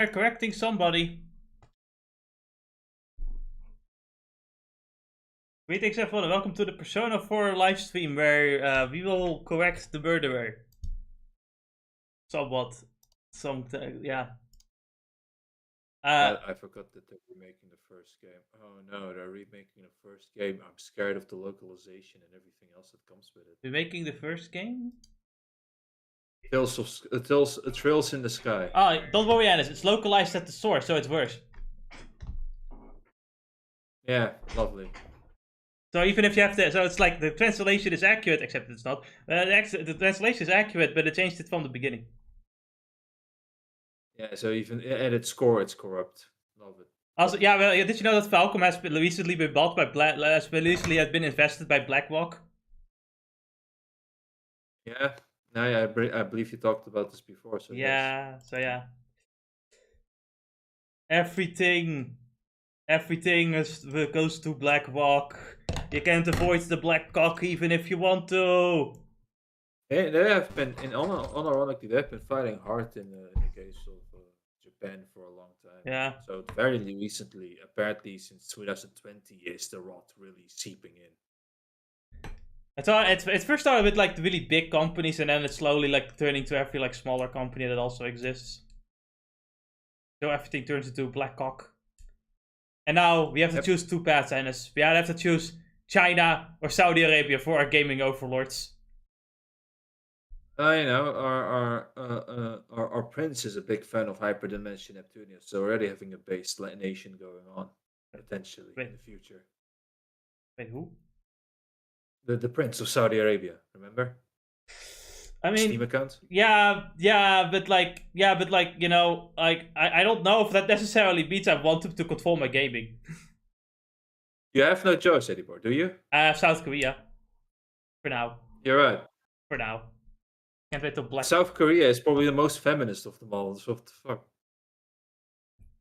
They're correcting somebody. Greetings everyone, and welcome to the Persona 4 livestream where we will correct the murderer. Somewhat. Yeah. I forgot that they're remaking the first game. Oh no, they're remaking the first game. I'm scared of the localization and everything else that comes with it. Remaking the first game? Trails in the Sky. Oh, don't worry, Alice. It's localized at the source, so it's worse. Yeah, lovely. So even if you have to, so it's like the translation is accurate, except it's not. The translation is accurate, but it changed it from the beginning. Yeah, so even at its core, it's corrupt. Love it. Also, yeah, well, did you know that Falcom has recently been bought by recently has been invested by BlackRock? Yeah, no, I believe you talked about this before. So yeah, yes. So yeah, everything goes to BlackRock. You can't avoid the black cock even if you want to. They have been, unironically, they have been fighting hard in the case of Japan for a long time. Yeah. So very recently, apparently since 2020, is the rot really seeping in. It first started with like the really big companies, and then it's slowly like turning to every like smaller company that also exists. So everything turns into black cock. And now we have to choose two paths, Ennis. We have to choose China or Saudi Arabia for our gaming overlords. You know, our prince is a big fan of hyperdimension Neptunia, so already having a base nation going on potentially in the future. Wait, who? The prince of Saudi Arabia, remember? I mean, Steam account. Yeah, but like, you know, like I don't know if that necessarily means I want him to control my gaming. You have no choice anymore, do you? I have South Korea. For now. You're right. For now. Can't wait till black. South Korea is probably the most feminist of them all. So what the fuck?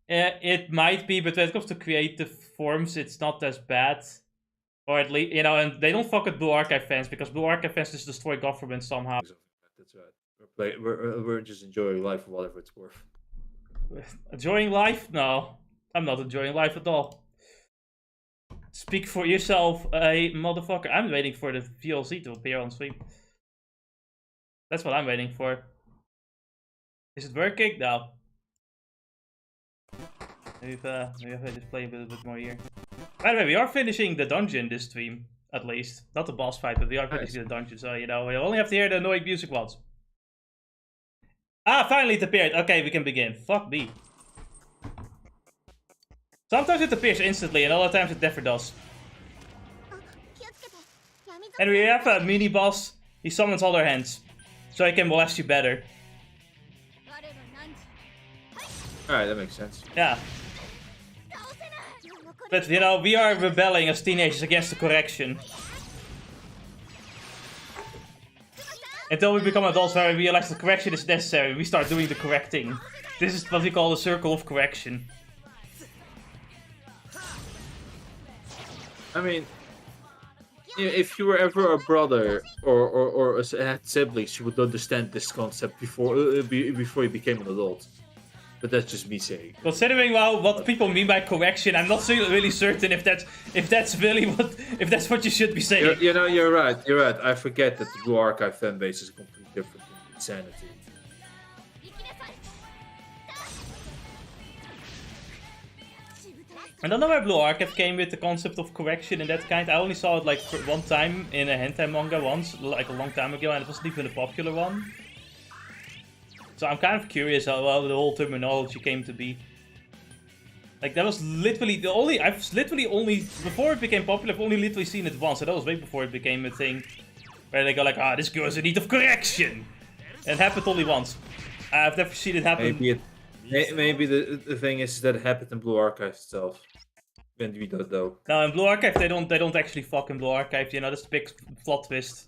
It might be, but when it comes to creative forms, it's not as bad. Or at least, you know, and they don't fuck with Blue Archive fans, because Blue Archive fans just destroy government somehow. That's right. We're just enjoying life for whatever it's worth. Enjoying life? No. I'm not enjoying life at all. Speak for yourself, motherfucker. I'm waiting for the VLC to appear on stream. That's what I'm waiting for. Is it working? No. Maybe if I just play a bit more here. By the way, we are finishing the dungeon this stream, at least. Not the boss fight, but we are finishing the dungeon, so, you know, we only have to hear the annoying music once. Ah, finally it appeared. Okay, we can begin. Fuck me. Sometimes it appears instantly, and other times it never does. And we have a mini-boss. He summons all their hands, so he can molest you better. Alright, that makes sense. Yeah. But, you know, we are rebelling as teenagers against the correction. Until we become adults where we realize the correction is necessary, we start doing the correcting. This is what we call the circle of correction. I mean, if you were ever a brother or had siblings, you would understand this concept before you became an adult. But that's just me saying. Considering what people mean by correction, I'm not really certain if that's what you should be saying. You know, you're right. You're right. I forget that the Blue Archive fanbase is completely different in insanity. I don't know where Blue Archive came with the concept of correction and that kind. I only saw it like one time in a hentai manga once, like a long time ago, and it wasn't even a popular one. So I'm kind of curious how the whole terminology came to be. Like, that was literally the only... Before it became popular, I've only literally seen it once. So that was way before it became a thing. Where they go like, ah, this girl is in need of correction! And it happened only once. I've never seen it happen. Maybe the thing is that it happened in Blue Archive itself. And we don't know. No, in Blue Archive, they don't actually fuck in Blue Archive. You know, that's the big plot twist.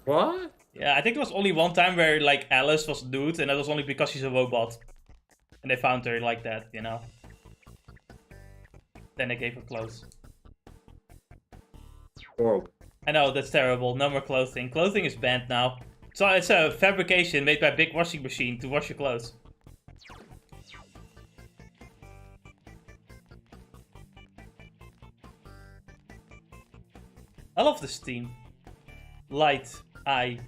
What? Yeah, I think there was only one time where, like, Alice was nude, and that was only because she's a robot. And they found her like that, you know? Then they gave her clothes. Horrible. I know, that's terrible. No more clothing. Clothing is banned now. So it's a fabrication made by a big washing machine to wash your clothes. I love this team. Light.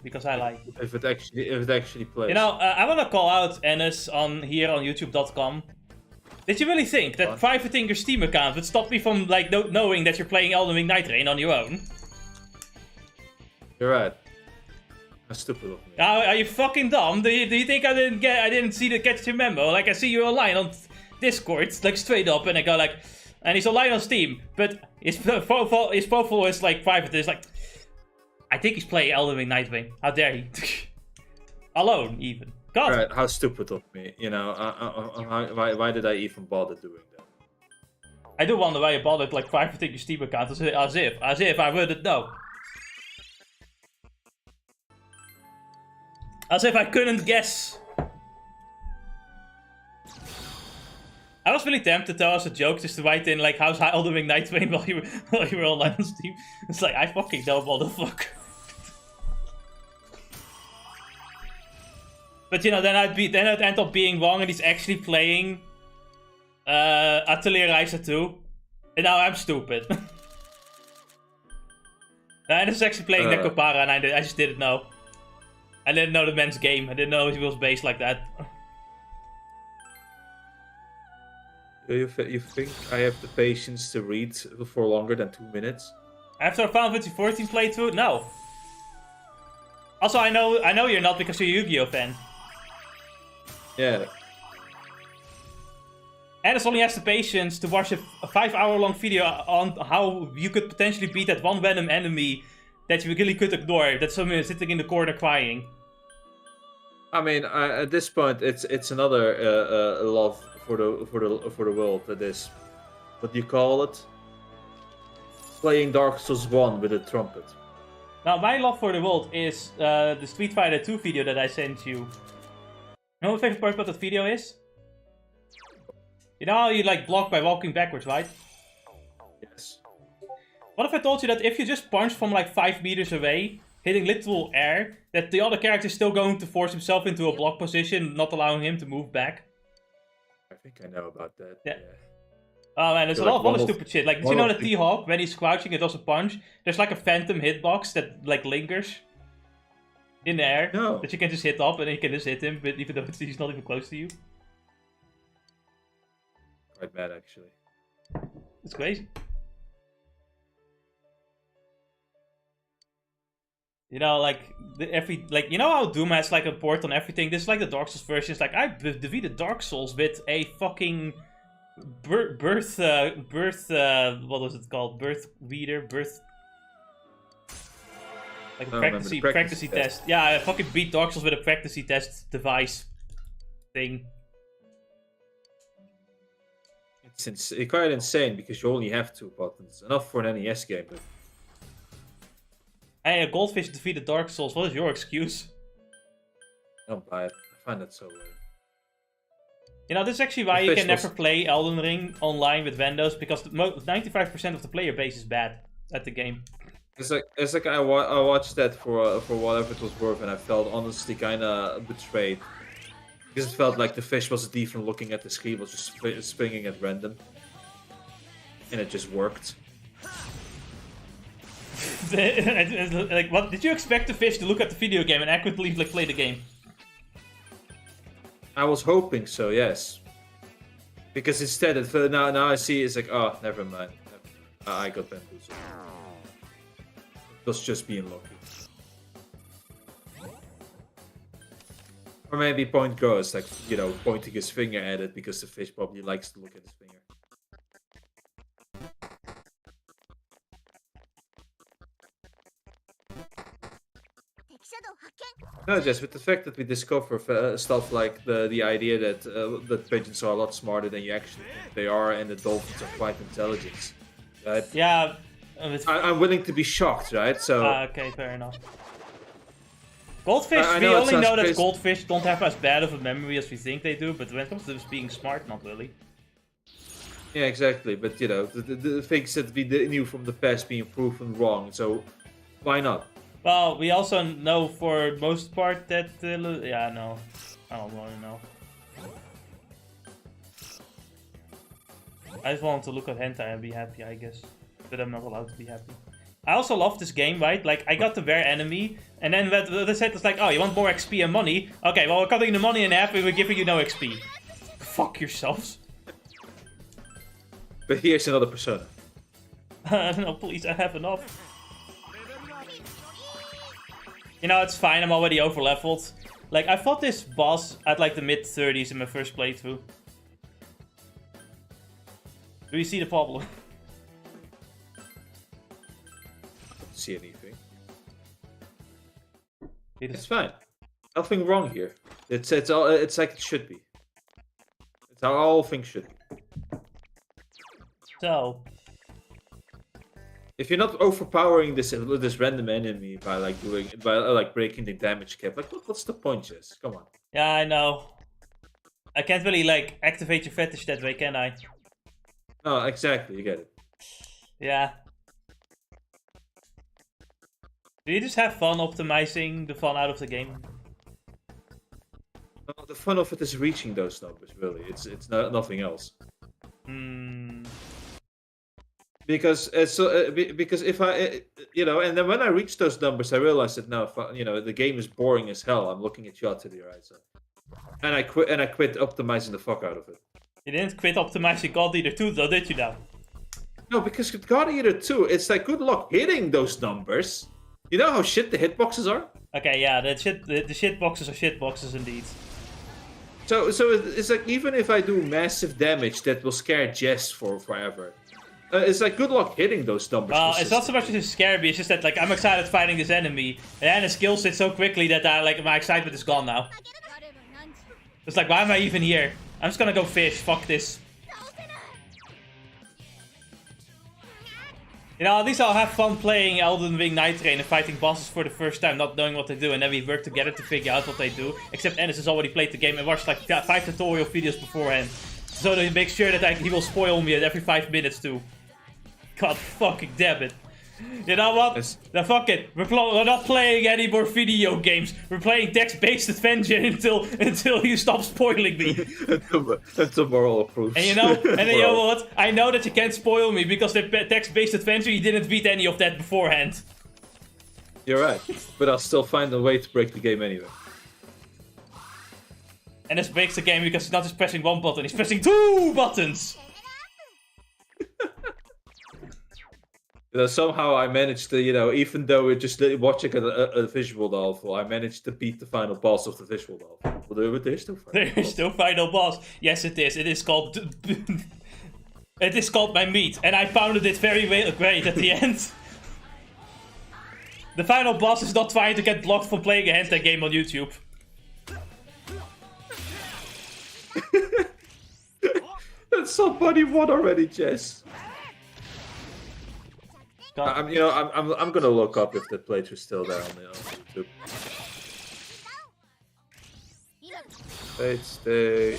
Because I like. If it actually plays. You know, I want to call out Ennis on here on YouTube.com. Did you really think that privating your Steam account would stop me from like knowing that you're playing Elden Ring Night Rain on your own? You're right. That's stupid of me. Are you fucking dumb? Do you think I didn't see the catch your memo? Like I see you online on Discord, like straight up, and I go like, and he's online on Steam, but his profile is like private. It's like, I think he's playing Elden Ring Night Rain. How dare he? Alone, even. God. Right, how stupid of me. You know, why did I even bother doing that? I do wonder why you bothered like privating your Steam account as if I wouldn't know. As if I couldn't guess. I was really tempted though as a joke just to write in like how's Elden Ring Night Rain while you were online on Steam. It's like I fucking know, motherfucker. But you know, then I'd end up being wrong and he's actually playing Atelier Ryza 2. And now I'm stupid. And he's actually playing Nekopara and I just didn't know. I didn't know the man's game. I didn't know he was based like that. Do you think I have the patience to read for longer than 2 minutes? After a Final Fantasy 14 playthrough? No. Also, I know you're not because you're a Yu-Gi-Oh fan. Yeah. Ennis only has the patience to watch a 5-hour-long video on how you could potentially beat that one random enemy that you really could ignore. That's someone sitting in the corner crying. I mean, at this point, it's another love for the world. That is, what do you call it? Playing Dark Souls 1 with a trumpet. Now, my love for the world is the Street Fighter 2 video that I sent you. You know what my favorite part about that video is? You know how you like block by walking backwards, right? Yes. What if I told you that if you just punch from like 5 meters away, hitting literal air, that the other character is still going to force himself into a block position, not allowing him to move back? I think I know about that. Yeah. Oh man, there's a lot of other stupid shit. Like, did you know that T-Hawk, when he's crouching and does a punch, there's like a phantom hitbox that like lingers in the air that you can just hit up and then you can just hit him, but even though he's not even close to you. Quite bad, actually. It's crazy. You know, like you know how Doom has like a port on everything. This is like the Dark Souls version. It's like I defeated Dark Souls with a fucking what was it called? Like a practice test. Yeah, I fucking beat Dark Souls with a practice test device thing. It's quite insane because you only have 2 buttons. Enough for an NES game. But... Hey, a goldfish defeated Dark Souls. What is your excuse? I don't buy it. I find that so weird. You know, this is actually why you can never play Elden Ring online with Vendos, because 95% of the player base is bad at the game. It's like I watched that for whatever it was worth, and I felt honestly kind of betrayed. Because it felt like the fish wasn't even looking at the screen, was just springing at random. And it just worked. Like, what did you expect the fish to look at the video game and accurately like play the game? I was hoping so, yes. Because instead, now I see it's like, oh, never mind. I got bamboozled. It was just being lucky. Or maybe point goes, like, you know, pointing his finger at it because the fish probably likes to look at his finger. No, just with the fact that we discover stuff like the idea that that pigeons are a lot smarter than you actually think they are, and the dolphins are quite intelligent. Right? Yeah. I'm willing to be shocked, right? So. Okay, fair enough. Goldfish, we only know that goldfish don't have as bad of a memory as we think they do, but when it comes to being smart, not really. Yeah, exactly. But you know, the things that we knew from the past being proven wrong, so why not? Well, we also know for most part that yeah, no, I don't want to know. I just wanted to look at hentai and be happy, I guess, but I'm not allowed to be happy. I also love this game, right? Like, I got the rare enemy, and then they said it's like, oh, you want more XP and money? Okay, well, we're cutting the money in half, and we're giving you no XP. Fuck yourselves. But here's another persona. No, please, I have enough. You know, it's fine, I'm already over-leveled. Like, I fought this boss at, like, the mid-30s in my first playthrough. Do you see the problem? See anything. It's fine. Nothing wrong here. It's like it should be. It's how all things should be. So, if you're not overpowering this random enemy by breaking the damage cap, like what's the point, Jess? Come on. yeah, I know. I can't really like activate your fetish that way, can I? No, exactly. You get it. Yeah. Do you just have fun optimizing the fun out of the game? No, the fun of it is reaching those numbers. Really, it's nothing else. Hmm. Because because if I and then when I reach those numbers, I realized that now the game is boring as hell. I'm looking at you out to the right side, and I quit optimizing the fuck out of it. You didn't quit optimizing God Eater 2 though, did you now? No, because with God Eater 2, it's like good luck hitting those numbers. You know how shit the hitboxes are? Okay, yeah, the shit boxes are shit boxes indeed. So it's like even if I do massive damage that will scare Jess for forever. It's like good luck hitting those numbers. Well, it's not so much as it scared me, it's just that like I'm excited fighting this enemy, and then the skill hit so quickly that my excitement is gone now. It's like, why am I even here? I'm just gonna go fish, fuck this. You know, at least I'll have fun playing Elden Ring Night Train and fighting bosses for the first time, not knowing what they do, and then we work together to figure out what they do. Except Ennis has already played the game and watched like 5 tutorial videos beforehand. So that he makes sure that he will spoil me at every 5 minutes too. God fucking damn it. You know what? Yes. Then fuck it. We're not playing any more video games. We're playing text-based adventure until you stop spoiling me. That's a moral approach. And you know what? I know that you can't spoil me because the text-based adventure, you didn't beat any of that beforehand. You're right, but I'll still find a way to break the game anyway. And this breaks the game because he's not just pressing one button, he's pressing 2 buttons! Somehow I managed to, even though we're just watching a visual novel, I managed to beat the final boss of the visual novel. But there's still final boss. There's still final boss. Yes, it is. It is called... it is called my meat, and I pounded it very great at the end. The final boss is not trying to get blocked from playing a hentai game on YouTube. That's somebody won already, Jess. I'm gonna look up if the playthrough's still there on YouTube. Stay.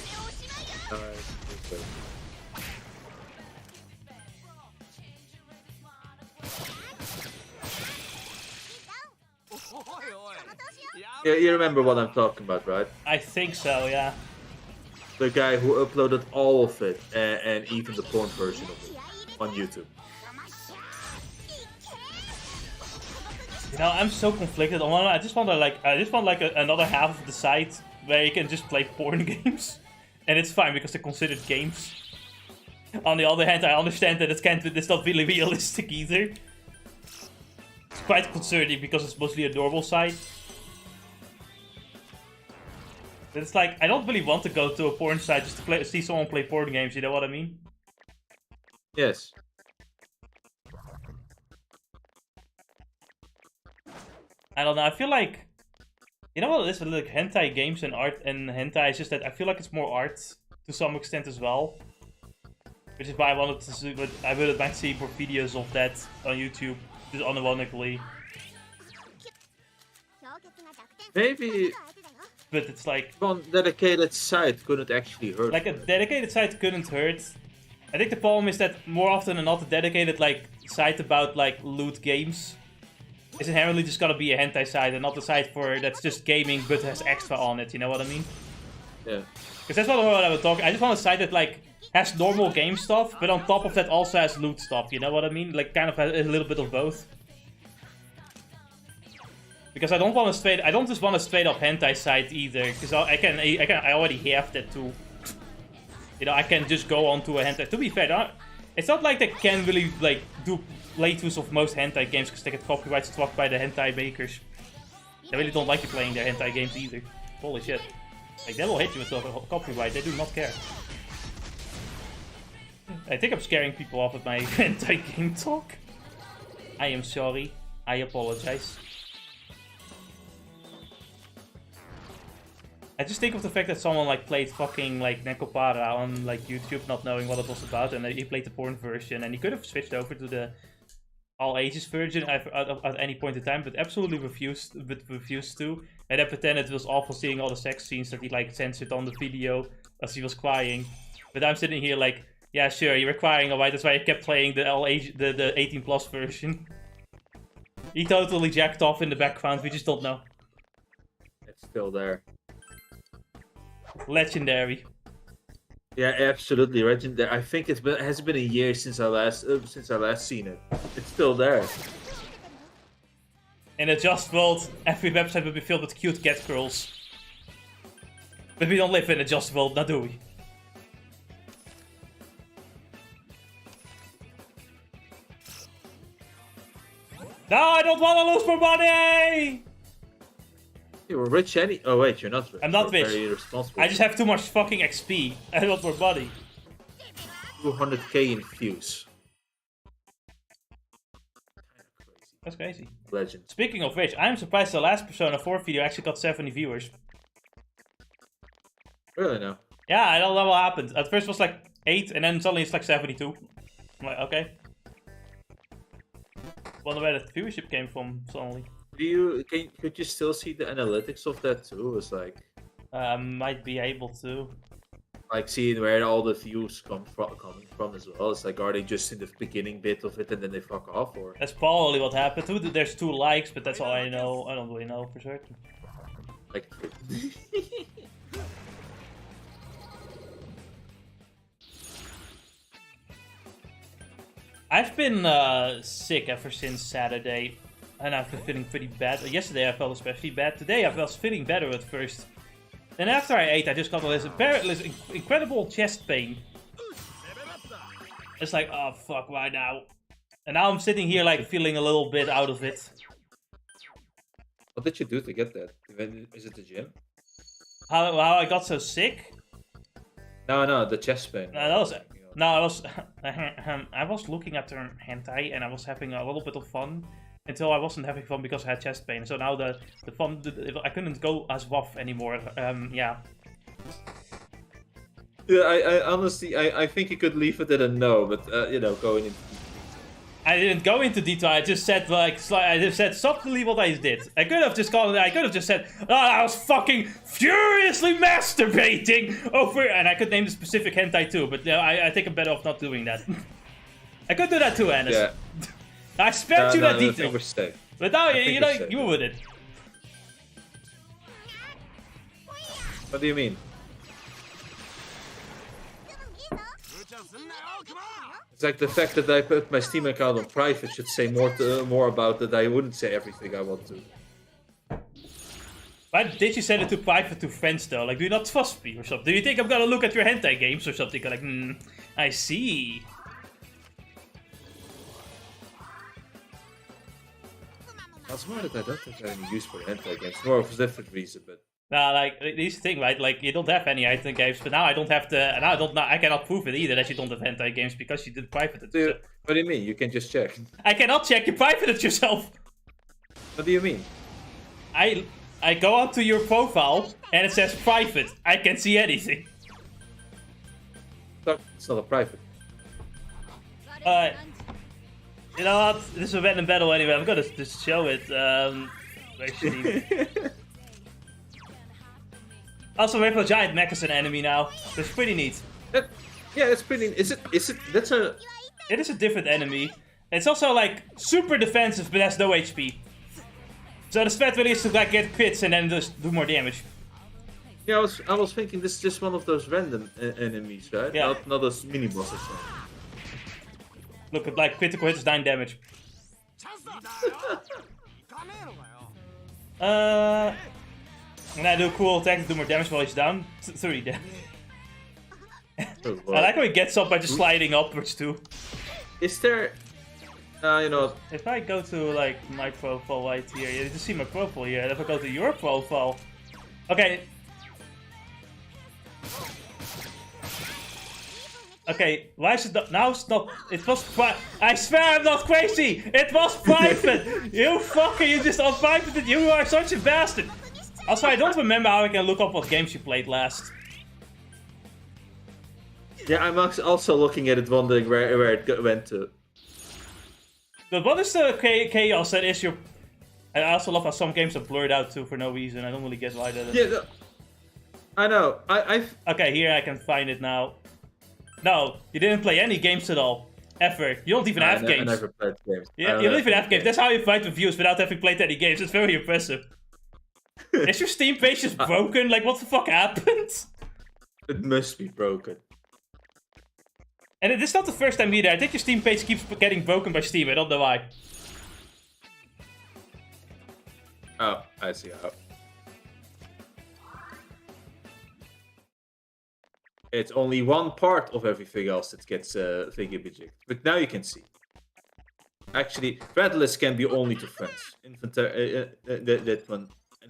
Yeah, you remember what I'm talking about, right? I think so, yeah. The guy who uploaded all of it and even the porn version of it on YouTube. You know, I'm so conflicted. I just want another half of the site where you can just play porn games, and it's fine because they're considered games. On the other hand, I understand that it's not really realistic either. It's quite concerning because it's mostly a normal site. But it's like, I don't really want to go to a porn site just to see someone play porn games, you know what I mean? Yes. I don't know, I feel like... You know what it is with like hentai games and art and hentai? It's just that I feel like it's more art to some extent as well. Which is why I wanted to see, but I would like to see more videos of that on YouTube, just unironically. Maybe... But it's like... One dedicated site couldn't actually hurt. Like a dedicated site couldn't hurt. I think the problem is that more often than not, a dedicated like site about like loot games is inherently just gonna be a hentai site and not a site that's just gaming but has extra on it, you know what I mean? Yeah. Because that's what I would talk. I just want a site that like has normal game stuff, but on top of that also has loot stuff, you know what I mean? Like kind of has a little bit of both. Because I don't want to straight. I don't just want a straight up hentai site either. Because I already have that too. You know, I can just go on to a hentai. To be fair, it's not like they can really like do playthroughs of most hentai games because they get copyright struck by the hentai makers. They really don't like you playing their hentai games either. Holy shit. Like, they will hit you with copyright, they do not care. I think I'm scaring people off with my hentai game talk. I am sorry. I apologize. I just think of the fact that someone like played fucking like Nekopara on like YouTube not knowing what it was about, and he played the porn version, and he could have switched over to the all ages version at any point in time, but absolutely refused to. And then pretended it was awful seeing all the sex scenes that he like censored on the video as he was crying. But I'm sitting here like, yeah, sure, you were crying, alright, that's why I kept playing the the 18+ version. He totally jacked off in the background, we just don't know. It's still there. Legendary. Yeah, absolutely legendary. I think it has been a year since I last seen it. It's still there. In a just world, every website would be filled with cute cat girls. But we don't live in a just world, now do we? No, I don't want to lose more money! You're rich oh wait, you're not rich. I'm not rich. Very irresponsible. I just have too much fucking XP. I want more money. 200k in views. That's crazy. Legend. Speaking of which, I'm surprised the last Persona 4 video actually got 70 viewers. Really no? Yeah, I don't know what happened. At first it was like 8, and then suddenly it's like 72. I'm like, okay. Wonder where the viewership came from suddenly. Could you still see the analytics of that too? It's like might be able to. Like seeing where all the views coming from as well. It's like, are they just in the beginning bit of it and then they fuck off, or? That's probably what happened. There's 2 likes, but that's all I know. I don't really know for certain. Like. I've been sick ever since Saturday, and I've been feeling pretty bad. Yesterday I felt especially bad. Today I was feeling better at first. Then after I ate, I just got this incredible chest pain. It's like, oh fuck, why now? And now I'm sitting here like feeling a little bit out of it. What did you do to get that? Is it the gym? How I got so sick? No, the chest pain. No, I was looking at the hentai and I was having a little bit of fun until I wasn't having fun because I had chest pain. So now the fun, I couldn't go as rough anymore. Yeah. Yeah, I honestly, I think you could leave it at a no, but you know, going into. I didn't go into detail. I just said I just said subtly what I did. I could have just gone. I could have just said, "Oh, I was fucking furiously masturbating over," and I could name the specific hentai too. But I think I'm better off not doing that. I could do that too, Anis. Yeah. I spared you that detail. But now you know you with it. What do you mean? It's like the fact that I put my Steam account on private should say more about that I wouldn't say everything I want to. Why did you send it to private to friends though? Like, do you not trust me or something? Do you think I'm gonna look at your hentai games or something? Like, I see. I was worried that I don't have any use for hentai games. More of a different reason, but. Nah, like, this thing, right? Like, you don't have any hentai games, but now I don't have to, and I cannot prove it either that you don't have hentai games because you did private it. So. What do you mean? You can just check. I cannot check, you private it yourself! What do you mean? I go onto your profile, and it says private. I can see anything. It's not a private. You know what? This is a random battle anyway, I'm gonna just show it, actually. Also, we have a giant mech as an enemy now. That's pretty neat. Yeah, that's pretty. Is it? That's a. It is a different enemy. It's also like super defensive, but has no HP. So the strat really is to like get crits and then just do more damage. Yeah, I was thinking this is just one of those random enemies, right? Yeah. Not a mini boss or something. Look at like critical hits 9 damage. When I do a cool attack to do more damage while he's down. 3 damage. Oh, I like how he gets up by just sliding upwards too. Is there... you know... If I go to like my profile right here, you just see my profile here, and if I go to your profile... Okay. Okay, why is it not... Now it's not... It was I swear I'm not crazy! It was private! You fucker, you just unprivate it! You are such a bastard! Also, I don't remember how I can look up what games you played last. Yeah, I'm also looking at it, wondering where it went to. But what is the chaos that is your... I also love how some games are blurred out too for no reason. I don't really get why that is. Yeah, no, I know. Okay, here I can find it now. No, you didn't play any games at all. Ever. You don't even have games. I never played games. Yeah, you don't even have games. That's how you find reviews without having played any games. It's very impressive. Is your Steam page just broken? Like, what the fuck happened? It must be broken. And it is not the first time either. I think your Steam page keeps getting broken by Steam. I don't know why. Oh, I see how. It's only one part of everything else that gets thingy-majig. But now you can see. Actually, Threadless can be only to friends. Inventory, that one.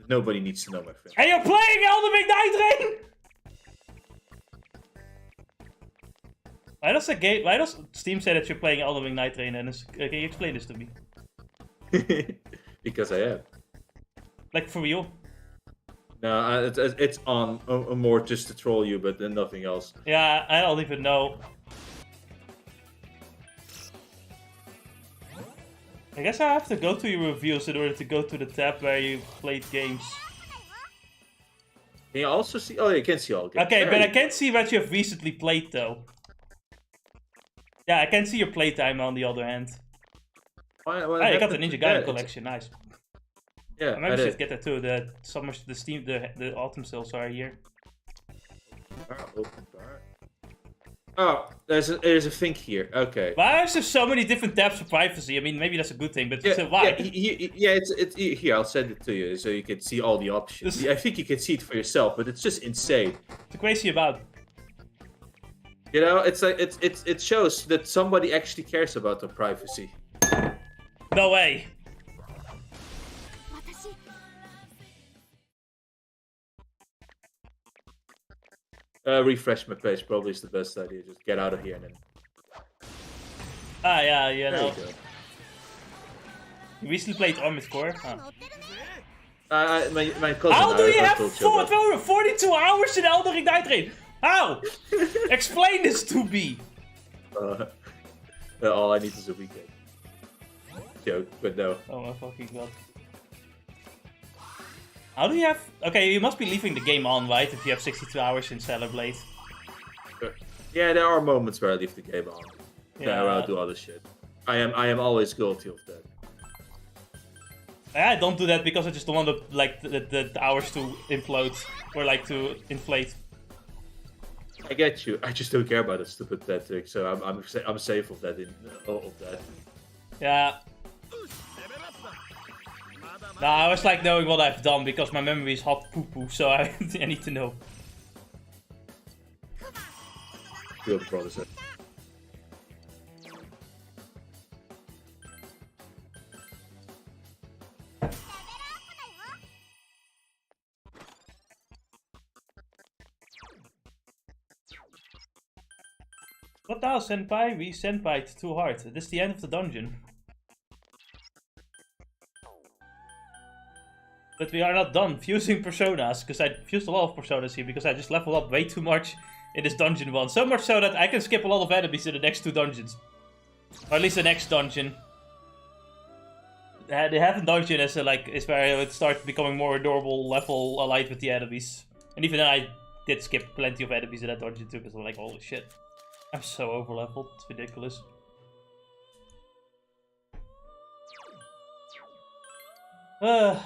Nobody needs to know my friend. And you're playing Elden Ring Night Rain! Why does Steam say that you're playing Elden Ring Night Rain? And can you explain this to me? Because I am. Like, for real? No, it's on more just to troll you, but then nothing else. Yeah, I don't even know. I guess I have to go to your reviews in order to go to the tab where you played games. Can you also see? Oh, you can see all games. Okay, but I can't see what you have recently played, though. Yeah, I can see your playtime on the other hand. Well, you got the Ninja Gaiden collection, nice. Yeah, I maybe should get that too. The summer, the autumn sales are here. Oh, there's a thing here. Okay. Why is there so many different tabs for privacy? I mean, maybe that's a good thing, but why? Yeah, it's here. I'll send it to you so you can see all the options. I think you can see it for yourself, but it's just insane. What's crazy about? You know, it's like it shows that somebody actually cares about their privacy. No way. Refresh my page probably is the best idea. Just get out of here and then. Ah, yeah, you know. There you go. You recently played Armored Core? Huh. My cousin. How do you have 42 hours in Elden Ring Night Rain? How? Explain this to me. All I need is a weekend. Joke, but no. Oh my fucking god. How do you have... Okay, you must be leaving the game on, right? If you have 62 hours in Stellar Blade. Yeah, there are moments where I leave the game on. Yeah. Where I do other shit. I am always guilty of that. I don't do that because I just don't want the, like, the hours to implode. Or like to inflate. I get you. I just don't care about that stupid that thing, so I'm safe of that. Yeah. No, I was like knowing what I've done because my memory is hot poo poo, so I need to know. Good brother said. What now, senpai? We senpai'd too hard. This is the end of the dungeon. But we are not done fusing personas, because I fused a lot of personas here, because I just leveled up way too much in this dungeon one. So much so that I can skip a lot of enemies in the next 2 dungeons. Or at least the next dungeon. The heaven dungeon is where it starts becoming more adorable level allied with the enemies. And even then I did skip plenty of enemies in that dungeon too, because I'm like, holy shit. I'm so over leveled, it's ridiculous. Ugh.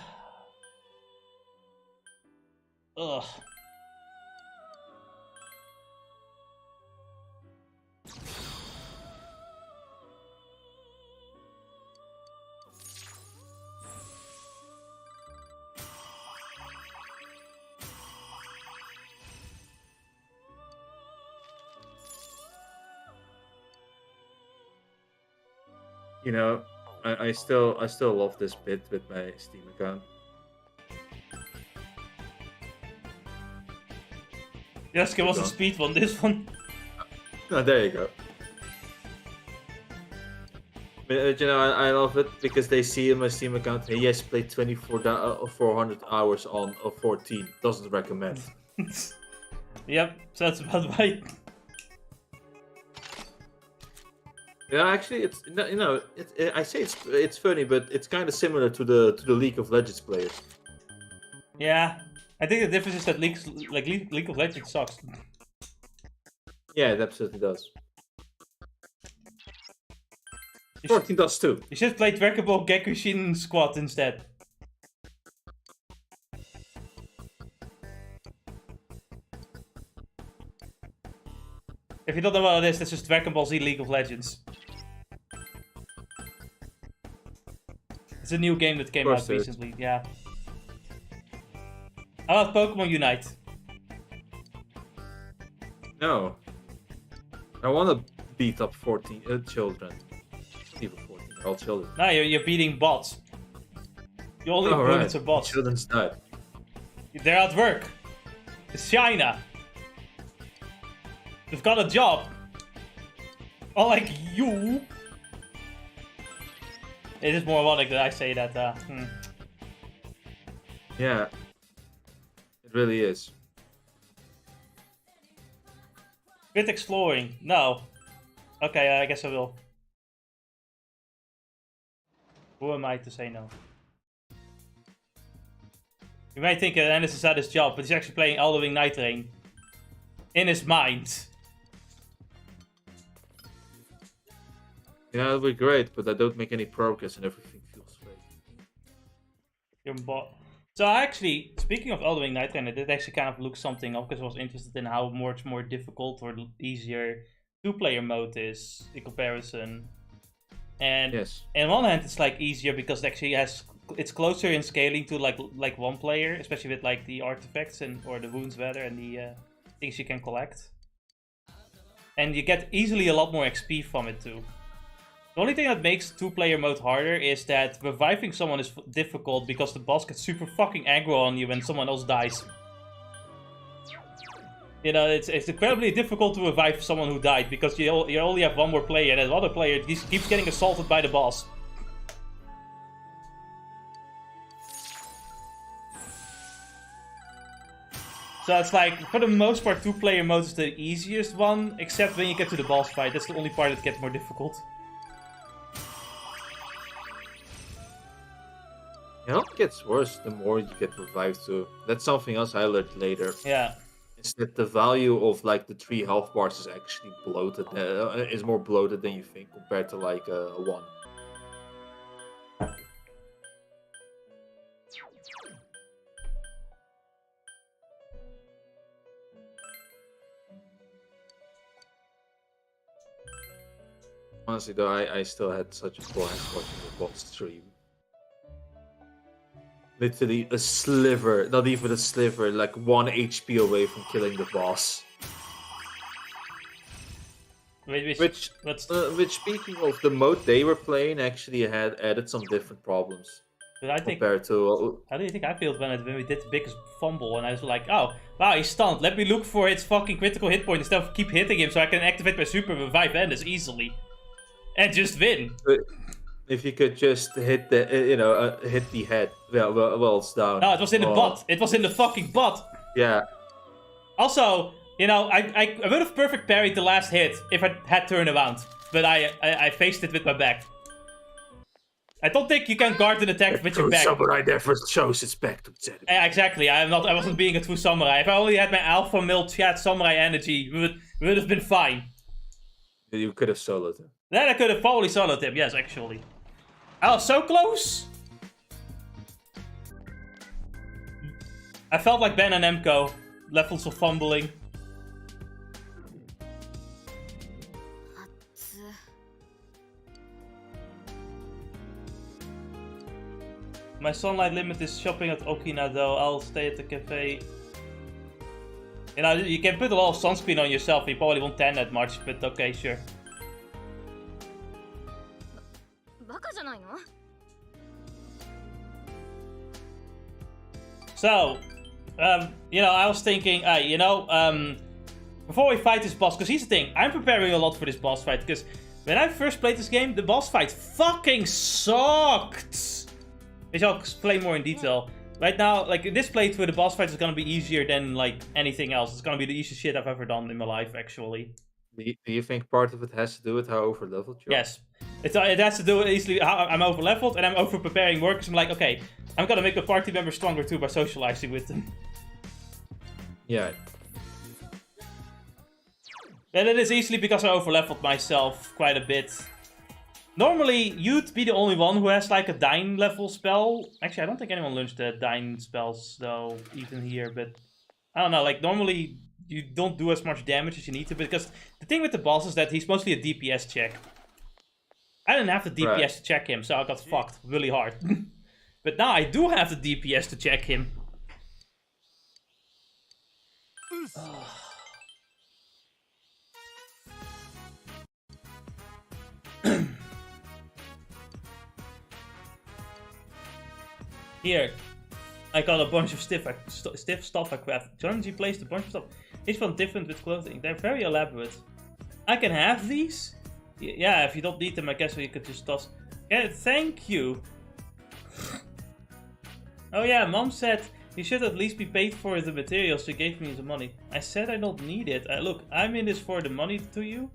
You know, I still love this bit with my Steam account. Yaske was a speed on this one. Oh, there you go. But, you know, I love it because they see in my Steam account, he has played 400 hours on 14. Doesn't recommend. Yep, so that's about right. Yeah, actually, it's you know, I say it's funny, but it's kind of similar to the League of Legends players. Yeah, I think the difference is that League of Legends sucks. Yeah, it absolutely does. 14 does too. You should play Dragon Ball Gekushin Squad instead. If you don't know what it is, that's just Dragon Ball Z League of Legends. It's a new game that came out recently, yeah. How about Pokemon Unite? No. I want to beat up 14 children. Not even 14, they're all children. No, you're beating bots. The only opponents are bots. Children's dead. They're at work. It's China. They've got a job. Unlike you. It is more ironic that I say that. Yeah. It really is. Quit exploring. No. Okay, I guess I will. Who am I to say no? You might think Ennis is at his job, but he's actually playing Elden Ring Night Rain. In his mind. Yeah, it'll be great, but I don't make any progress and everything feels fake. You're bot. So actually, speaking of Elden Ring Night Rain, I did actually kind of look something up because I was interested in how much more difficult or easier two-player mode is in comparison. And on one hand, it's like easier because it actually it's closer in scaling to like one player, especially with like the artifacts or the wounds rather and the things you can collect. And you get easily a lot more XP from it too. The only thing that makes two-player mode harder is that reviving someone is difficult because the boss gets super fucking aggro on you when someone else dies. You know, it's incredibly difficult to revive someone who died because you only have one more player and the other player keeps getting assaulted by the boss. So it's like, for the most part, two-player mode is the easiest one, except when you get to the boss fight. That's the only part that gets more difficult. You know, it gets worse the more you get revived too. That's something else I learned later. Yeah. Is that the value of like the 3 health bars is actually bloated, is more bloated than you think compared to like a 1. Honestly though, I still had such a blast watching the boss stream. Literally a sliver, not even a sliver, like 1 HP away from killing the boss. Which speaking of the mode they were playing, actually had added some different problems. Compared to... How do you think I felt when we did the biggest fumble and I was like, oh, wow, he's stunned. Let me look for its fucking critical hit point instead of keep hitting him so I can activate my super revive Ennis easily. And just win. But if you could just hit the, hit the head while it's down. No, it was in the butt. It was in the fucking butt. Yeah. Also, you know, I would have perfect parried the last hit if I had turned around. But I faced it with my back. I don't think you can guard an attack with your back. Samurai never shows its back to the enemy. Exactly. I wasn't being a true samurai. If I only had my alpha male chat samurai energy, we would have been fine. You could have soloed him. Then I could have probably soloed him, yes, actually. I was so close! I felt like Ben and Emco. Levels of fumbling. My sunlight limit is shopping at Okina though. I'll stay at the cafe. You know, you can put a lot of sunscreen on yourself. You probably won't tan that much, but okay, sure. So, you know, I was thinking, before we fight this boss, because here's the thing, I'm preparing a lot for this boss fight, because when I first played this game, the boss fight fucking sucked! Which I'll explain more in detail. Right now, like, this playthrough, the boss fight is gonna be easier than, like, anything else. It's gonna be the easiest shit I've ever done in my life, actually. Do you think part of it has to do with how overleveled you are? Yes. It has to do with easily how I'm over-leveled, and I'm over-preparing work, because I'm like, okay, I'm gonna make the party members stronger too by socializing with them. Yeah. And it is easily because I over-leveled myself quite a bit. Normally, you'd be the only one who has like a Dyne level spell. Actually, I don't think anyone learns the Dyne spells though, even here, but I don't know, like normally you don't do as much damage as you need to, because the thing with the boss is that he's mostly a DPS check. I didn't have the DPS to check him, so I got fucked really hard. But now I do have the DPS to check him. Here, I got a bunch of stiff stuff I crafted. Jonesy placed a bunch of stuff. Each one different with clothing. They're very elaborate. I can have these? Yeah, if you don't need them, I guess you could just toss. Yeah, thank you. Oh yeah, Mom said you should at least be paid for the materials. She gave me the money. I said I don't need it. Look, I'm in this for the money to you.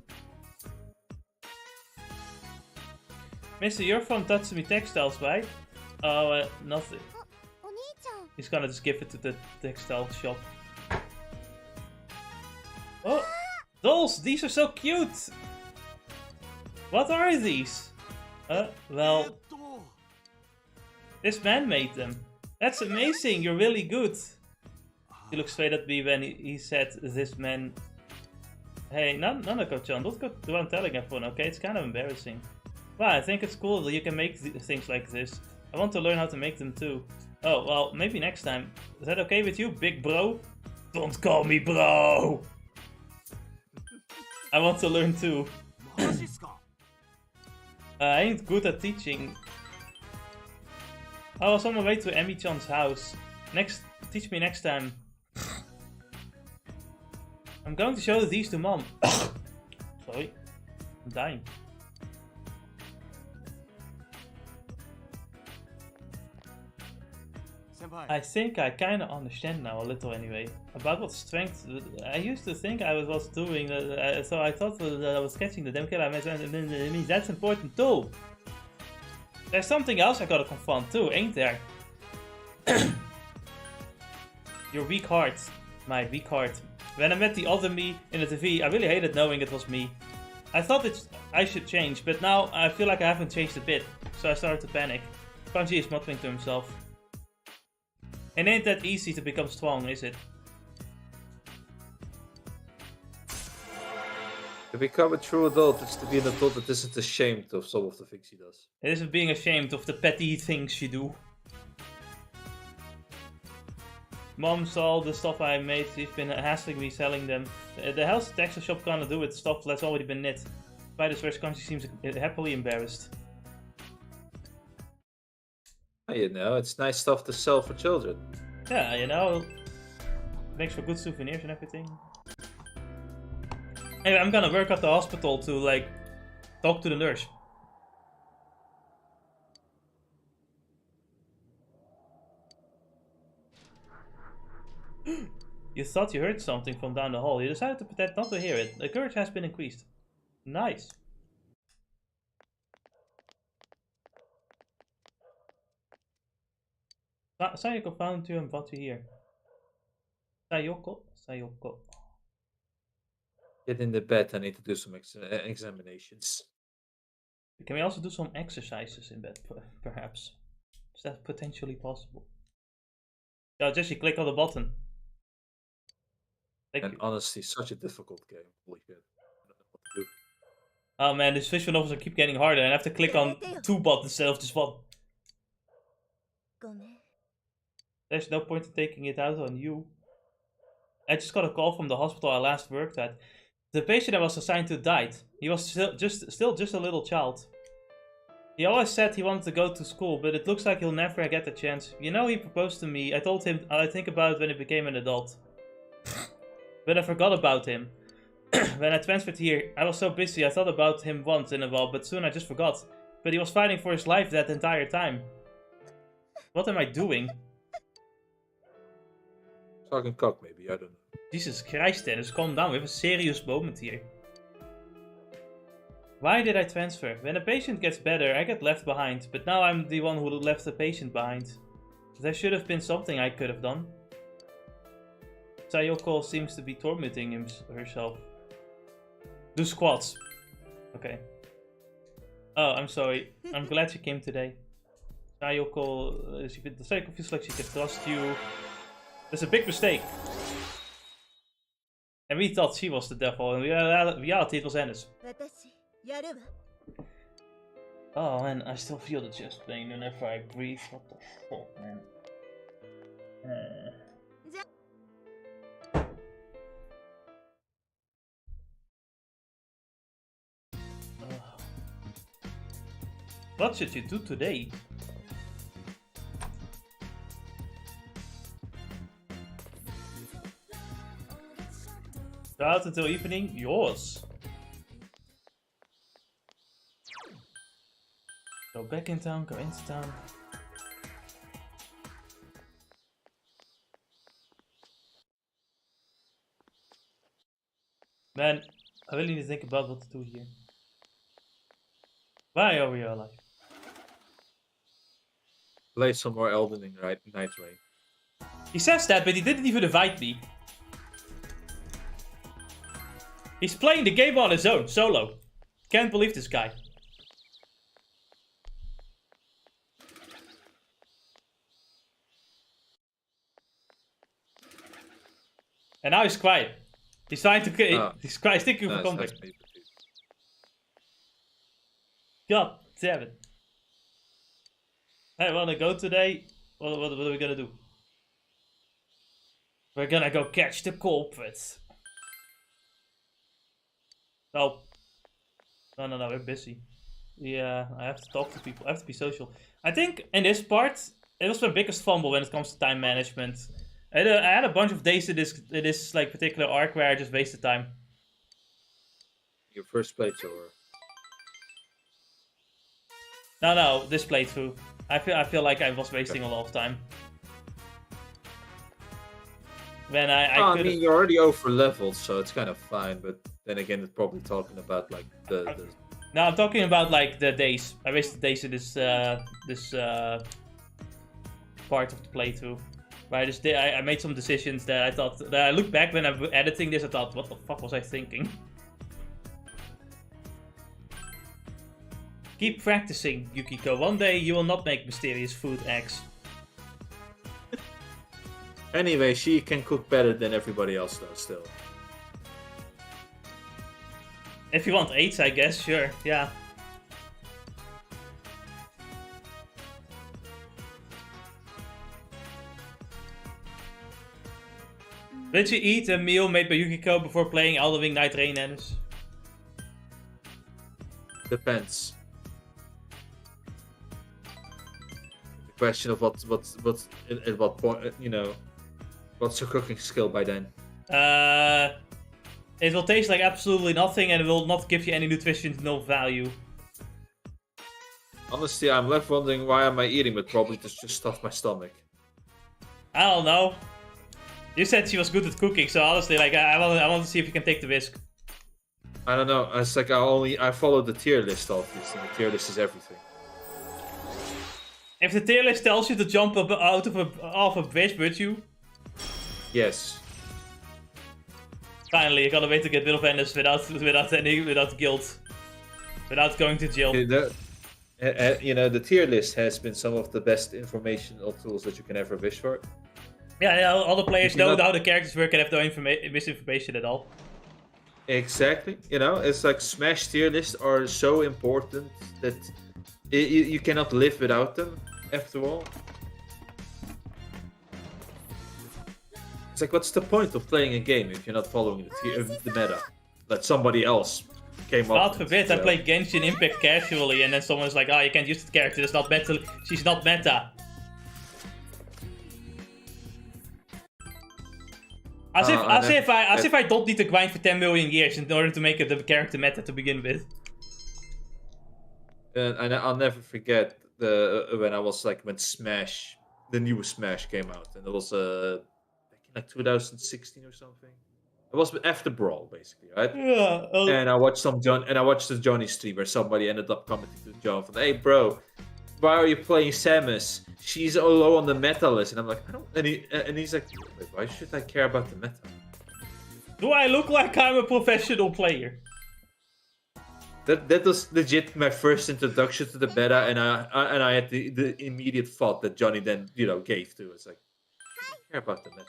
Mister, you're from Tatsumi Textiles, right? Oh, nothing. He's gonna just give it to the textile shop. Oh, dolls! These are so cute! What are these? Well, this man made them. That's amazing, you're really good. He looked straight at me when he said, this man... Hey, Nanako-chan, don't go around telling everyone, okay? It's kind of embarrassing. Wow, I think it's cool that you can make things like this. I want to learn how to make them too. Oh, well, maybe next time. Is that okay with you, big bro? Don't call me bro! I want to learn too. I ain't good at teaching. I was on my way to Emi-chan's house. Teach me next time. I'm going to show these to Mom. Sorry. I'm dying. I think I kinda understand now, a little anyway. About what strength... I used to think I was doing... so I thought that I was catching the damn kill. I mean, that's important too. There's something else I gotta confront too, ain't there? Your weak heart. My weak heart. When I met the other me in the TV, I really hated knowing it was me. I thought I should change, but now I feel like I haven't changed a bit. So I started to panic. Kanji is muttering to himself. It ain't that easy to become strong, is it? To become a true adult is to be an adult that isn't ashamed of some of the things he does. It isn't being ashamed of the petty things you do. Mom saw the stuff I made, she's been hassling me selling them. The hell's the textile shop gonna do with stuff that's already been knit? By this verse, she seems happily embarrassed. You know, it's nice stuff to sell for children. Yeah, you know, makes for good souvenirs and everything. Anyway, I'm gonna work at the hospital to, like, talk to the nurse. You thought you heard something from down the hall. You decided to pretend not to hear it. The courage has been increased. Nice. Sayoko found you and brought you here. Sayoko? Sayoko. Get in the bed, I need to do some examinations. Can we also do some exercises in bed, perhaps? Is that potentially possible? Yeah, just you click on the button. And honestly, such a difficult game. Holy shit. I don't know what to do. Oh man, these visual novels keep getting harder and I have to click on 2 buttons instead of just 1. There's no point in taking it out on you. I just got a call from the hospital I last worked at. The patient I was assigned to died. He was still just a little child. He always said he wanted to go to school, but it looks like he'll never get the chance. You know, he proposed to me. I told him I'd think about it when he became an adult. But I forgot about him. When I transferred here, I was so busy I thought about him once in a while, but soon I just forgot. But he was fighting for his life that entire time. What am I doing? Talking cock, maybe, I don't know. Jesus Christ, Dennis, calm down. We have a serious moment here. Why did I transfer? When a patient gets better, I get left behind. But now I'm the one who left the patient behind. There should have been something I could have done. Sayoko seems to be tormenting herself. Do squats. Okay. Oh, I'm sorry. I'm glad you came today. Sayoko feels like she can trust you. That's a big mistake. And we thought she was the devil, and reality it was Ennis. Oh man, I still feel the chest pain whenever I breathe. What the fuck, man? What should you do today? Go out until evening? Yours. Go back in town, go into town. Man, I really need to think about what to do here. Why are we alive? Play some more Elden Ring, right? Night Rain. He says that, but he didn't even invite me. He's playing the game on his own, solo. Can't believe this guy. And now he's quiet. He's trying to... He's thinking for contact. God damn it. I wanna go today. What are we gonna do? We're gonna go catch the culprits. No. No, we're busy. Yeah, I have to talk to people. I have to be social. I think in this part, it was my biggest fumble when it comes to time management. I had a bunch of days in this like particular arc where I just wasted time. Your first playthrough? Or... No, this playthrough. I feel like I was wasting a lot of time. When I mean, you're already over leveled, so it's kind of fine. But then again, it's probably talking about like the... No, I'm talking about like the days. I wasted days in this part of the playthrough. Where I made some decisions that I thought that I looked back when I was editing this. I thought, what the fuck was I thinking? Keep practicing, Yukiko. One day you will not make mysterious food eggs. Anyway, she can cook better than everybody else though, still. If you want 8s, I guess, sure, yeah. Did you eat a meal made by Yukiko before playing Elden Ring Night Rain, Ennis? Depends. The question of what's at what point, you know, what's your cooking skill by then? It will taste like absolutely nothing and it will not give you any nutrition, no value. Honestly, I'm left wondering why am I eating, but probably just stuff my stomach. I don't know. You said she was good at cooking, so honestly, like I want to see if you can take the risk. I don't know. It's like I follow the tier list obviously. The tier list is everything. If the tier list tells you to jump up off a bridge, would you? Yes. Finally, you got a way to get rid of Ennis without guilt, without going to jail. You know, the tier list has been some of the best informational tools that you can ever wish for. Yeah, all the players know how the characters work and have no misinformation at all. Exactly. You know, it's like Smash tier lists are so important that you cannot live without them, after all. It's like, what's the point of playing a game if you're not following the meta? Let somebody else came God up. forbid I play Genshin Impact casually and then someone's like, oh, you can't use the character, it's not meta. She's not meta. As if I don't need to grind for 10 million years in order to make the character meta to begin with. And I'll never forget when Smash, the new Smash came out, and it was back in like 2016 or something. It was after Brawl, basically, right? Yeah. And I watched the Johnny stream where somebody ended up commenting to John, "Hey, bro, why are you playing Samus? She's low on the meta list." And I'm like, I don't. And he's like, wait, why should I care about the meta? Do I look like I'm a professional player? That was legit my first introduction to the meta, and I had the immediate thought that Johnny then gave to. It's like, I don't care about the meta.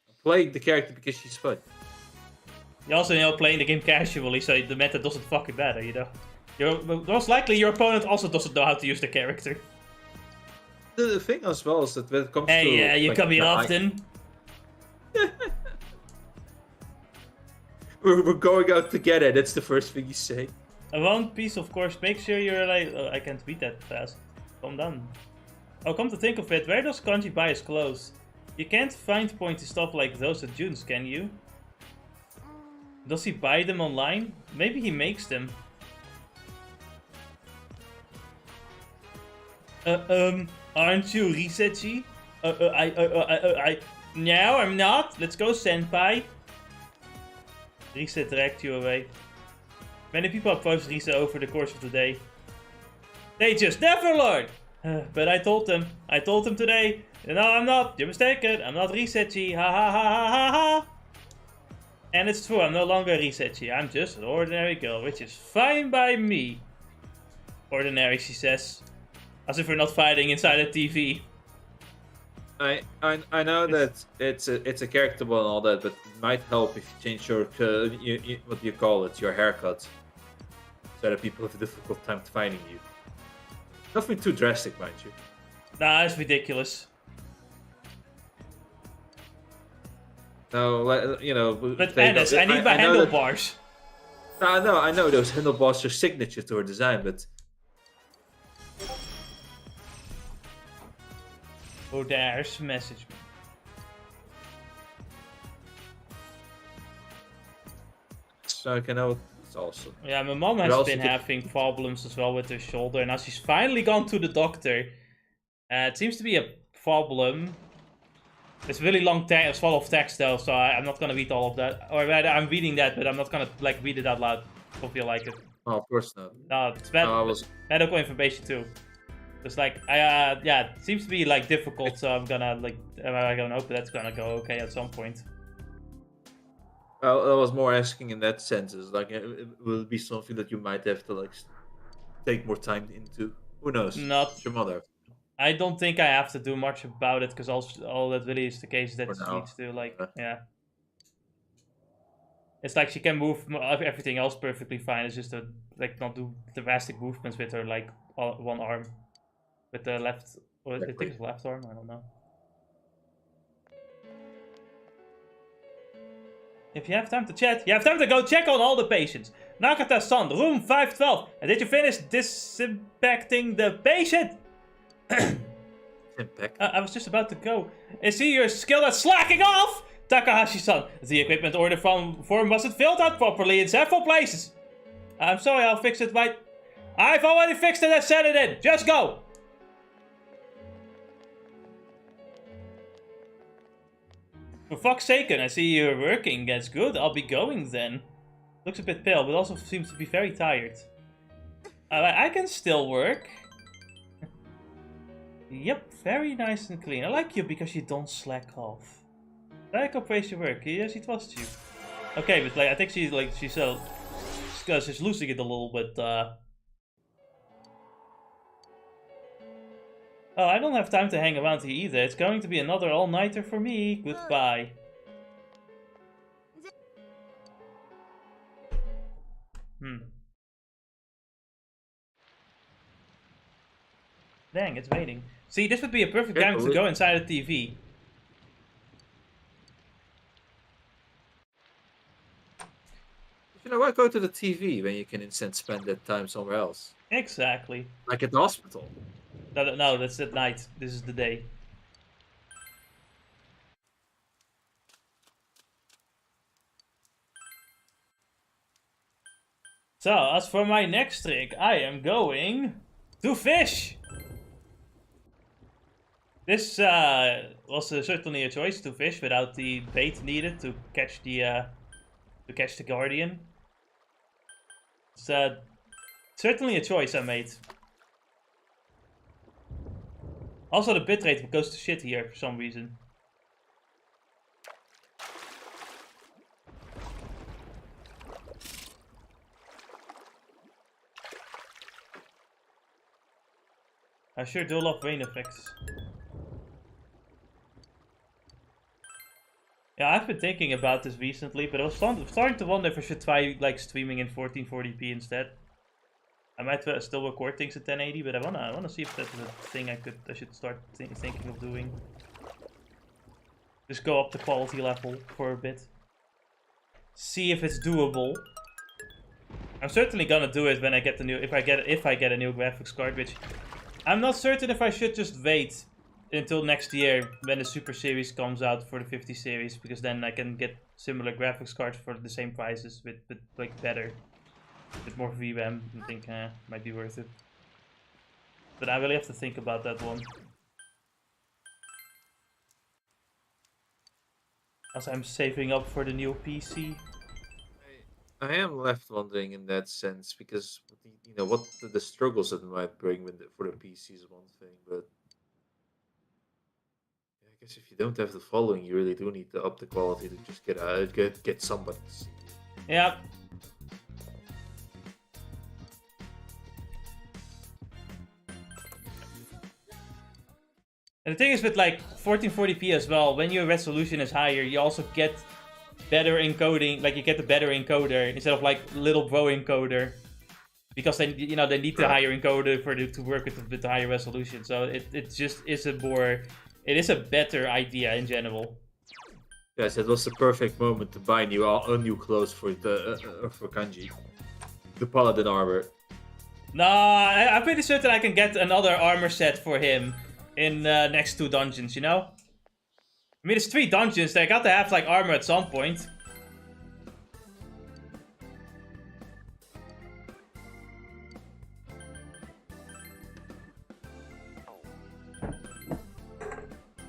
I'm playing the character because she's fun. You also playing the game casually, so the meta doesn't fucking matter, Most likely your opponent also doesn't know how to use the character. The thing as well is that when it comes to... Hey, yeah, you come here often. We're going out together, that's the first thing you say. One piece, of course, make sure you're like... Oh, I can't read that fast. Calm down. Oh, come to think of it, where does Kanji buy his clothes? You can't find pointy stuff like those at June's, can you? Does he buy them online? Maybe he makes them. Aren't you Resetchi? No, I'm not. Let's go, Senpai. Reset dragged you away. Many people approached Reset over the course of the day. They just never learn! But I told them today. No, I'm not. You're mistaken. I'm not Resetchi. Ha ha ha ha ha ha. And it's true, I'm no longer Resetchi. I'm just an ordinary girl, which is fine by me. Ordinary, she says. As if we're not fighting inside a TV. I know that it's a character and all that, but it might help if you change your what do you call it, your haircut, so that people have a difficult time finding you. Nothing too drastic, mind you. Nah, it's ridiculous. No, But Ennis, I need my handlebars. I know those handlebars are signature to her design, but. Oh, there's message. So I know it's awesome. Yeah, my mom has been having problems as well with her shoulder, and now she's finally gone to the doctor. It seems to be a problem. It's really long text, full of text though, so I'm not gonna read all of that. Or rather, I'm reading that, but I'm not gonna read it out loud. Don't feel like it. Oh, of course not. No, it's bad. Medical information too. It's yeah, it seems to be difficult, so I'm gonna I don't hope that's gonna go okay at some point. I was more asking in that sense, is it will be something that you might have to take more time into. Who knows? Not it's your mother. I don't think I have to do much about it, because all that really is the case that she needs to yeah. It's she can move everything else perfectly fine. It's just to not do drastic movements with her one arm. With the left, or I think it's left arm, I don't know. If you have time to chat, you have time to go check on all the patients. Nakata-san, room 512. And did you finish disinfecting the patient? I was just about to go. Is he your skill at slacking off? Takahashi-san, the equipment order form wasn't filled out properly in several places. I'm sorry, I'll fix it right. I've already fixed it and sent it in. Just go. For fuck's sake, I see you're working. That's good. I'll be going then. Looks a bit pale, but also seems to be very tired. I can still work. Yep, very nice and clean. I like you because you don't slack off. Like, praise your work. Yes, he trusts you. Okay, but I think she's she's losing it a little bit. Oh, I don't have time to hang around here either. It's going to be another all-nighter for me. Goodbye. Dang, it's waiting. See, this would be a perfect time to go inside a TV. You know, why go to the TV when you can instead spend that time somewhere else? Exactly. Like at the hospital. No, that's at night. This is the day. So, as for my next trick, I am going to fish! This was certainly a choice to fish without the bait needed to catch the guardian. It's certainly a choice I made. Also, the bitrate goes to shit here for some reason. I sure do love rain effects. Yeah, I've been thinking about this recently, but I was starting to wonder if I should try like streaming in 1440p instead. I might still record things at 1080, but I wanna see if that's a thing I should start thinking of doing. Just go up the quality level for a bit. See if it's doable. I'm certainly gonna do it when I get the new if I get a new graphics card, which I'm not certain if I should just wait until next year when the Super Series comes out for the 50 series, because then I can get similar graphics cards for the same prices with like better, with more VRAM. I think might be worth it. But I really have to think about that one. As I'm saving up for the new PC. I am left wondering in that sense because you know what the struggles it might bring for the PC is one thing, but yeah, I guess if you don't have the following, you really do need to up the quality to just get somebody to see. Yeah. And the thing is with like 1440p as well, when your resolution is higher, you also get better encoding, like you get the better encoder instead of like little bro encoder, because then they need the higher encoder to work with the higher resolution. So it just is it is a better idea in general. Yes, it was the perfect moment to buy new clothes for Kanji, the paladin armor. Nah, I'm pretty certain I can get another armor set for him in next 2 dungeons. You know. I mean, it's 3 dungeons. They got to have like armor at some point.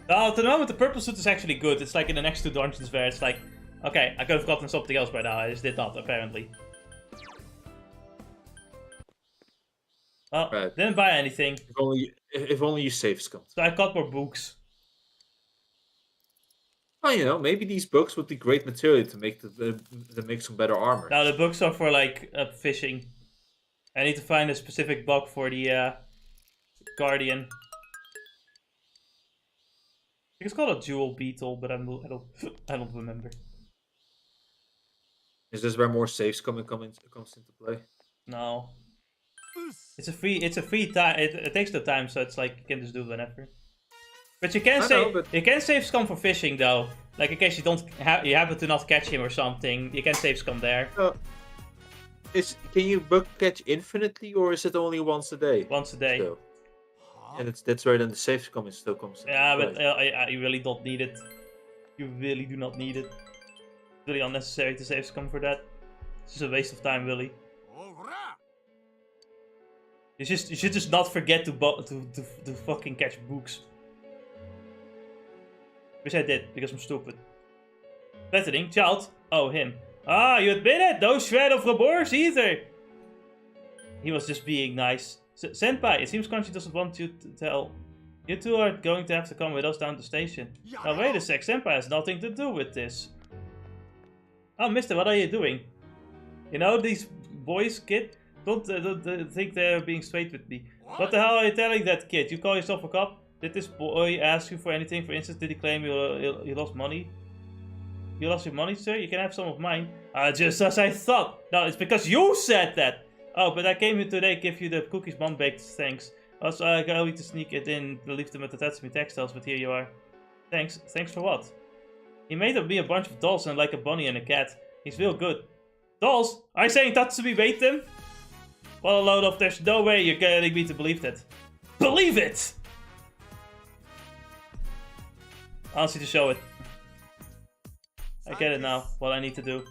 Well, at the moment, the purple suit is actually good. It's like in the next 2 dungeons where it's like, okay, I could have gotten something else by now. I just did not, apparently. Well, Right. Didn't buy anything. If only you save scum. So I got more books. Well, you know, maybe these books would be great material to make some better armor. Now the books are for like fishing. I need to find a specific book for the guardian. I think it's called a jewel beetle, but I don't remember. Is this where more saves comes into play? No. It's a free time. It takes no time, so it's like you can just do it whenever. But you can you can save scum for fishing though. Like in case you you happen to not catch him or something, you can save scum there. Can you book catch infinitely, or is it only once a day? Once a day. Still? And that's where then the save scum still comes. Yeah, but you really don't need it. You really do not need it. It's really unnecessary to save scum for that. It's just a waste of time, really. You should just not forget to fucking catch books. Which I did, because I'm stupid. Threatening, child. Oh, him. Ah, you admit it! No shred of remorse either! He was just being nice. Senpai, it seems Kanji doesn't want you to tell. You two are going to have to come with us down to the station. Now wait a sec, Senpai has nothing to do with this. Oh, mister, what are you doing? You know, these boys, kid, don't think they're being straight with me. What the hell are you telling that kid? You call yourself a cop? Did this boy ask you for anything? For instance, did he claim you lost money? You lost your money, sir? You can have some of mine. Just as I thought. No, it's because you said that. Oh, but I came here today to give you the cookies mom baked. Thanks. Also, I got you to sneak it in to leave them at the Tatsumi textiles, but here you are. Thanks. Thanks for what? He made me a bunch of dolls and like a bunny and a cat. He's real good. Dolls, are you saying Tatsumi bait them? What a load of, there's no way you're getting me to believe that. Believe it! I want you to show it. I get it now, what I need to do.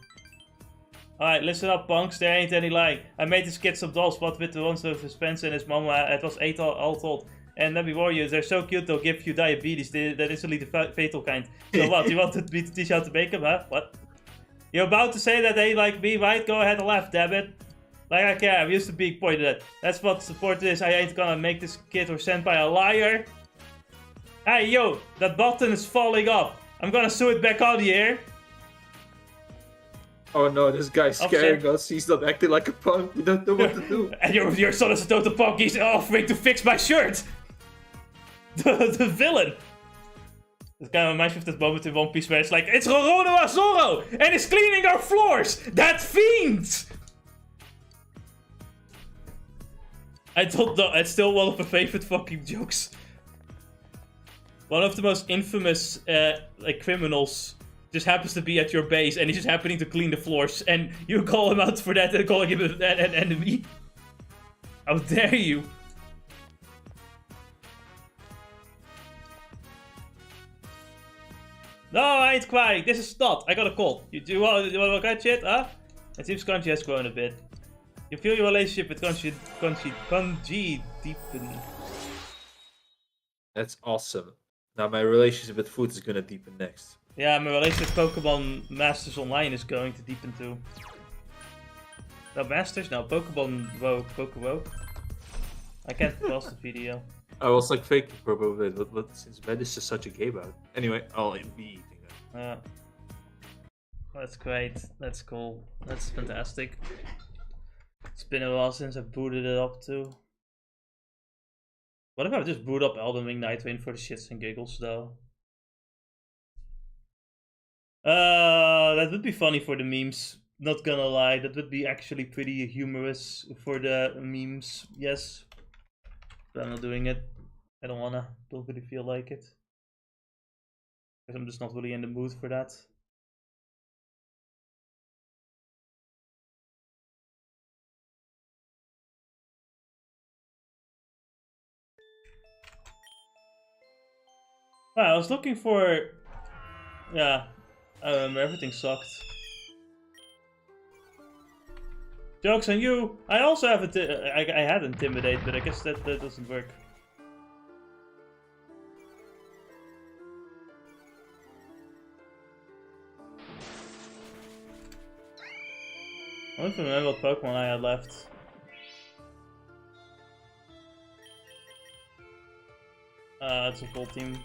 Alright, listen up, punks, there ain't any lying. I made this kid some dolls, but with the ones with his friends and his mom, it was 8 all told. And let me warn you, they're so cute they'll give you diabetes, that is only the fatal kind. So what, you want me to teach you how to make them, huh? What? You're about to say that they like me, right? Go ahead and laugh, damn it. Like I care, I'm used to being pointed at. That's what support is, I ain't gonna make this kid or sent by a liar. Hey yo, that button is falling off. I'm gonna sew it back on here. Oh no, this guy's scaring us. He's not acting like a punk. We don't know what to do. And your son is a total punk. He's offering to fix my shirt. The villain. This kind of reminds me of that moment in One Piece where it's like, it's Roronoa Zoro! And he's cleaning our floors! That fiend! I don't know, it's still one of my favorite fucking jokes. One of the most infamous like criminals just happens to be at your base and he's just happening to clean the floors and you call him out for that and calling him an enemy. How dare you? No, I ain't crying. This is not. I got a cold. You want to look at shit, huh? It seems Kanji has grown a bit. You feel your relationship with Kanji deepen. That's awesome. Now my relationship with food is gonna deepen next. Yeah, my relationship with Pokemon Masters Online is going to deepen too. No, Masters? No, Pokemon Woke. Pokewoke. I can't pause the video. I was like faking for a bit, but since when is this such a game out? Anyway, I'll be eating it. That's great. That's cool. That's fantastic. It's been a while since I booted it up too. What if I just boot up Elden Ring Nightwind for the shits and giggles though? That would be funny for the memes. Not gonna lie, that would be actually pretty humorous for the memes. Yes. But I'm not doing it. I don't wanna. Don't really feel like it. Because I'm just not really in the mood for that. I was looking for... Yeah. Everything sucked. Joke's on you! I also have I had Intimidate, but I guess that doesn't work. I don't even remember what Pokemon I had left. It's a full team.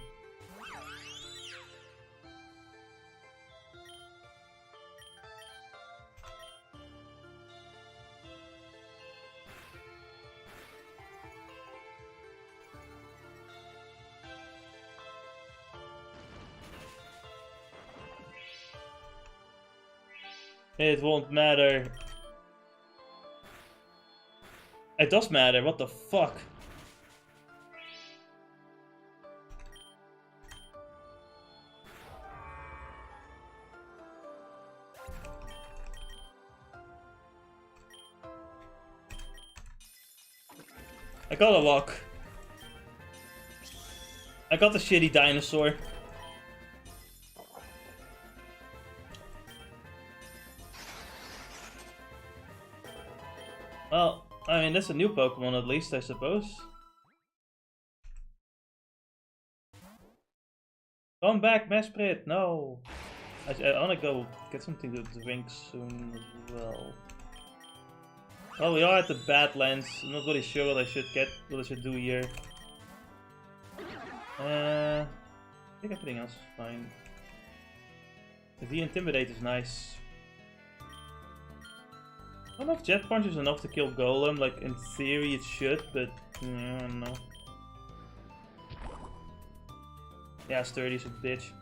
It won't matter. It does matter, what the fuck? I got a lock. I got the shitty dinosaur. Well, I mean, that's a new Pokemon at least, I suppose. Come back, Mesprit! No! I wanna go get something to drink soon as well. Well, we are at the Badlands. I'm not really sure what I should get, what I should do here. I think everything else is fine. The Intimidate is nice. I don't know if Jet Punch is enough to kill Golem, like in theory it should, but I don't know. Yeah, Sturdy's a bitch.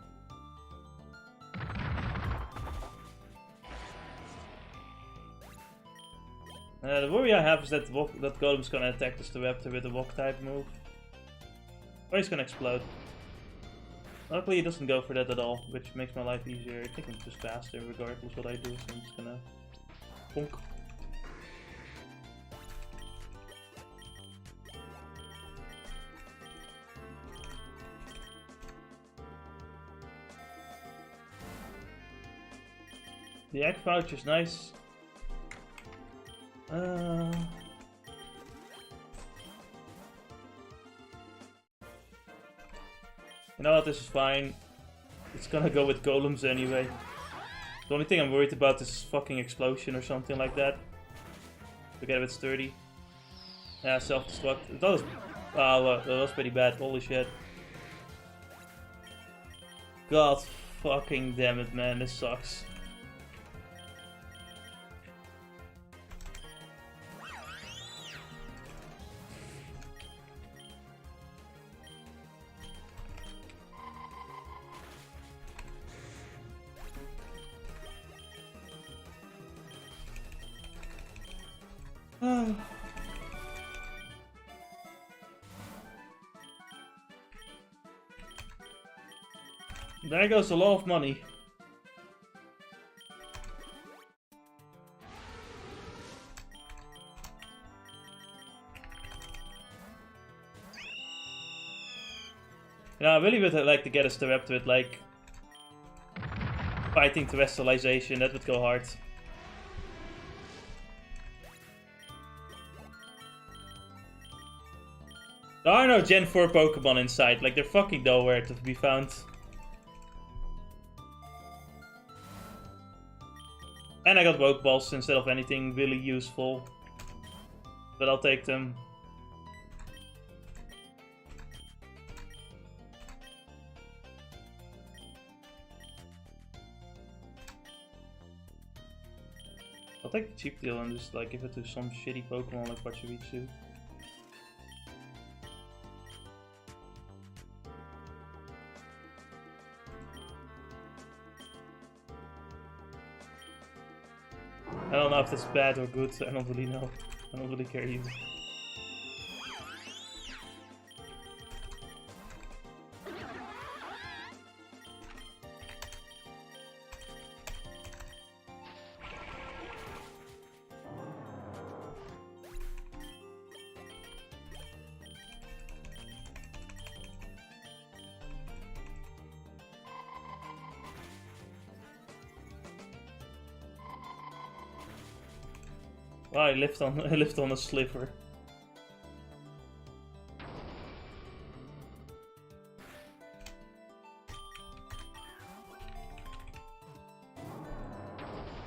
The worry I have is that Golem's gonna attack the Staraptor with a Walk type move. Or he's gonna explode. Luckily he doesn't go for that at all, which makes my life easier. I think I'm just faster regardless what I do, so I'm just gonna Bonk. The egg voucher's nice. You know what, this is fine. It's gonna go with golems anyway. The only thing I'm worried about is fucking explosion or something like that. Forget if it's 30. Yeah, self-destruct. That was pretty bad, holy shit. God fucking damn it, man, this sucks. There goes a lot of money. You know, I really would like to get a step up to it, like fighting terrestrialization. That would go hard. There are no Gen 4 Pokemon inside, like they're fucking nowhere to be found. And I got Woke Balls instead of anything really useful. But I'll take them. I'll take the cheap deal and just like give it to some shitty Pokemon like Pachirisu. I don't know if that's bad or good, I don't really know. I don't really care either. Oh, I lived on a sliver.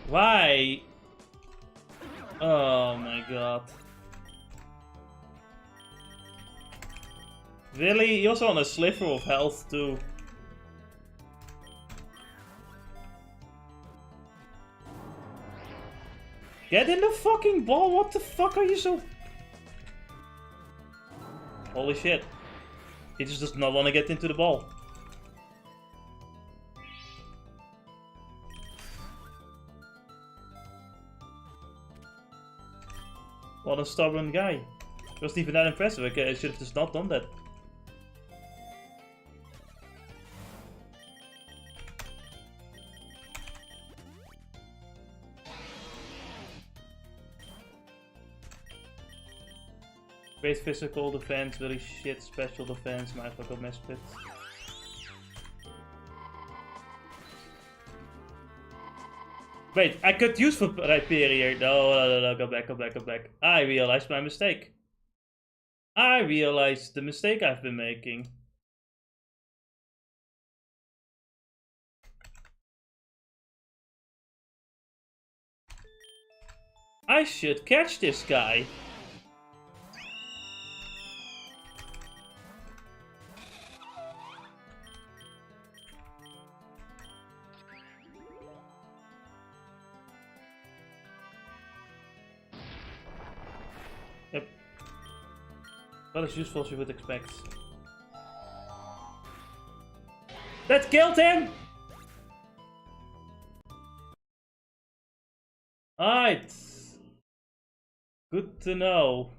Why? Oh my god. Really? He also on a sliver of health too. Get in the fucking ball, what the fuck are you so... Holy shit. He just does not want to get into the ball. What a stubborn guy. It wasn't even that impressive, I should have just not done that. Great physical defense, really shit special defense, my fuck up mess pit. Wait, I could use for Rhyperior. No, go back. I realized my mistake. I realized the mistake I've been making. I should catch this guy. Yep. Not as useful as you would expect. That killed him! Alright. Good to know.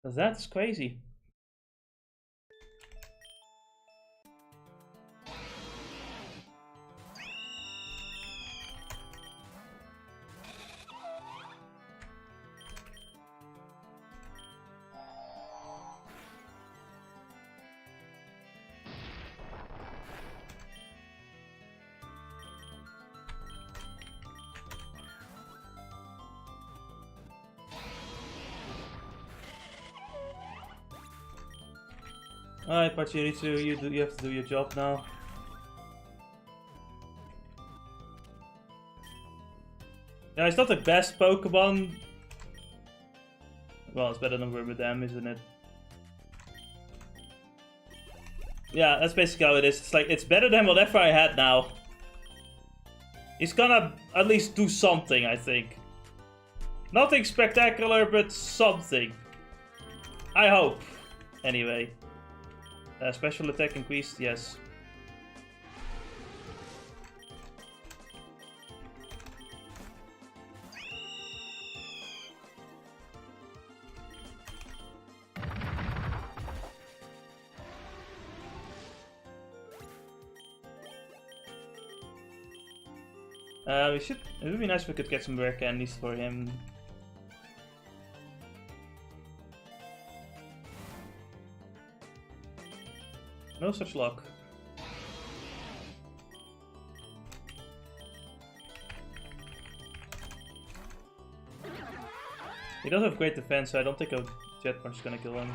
That's crazy. Alright, Pachirisu, you have to do your job now. Yeah, it's not the best Pokemon. Well, it's better than Wormadam, isn't it? Yeah, that's basically how it is. It's like, it's better than whatever I had now. He's gonna at least do something, I think. Nothing spectacular, but something. I hope. Anyway. Special attack increased, yes. It would be nice if we could get some rare candies for him. No such luck. He does have great defense, so I don't think a Jet Punch is gonna kill him.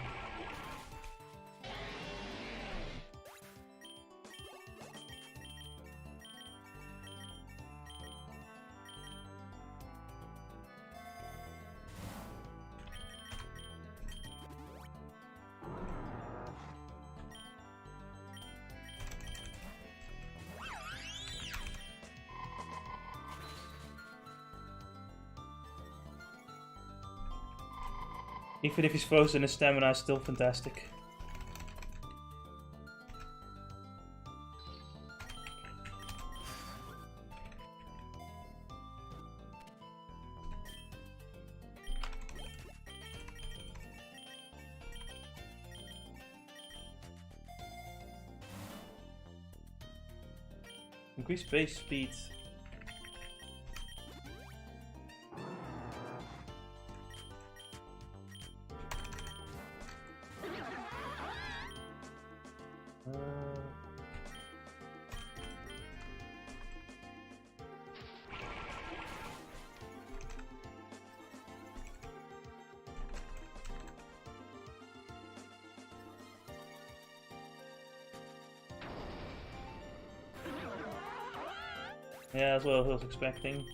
Even if he's frozen, his stamina is still fantastic. Increase base speed. Yeah, that's what I was expecting.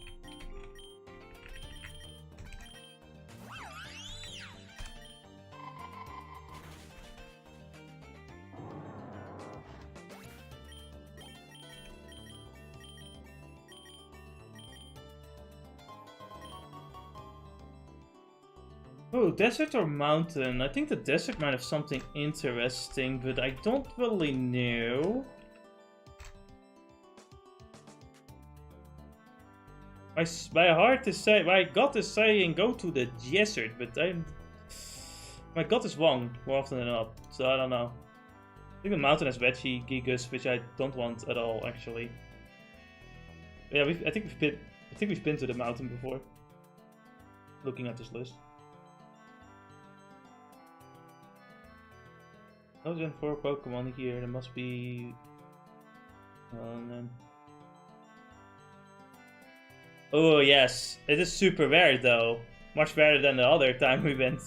Oh, desert or mountain? I think the desert might have something interesting, but I don't really know. My heart is saying, my gut is saying go to the desert, but my gut is wrong more often than not, so I don't know. I think the mountain has Veggie, Gigas, which I don't want at all, actually. Yeah, I think we've been to the mountain before. Looking at this list. No Gen 4 Pokemon here, there must be... Oh yes, it is super rare though. Much better than the other time we went.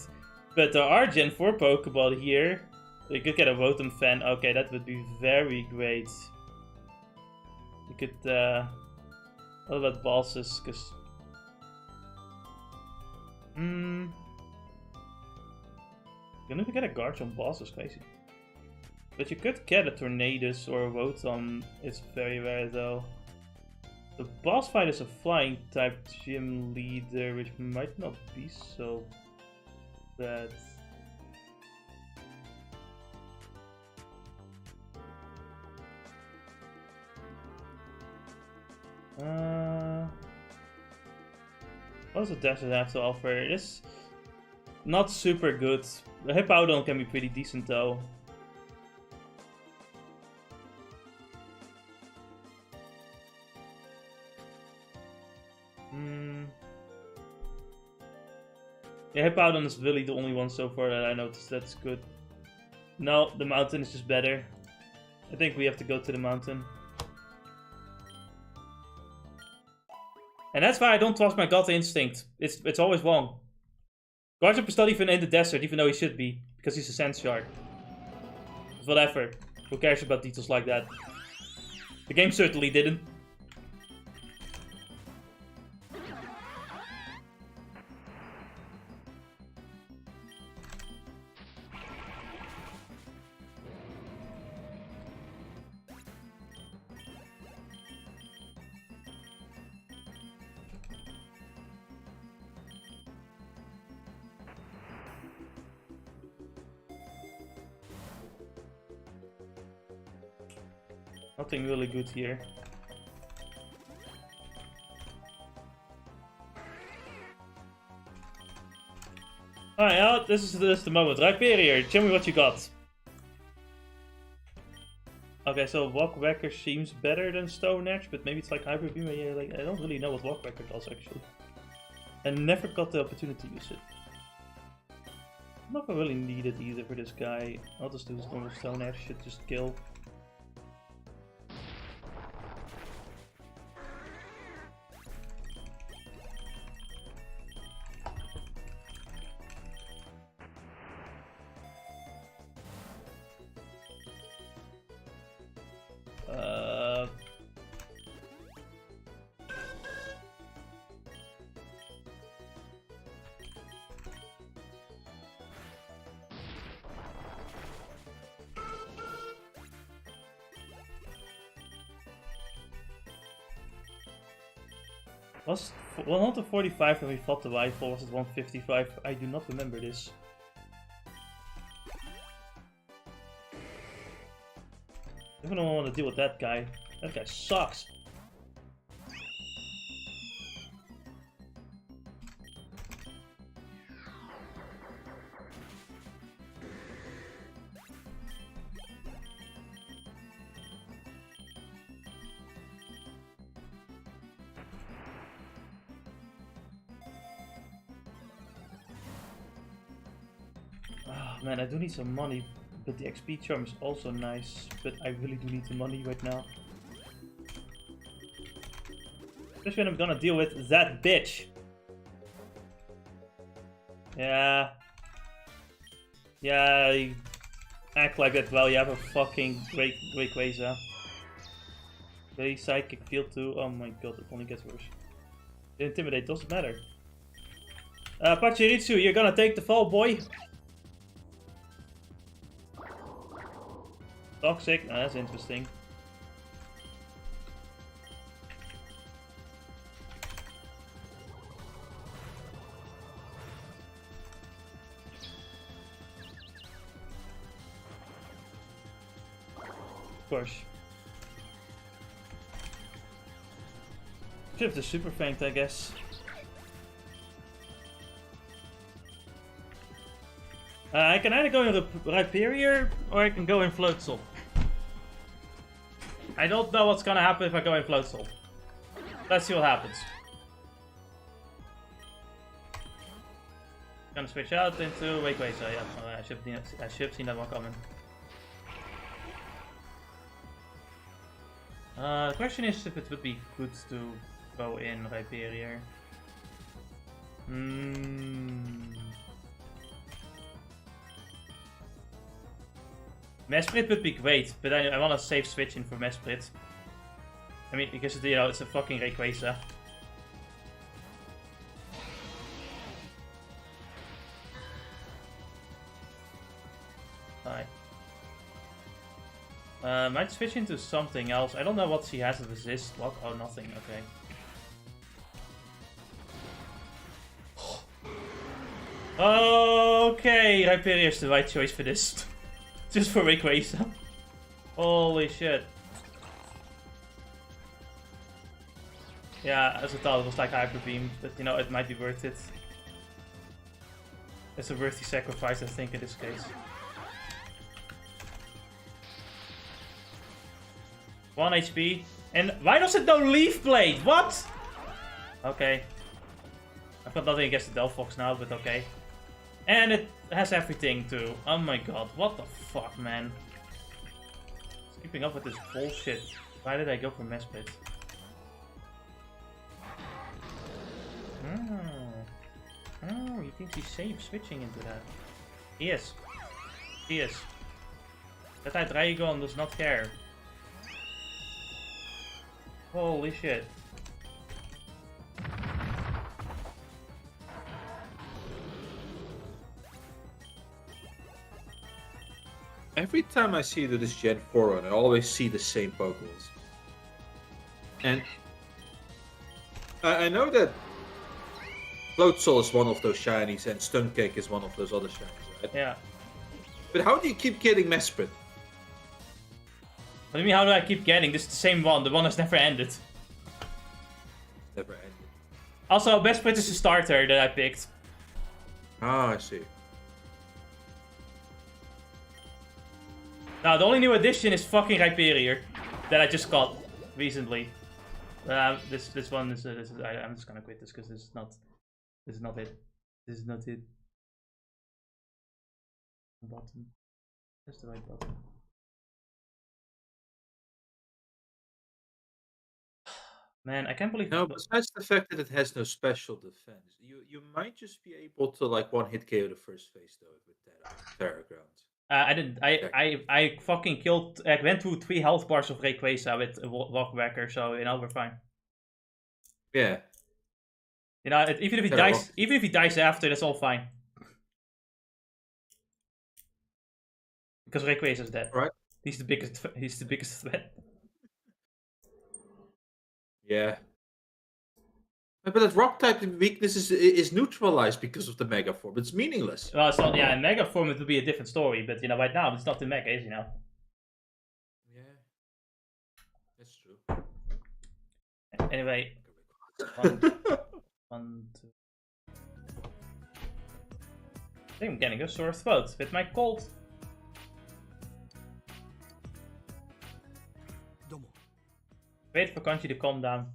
But there are Gen 4 Pokemon here. We could get a Rotom fan. Okay, that would be very great. We could, what about bosses? Cause... Gonna get a Garchomp boss is crazy. But you could get a Tornadus or a Rotom. It's very rare though. The boss fight is a flying type gym leader, which might not be so bad. What does the desert have to offer? It is not super good. The Hippowdon can be pretty decent though. Yeah, Hippowdon is really the only one so far that I noticed that's good. No, the mountain is just better. I think we have to go to the mountain. And that's why I don't trust my gut instinct. It's always wrong. Garchomp is not even in the desert, even though he should be, because he's a Sand Shark. whatever. Who cares about details like that? The game certainly didn't. Nothing really good here. Alright, yeah, this is the moment. Rhyperior, show me what you got. Okay, so Walkwhacker seems better than Stone Edge, but maybe it's like Hyper Beam. Yeah, like, I don't really know what Walkwhacker does actually. I never got the opportunity to use it. I'm not really need it either for this guy. I'll just do this normal Stone Edge shit, just kill. Was 145 when we fought the rifle? Was it 155? I do not remember this. I don't want to deal with that guy. That guy sucks. Man, I do need some money, but the XP charm is also nice, but I really do need the money right now. Especially when I'm gonna deal with that bitch. Yeah. Yeah, you act like that while you have a fucking Rayquaza. Very psychic field too. Oh my god, it only gets worse. Intimidate doesn't matter. Pachirisu, you're gonna take the fall, boy. Toxic? Oh, that's interesting. Of course. Should have the super faint, I guess. I can either go in Rhyperior or I can go in Floatzel. I don't know what's gonna happen if I go in Floatzel. Let's see what happens. Gonna switch out into Rayquaza. Yeah, I should have seen that one coming. The question is if it would be good to go in Rhyperior. Mesprit would be great, but I want to save switching for Mesprit. I mean, because you know, it's a fucking Rayquaza. Alright. Might switch into something else. I don't know what she has to resist. What? Oh, nothing. Okay. Okay, Rhyperior is the right choice for this. Just for Rayquaza. Holy shit. Yeah, as I thought it was like Hyper Beam, but you know, it might be worth it. It's a worthy sacrifice, I think, in this case. 1 HP. And why does it no Leaf Blade? What? Okay. I've got nothing against the Delphox now, but okay. And it has everything too. Oh my god, what the fuck, man. It's keeping up with this bullshit. Why did I go for Mesprit? Oh, he thinks he's safe switching into that. He is. He is. That Dragon does not care. Holy shit. Every time I see this Gen 4 run, I always see the same Pokeballs. And I know that Floatzel is one of those shinies and Stunecake is one of those other shinies, right? Yeah. But how do you keep getting Mesprit? What do you mean, how do I keep getting? This is the same one. The one has never ended. Never ended. Also, Mesprit is a starter that I picked. Ah, I see. Now, the only new addition is fucking Rhyperior that I just got recently. This one is I'm just gonna quit this because this is not it. This is not it. Button. That's the right button. Man, I can't believe. No, besides the fact that it has no special defense, you might just be able to like one-hit KO the first phase though with that Terra Ground. I didn't. I fucking killed. I went through 3 health bars of Rayquaza with a Rockbreaker, so you know we're fine. Yeah. You know, even if he dies after, that's all fine. Because Rayquaza is dead. Right. He's the biggest. He's the biggest threat. Yeah. But that rock type weakness is neutralized because of the Mega Form. It's meaningless. Well, it's not. Yeah, in Mega Form it would be a different story, but you know, right now it's not in Mega, you know. Yeah. That's true. Anyway. 1, 2. I think I'm getting a sore throat with my cold. Wait for Kanji to calm down.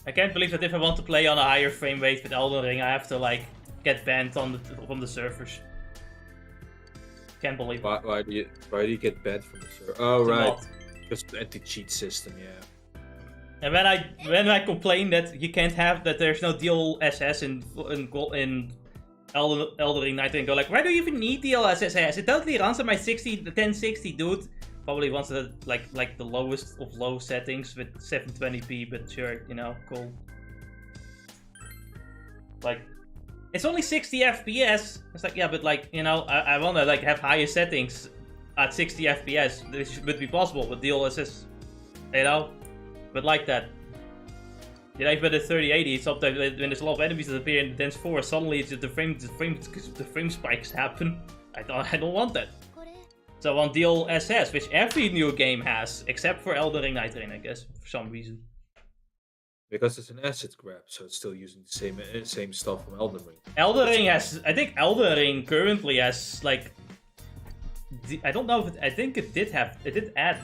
I can't believe that if I want to play on a higher frame rate with Elden Ring, I have to like get banned on from the servers. Can't believe it. Why do you get banned from the server? Oh right, because the anti-cheat system, yeah. And when I complain that you can't have that, there's no DLSS in Elden Ring Night, and go like, why do you even need DLSS? It totally runs on my 1060, dude. Probably wants the like the lowest of low settings with 720p, but sure, you know, cool. Like, it's only 60 FPS. It's like, yeah, but like, you know, I wanna like have higher settings at 60 FPS. This would be possible with DLSS, you know. But like that, you know, even at 3080, sometimes when there's a lot of enemies that appear in the dense forest, suddenly it's just the frame spikes happen. I don't want that. So on DLSS, which every new game has, except for Elden Ring Night Rain, I guess, for some reason. Because it's an asset grab, so it's still using the same stuff from Elden Ring. Elden Ring has, I think Elden Ring currently has like, I don't know if I think it did add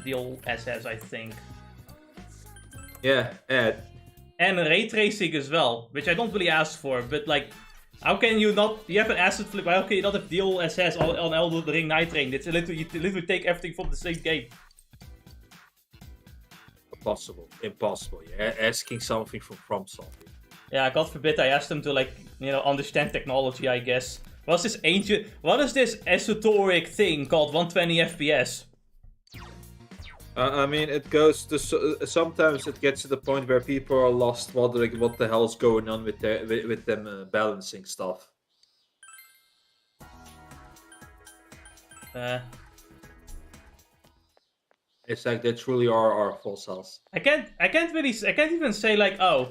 DLSS, I think. Yeah, add. And ray tracing as well, which I don't really ask for, but like, how can you not? You have an asset flip. Why can you not have DLSS on Elden Ring Night Rain? It's literally take everything from the same game. Impossible. You're asking something from something. Yeah, God forbid I asked them to like, you know, understand technology. I guess. What is this esoteric thing called 120 FPS? I mean, it goes to sometimes it gets to the point where people are lost, wondering what the hell's going on with them balancing stuff. It's like they truly are full cells. I can't even say like, oh,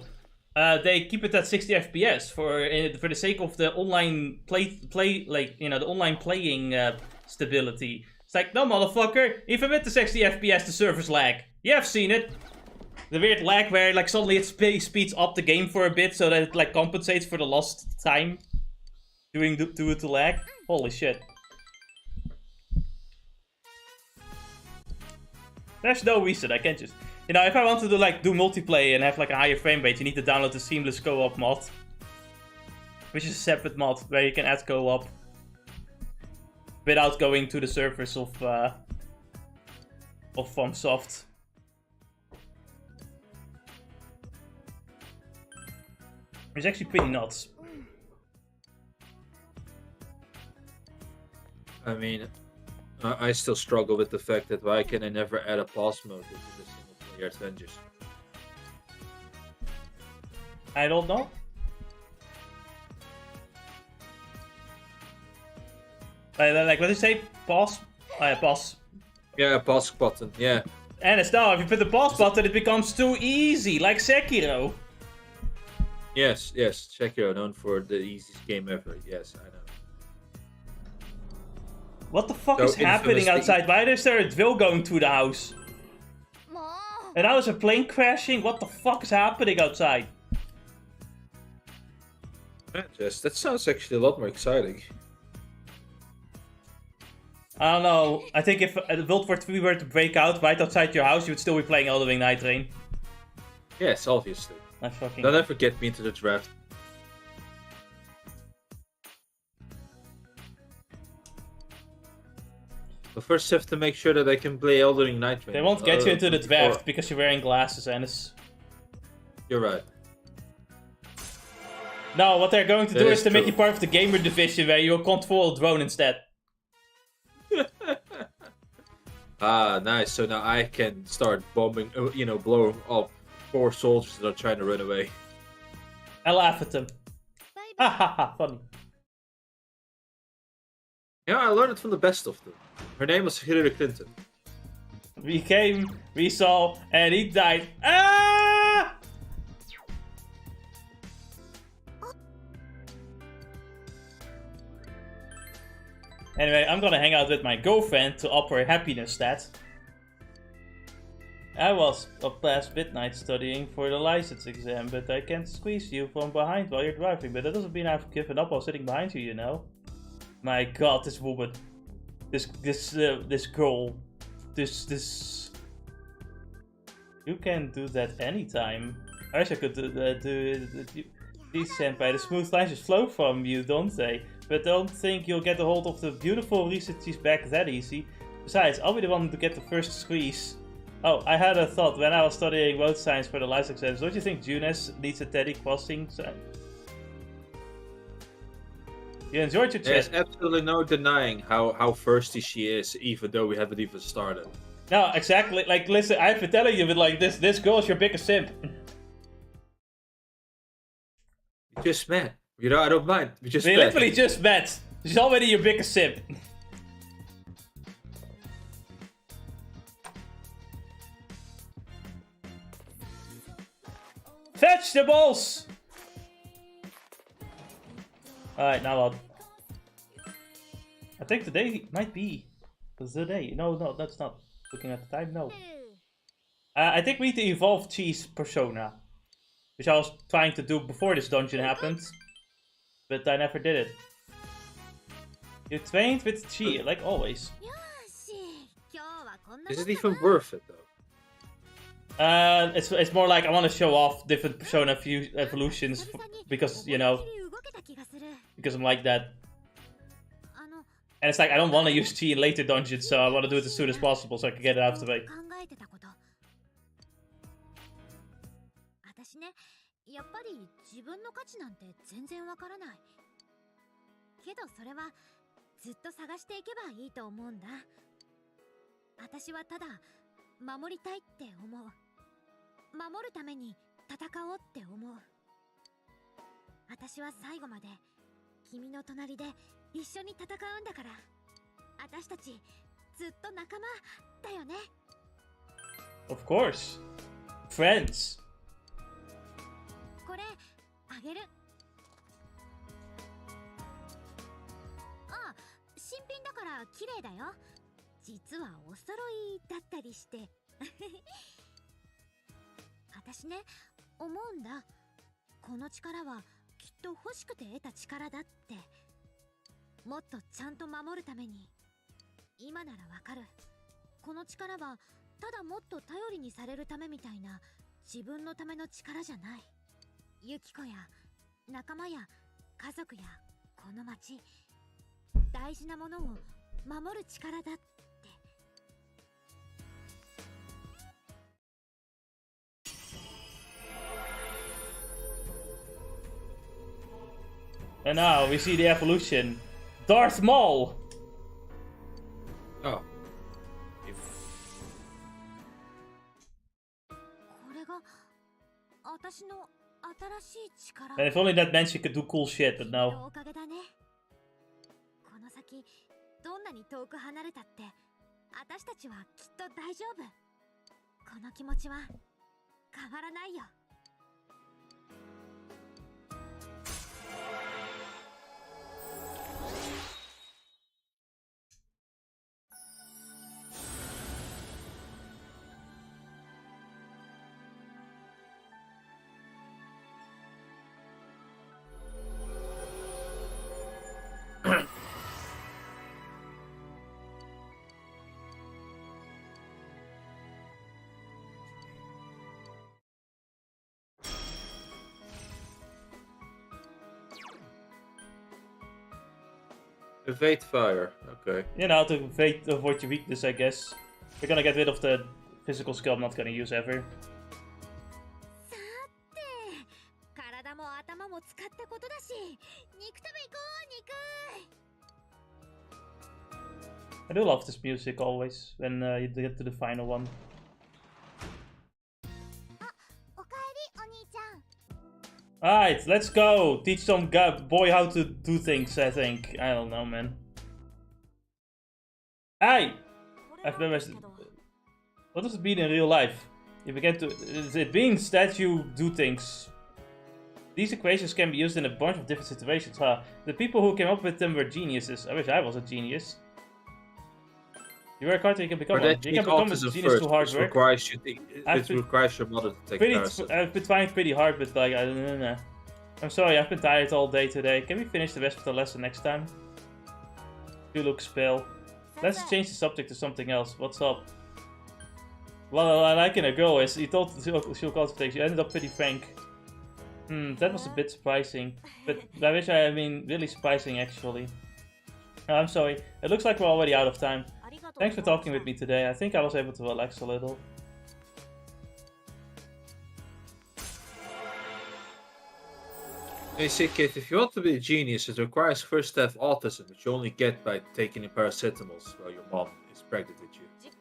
they keep it at 60 FPS for the sake of the online play like, you know, the online playing stability. It's like, no, motherfucker, even with the 60 FPS, the servers lag. You have seen it. The weird lag where, like, suddenly it speeds up the game for a bit so that it, like, compensates for the lost time due to lag. Holy shit. There's no reason, I can't just... You know, if I wanted to, like, do multiplayer and have, like, a higher frame rate, you need to download the Seamless Co-op mod. Which is a separate mod where you can add co-op without going to the servers of FromSoft. It's actually pretty nuts. I mean, I still struggle with the fact that why can I never add a pause mode into the single player adventures? I don't know. Like what did you say? Pause? Oh yeah, pause. Yeah, pause button, yeah. And it's now, if you put the pause button, it becomes too easy, like Sekiro. Yes, Sekiro, known for the easiest game ever. Yes, I know. What the fuck is happening outside? Why is there a drill going through the house? And now there's a plane crashing? What the fuck is happening outside? That sounds actually a lot more exciting. I don't know. I think if World War 3 were to break out right outside your house, you would still be playing Elden Ring Night Train. Yes, obviously. Don't ever get me into the draft. But first, have to make sure that I can play Elden Ring Night Train. They won't get you into the draft because you're wearing glasses, Ennis. You're right. No, what they're going to do is to make you part of the gamer division where you'll control a drone instead. Ah, nice. So now I can start bombing, blowing up 4 soldiers that are trying to run away. I laugh at them. Ha ha ha, funny. Yeah, I learned it from the best of them. Her name was Hillary Clinton. We came, we saw, and he died. Ah! Anyway, I'm gonna hang out with my girlfriend to up her happiness stat. I was up past midnight studying for the license exam, but I can't squeeze you from behind while you're driving. But that doesn't mean I've given up while sitting behind you, you know. My god, this woman. This girl. This... You can do that anytime. I wish I could do that. These senpai, the smooth lines just flow from you, don't they? But don't think you'll get a hold of the beautiful Researchies back that easy. Besides, I'll be the one to get the first squeeze. Oh, I had a thought when I was studying road science for the license exams. Don't you think Junes needs a Teddy crossing sign? You enjoyed your trip. There's absolutely no denying how thirsty she is, even though we haven't even started. No, exactly. Like, listen, I've been telling you, but like, this girl is your biggest simp. We just met. You know, I don't mind. We literally just met. She's already your biggest simp. Vegetables! Alright, now what? I think today might be the day. No, that's not. Looking at the time, no. I think we need to evolve Cheese persona. Which I was trying to do before this dungeon happened. But I never did it. You trained with Chi, like always. Is it even worth it, though? It's more like I want to show off different persona evolutions because, you know, because I'm like that. And it's like, I don't want to use Chi in later dungeons, so I want to do it as soon as possible so I can get it out of the way. やっぱり自分の価値なんて全然わからない。けどそれはずっと探していけばいいと思うんだ。私はただ守りたいって思う。守るために戦おうって思う。私は最後まで君の隣で一緒に戦うんだから。私たちずっと仲間だよね。Of course. Friends. これあげる。あ、新品だから綺麗だよ。実はお揃いだったりして。私ね、思うんだ。この力はきっと欲しくて得た力だって。もっとちゃんと守るために。今ならわかる。この力はただもっと頼りにされるためみたいな自分のための力じゃない。ユキコや仲間や家族やこの町、大事なものを守る力だって。And now we see the evolution. Darth Maul! Oh. これが私の新しい力。 And if only that meant she could do cool shit, but の no. おかげだね。この先どんなに遠く離れたって私たちはきっと大丈夫。この気持ちは変わらないよ。 Evade fire. Okay. You know, to avoid your weakness, I guess. We're gonna get rid of the physical skill I'm not gonna use ever. さて、体も頭も使ったことだし、肉食べ行こう、肉。 I do love this music always, when you get to the final one. あ、おかえり、お兄ちゃん。 Alright, let's go! Teach some boy how to do things, I think. I don't know, man. Hey! I've never... What does it mean in real life? You begin to... It means that you do things. These equations can be used in a bunch of different situations, huh? The people who came up with them were geniuses. I wish I was a genius. You work hard, you can become one. You can become a genius through hard work. It requires your mother to take parasite. I've been trying pretty hard, but like, I don't know. I'm sorry, I've been tired all day today. Can we finish the rest of the lesson next time? You look pale. Let's change the subject to something else. What's up? Well, I like in a girl is, you told she'll call things. You ended up pretty frank. That was a bit surprising. But I wish I mean, really surprising actually. No, I'm sorry. It looks like we're already out of time. Thanks for talking with me today. I think I was able to relax a little. Hey, see, kid, if you want to be a genius, it requires first to have autism, which you only get by taking paracetamols while your mom is pregnant with you.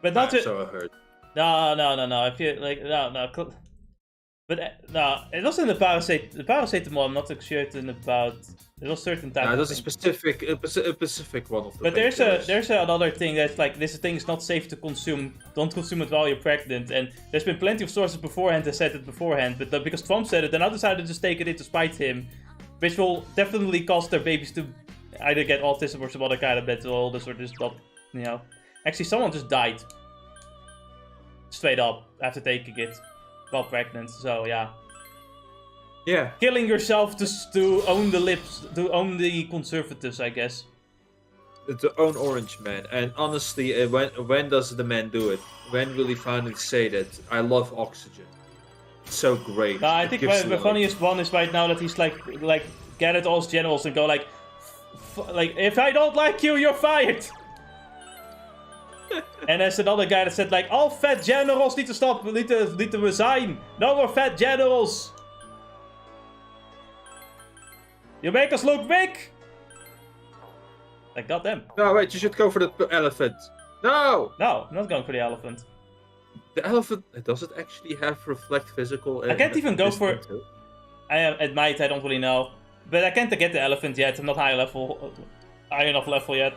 But not to... So I heard. No. I feel like... No. But no, it wasn't the paracetamol. I'm not certain about. It was certain type. No, that's a specific one of the. But there's another thing that's like this thing is not safe to consume. Don't consume it while you're pregnant. And there's been plenty of sources beforehand that said it beforehand. But because Trump said it, then I decided to just take it in to spite him, which will definitely cause their babies to either get autism or some other kind of mental illness or just not, you know. Actually, someone just died straight up after taking it. Got pregnant, so yeah. Yeah. Killing yourself to own the lips, to own the conservatives, I guess. To own Orange Man, and honestly, when does the man do it? When will he finally say that I love oxygen? It's so great. I think the funniest one is right now that he's like gathered all his generals and go like if I don't like you, you're fired. And there's another guy that said like, all fat generals need to stop, need to resign. No more fat generals. You make us look big. Like, goddamn. No, wait, you should go for the elephant. No! No, I'm not going for the elephant. The elephant, does it actually have reflect physical? I can't even go for... It might, I don't really know. But I can't get the elephant yet, I'm not high enough level yet.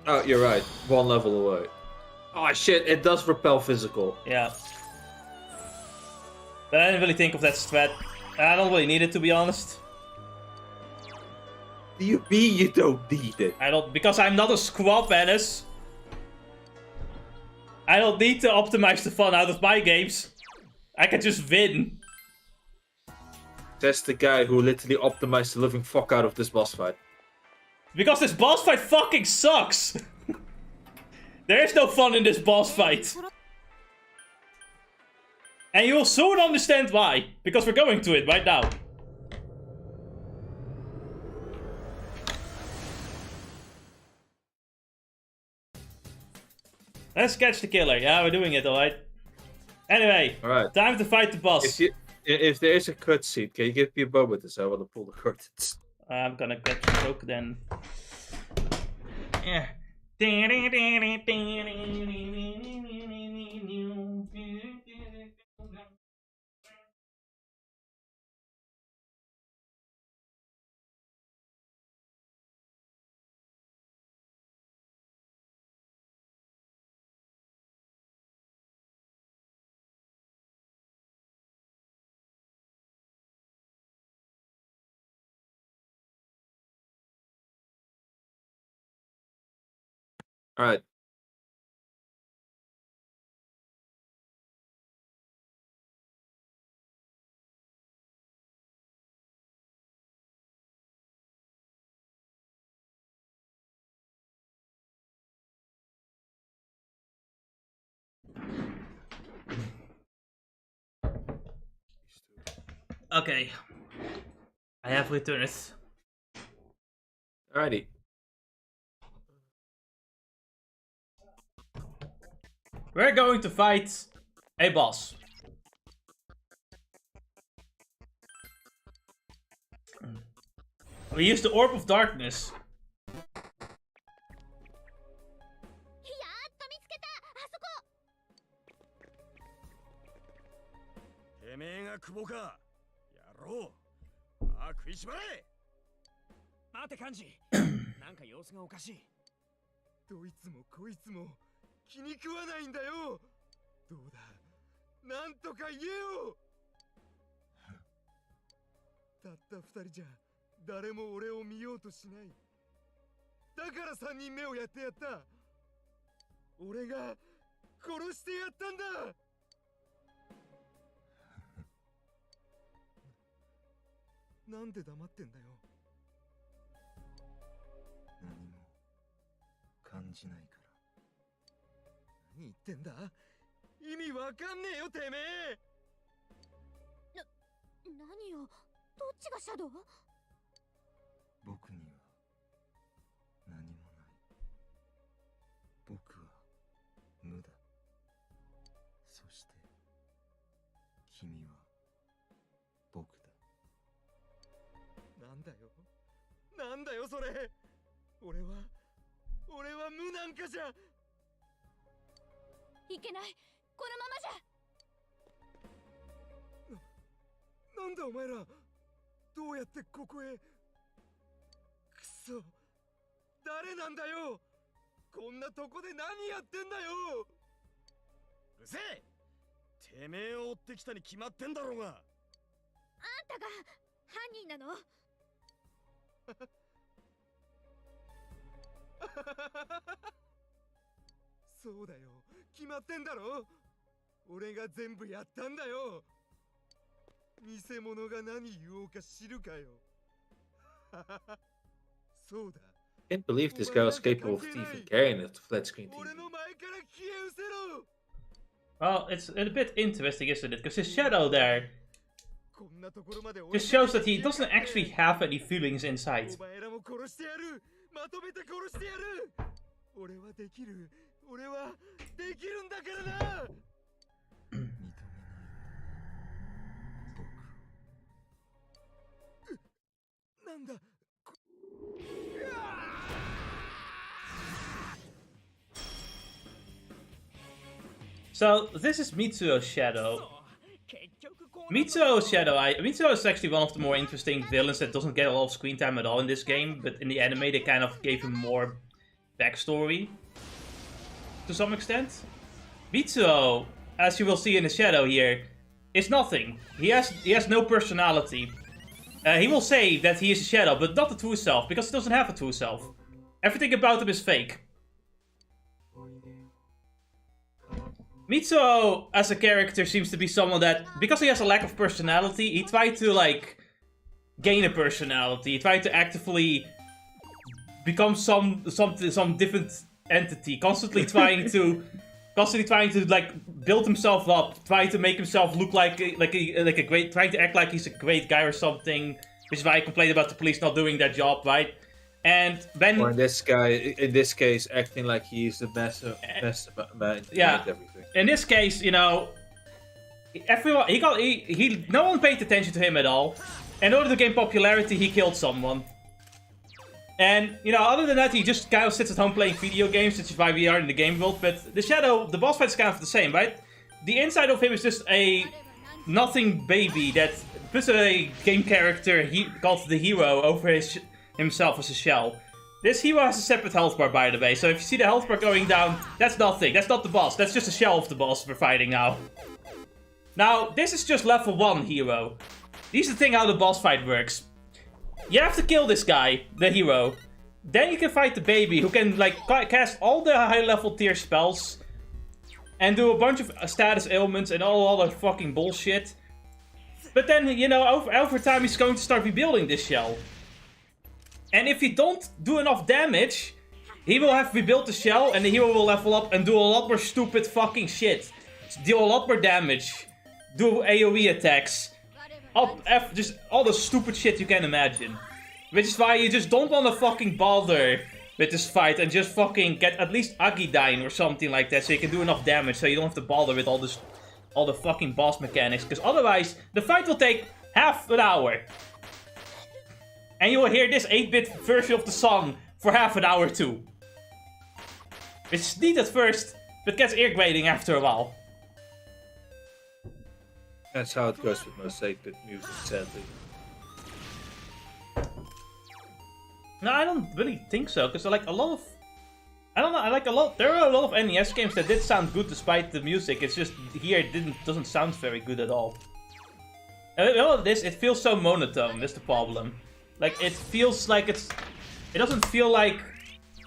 Oh, you're right. One level away. Oh shit, it does repel physical. Yeah. But I didn't really think of that strat. I don't really need it, to be honest. Do you mean you don't need it? I don't, because I'm not a squab, Ennis. I don't need to optimize the fun out of my games. I can just win. That's the guy who literally optimized the living fuck out of this boss fight. Because this boss fight fucking sucks! There is no fun in this boss fight. And you will soon understand why. Because we're going to it right now. Let's catch the killer. Yeah, we're doing it, alright. Anyway, time to fight the boss. if there is a cutscene, can you give me a moment as I want to pull the curtains? I'm gonna get stroke then. Yeah. All right. Okay. I have returned. Alrighty. We're going to fight a boss. We use the Orb of Darkness. やっと見つけたあそこてめえが久保かやろうああ食いしばれ待て幹事なんか様子がおかしいどいつもこいつも気に食わないんだよどうだなんとか言えよたった二人じゃ誰も俺を見ようとしないだから三人目をやってやった俺が殺してやったんだなんで黙ってんだよ何も感じないから何言ってんだ意味わかんねえよてめえ何よどっちがシャドウ僕には何もない僕は無だそして君は僕だなんだよなんだよそれ俺は無なんかじゃいけないこのままじゃなんだお前らどうやってここへくそ誰なんだよこんなとこで何やってんだようるせえてめえを追ってきたに決まってんだろうがあんたが犯人なのそうだよ決まってんだろ俺が全部やったんだよ偽物が何言おうか知るかよそうだ Can't believe this guy was capable of even carrying a flat screen TV. 俺の前から消え失せろ Well, it's a bit interesting, isn't it? Because his shadow there こんなところまで just shows that he doesn't actually have any feelings inside. お前らも殺してやるまとめて殺してやる俺はできる俺はできるんだからな認めない僕なんだ So, this is Mitsuo's shadow. Mitsuo's shadow, Mitsuo is actually one of the more interesting villains that doesn't get a lot of screen time at all in this game, but in the anime they kind of gave him more backstory to some extent. Mitsuo, as you will see in the shadow here, is nothing. He has no personality. He will say that he is a shadow, but not the true self, because he doesn't have a true self. Everything about him is fake. Mitsuo, as a character, seems to be someone that, because he has a lack of personality, he tried to, like, gain a personality. He tried to actively become some different entity, constantly trying to like build himself up, trying to make himself look like a great, trying to act like he's a great guy or something. Which is why I complained about the police not doing their job, right? And when Or in this case, acting like he's the best man. Yeah. Everything. In this case, you know, Everyone, no one paid attention to him at all. In order to gain popularity, he killed someone. And, you know, other than that, he just kind of sits at home playing video games, which is why we are in the game world. But the Shadow, the boss fight is kind of the same, right? The inside of him is just a nothing baby that puts a game character called the hero over himself as a shell. This hero has a separate health bar, by the way, so if you see the health bar going down, that's nothing. That's not the boss. That's just a shell of the boss we're fighting now. Now, this is just level 1 hero. Here's the thing how the boss fight works. You have to kill this guy, the hero. Then you can fight the baby, who can, like, cast all the high-level tier spells. And do a bunch of status ailments and all other fucking bullshit. But then, you know, over time he's going to start rebuilding this shell. And if you don't do enough damage, he will have rebuilt the shell and the hero will level up and do a lot more stupid fucking shit. Deal a lot more damage. Do AoE attacks. Just all the stupid shit you can imagine. Which is why you just don't want to fucking bother with this fight and just fucking get at least Agidyne or something like that so you can do enough damage so you don't have to bother with all the fucking boss mechanics. Because otherwise, the fight will take half an hour. And you will hear this 8-bit version of the song for half an hour too. It's neat at first, but gets ear-grating after a while. That's how it goes with most 8-bit music, sadly. No, I don't really think so, because I like a lot of... I don't know, I like a lot... There are a lot of NES games that did sound good despite the music, it's just here it doesn't sound very good at all. And all of this, it feels so monotone, that's the problem. Like, it feels like it doesn't feel like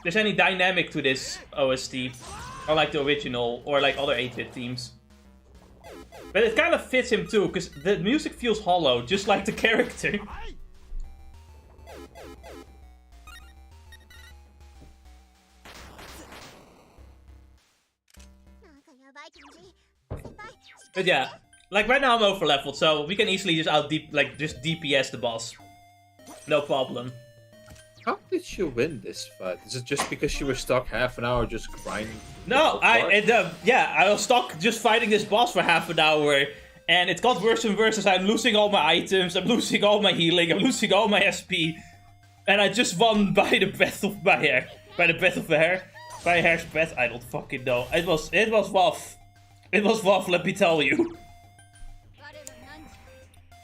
there's any dynamic to this OST. Or like the original, or like other 8-bit themes. But it kind of fits him too, because the music feels hollow, just like the character. But yeah, like right now I'm over leveled, so we can easily just just DPS the boss. No problem. How did you win this fight? Is it just because you were stuck half an hour just grinding? No, I was stuck just fighting this boss for half an hour, and it got worse and worse as I'm losing all my items, I'm losing all my healing, I'm losing all my SP, and I just won by the breath of my hair. By the breath of the hair? By a hair's breath? I don't fucking know. It was rough. It was rough, let me tell you.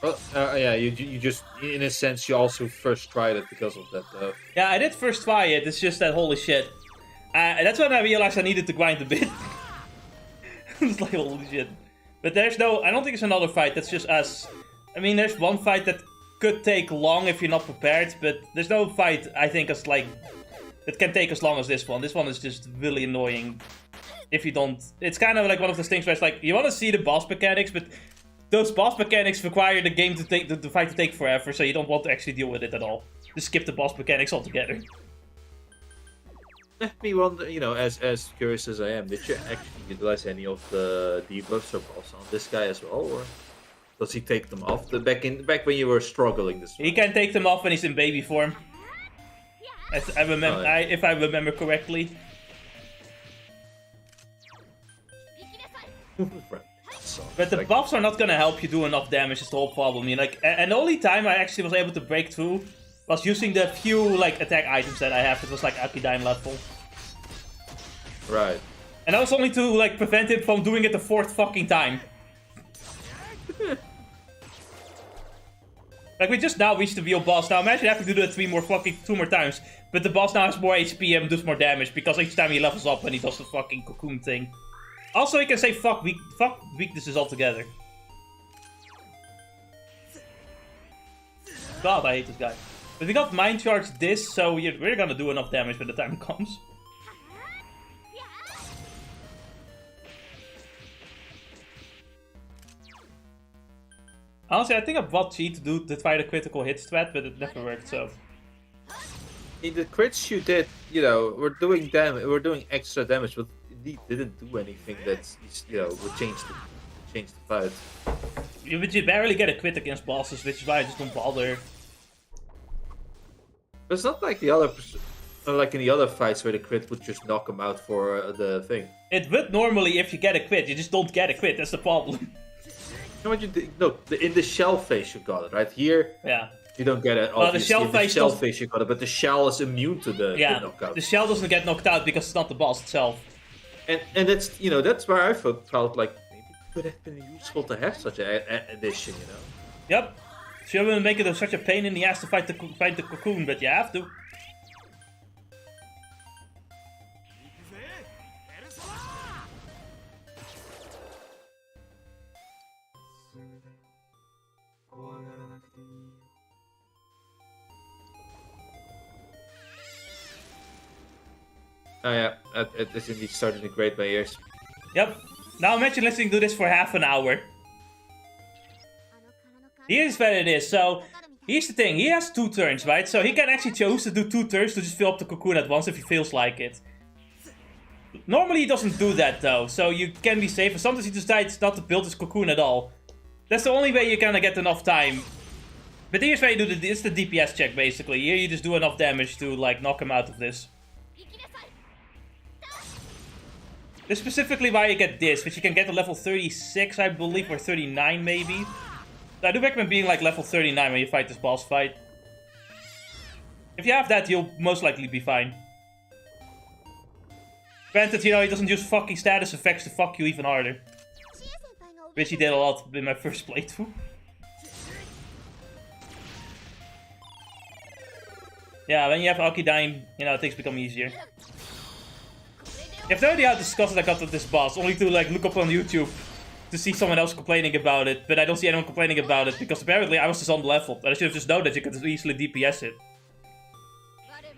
Well, yeah, you just, in a sense, you also first tried it because of that, though. Yeah, I did first try it, it's just that holy shit. That's when I realized I needed to grind a bit. It's like, holy shit. But there's no, I don't think it's another fight, that's just us. I mean, there's one fight that could take long if you're not prepared, but there's no fight, I think, as like, that can take as long as this one. This one is just really annoying. If you don't, it's kind of like one of those things where it's like, you want to see the boss mechanics, but those boss mechanics require the game to take the fight to take forever, so you don't want to actually deal with it at all. Just skip the boss mechanics altogether. Let me wonder, you know, as curious as I am, did you actually utilize any of the debuffs or buffs on this guy as well, or does he take them off? Back when you were struggling this way? He can take them off when he's in baby form. I remember, if I remember correctly. But the buffs are not gonna help you do enough damage, is the whole problem. You know, like, and the only time I actually was able to break through was using the few like attack items that I have. It was like Agidyne level. Right. And that was only to like prevent him from doing it the 4th fucking time. Like, we just now reached the real boss. Now imagine having to do that 2 more times. But the boss now has more HP and does more damage because each time he levels up and he does the fucking cocoon thing. Also, he can say fuck weaknesses altogether. God, I hate this guy. But we got Mind Charge this, so we're gonna do enough damage when the time comes. Honestly, I think I bought cheat to try the critical hit strat, but it never worked, so... In the crits you did, you know, we're doing extra damage, but indeed didn't do anything that, you know, would change the fight. You barely get a crit against bosses, which is why I just don't bother. But it's not like the other, like in the other fights where the crit would just knock him out for the thing. It would normally if you get a crit, you just don't get a crit, that's the problem. know what you did? No, in the shell phase you got it, right? Here, Yeah. you don't get it. Well, the shell in the phase shell does- phase you got it, but the shell is immune to the knockout. The shell doesn't get knocked out because it's not the boss itself. And that's that's where I felt like maybe it could have been useful to have such an addition, Yep. Sure will make it such a pain in the ass to fight the cocoon, but you have to. Oh yeah, it is indeed starting to grate my ears. Yep. Now imagine listening to this for half an hour. Here's what it is. So, here's the thing. He has 2 turns, right? So he can actually choose to do 2 turns to just fill up the cocoon at once if he feels like it. Normally he doesn't do that though, so you can be safe. And sometimes he decides not to build his cocoon at all. That's the only way you're gonna get enough time. But here's where you do it's the DPS check basically. Here you just do enough damage to like knock him out of this. This is specifically why you get this, which you can get to level 36, I believe, or 39 maybe. So I do recommend being like level 39 when you fight this boss fight. If you have that, you'll most likely be fine. Granted, he doesn't use fucking status effects to fuck you even harder. Which he did a lot in my first playthrough. Yeah, when you have Akidyne, things become easier. You have no idea how disgusted I got with this boss, only to like look up on YouTube to see someone else complaining about it, but I don't see anyone complaining about it, because apparently I was just on the level, and I should have just known that you could easily DPS it.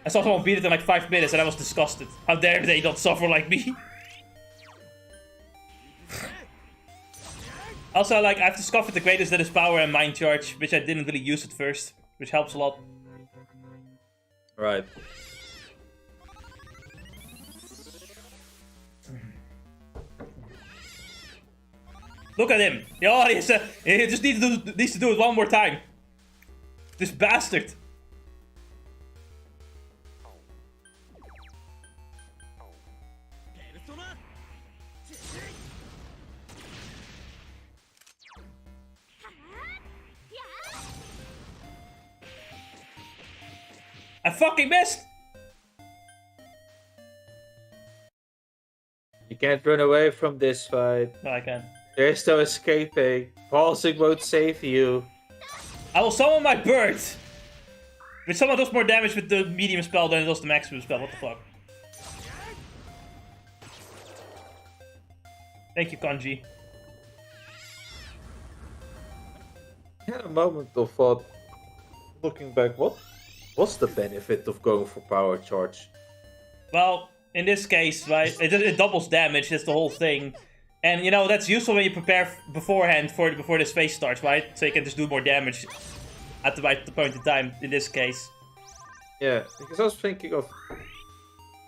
I saw someone beat it in like 5 minutes and I was disgusted. How dare they not suffer like me? Also, like, I've discovered the greatest that is power and mind charge, which I didn't really use at first, which helps a lot. Right. Look at him. He just needs to do it one more time. This bastard. I fucking missed! You can't run away from this fight. No, I can. There's no escaping. Pausing won't save you. I will summon my bird! Which someone does more damage with the medium spell than it does the maximum spell, what the fuck. Thank you, Kanji. I had a moment of thought, looking back, what's the benefit of going for power charge? Well, in this case, right, it doubles damage, that's the whole thing. And, that's useful when you prepare beforehand before this phase starts, right? So you can just do more damage at the right point in time, in this case. Yeah, because I was thinking of...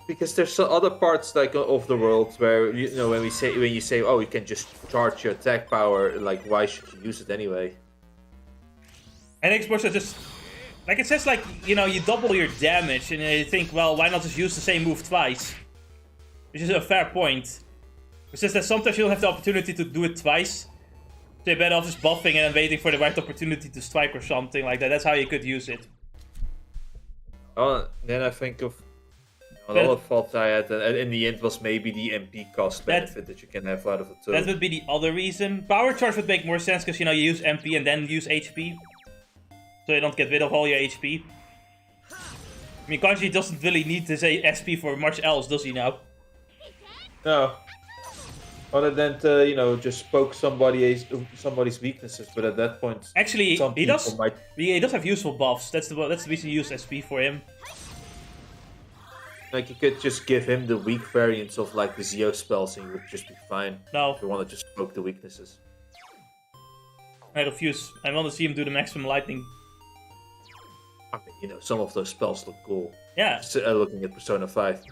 Because there's some other parts like of the world where, when you say, oh, you can just charge your attack power, like, why should you use it anyway? And Xbox are just... Like, it says, like, you double your damage, and you think, well, why not just use the same move twice? Which is a fair point. It says that sometimes you'll have the opportunity to do it twice. So you're better off just buffing and then waiting for the right opportunity to strike or something like that. That's how you could use it. Oh, then I think of another thought I had, and in the end was maybe the MP cost benefit that you can have out of it too. That would be the other reason. Power charge would make more sense because, you use MP and then use HP. So you don't get rid of all your HP. I mean, Kanji doesn't really need to say SP for much else, does he now? No. Other than to, just poke somebody's weaknesses, but at that point... Actually, he does have useful buffs. That's the reason you use SP for him. Like, you could just give him the weak variants of, like, the Zio spells and he would just be fine. No. If you want to just poke the weaknesses. I refuse. I want to see him do the maximum lightning. I mean, some of those spells look cool. Yeah. Just, looking at Persona 5.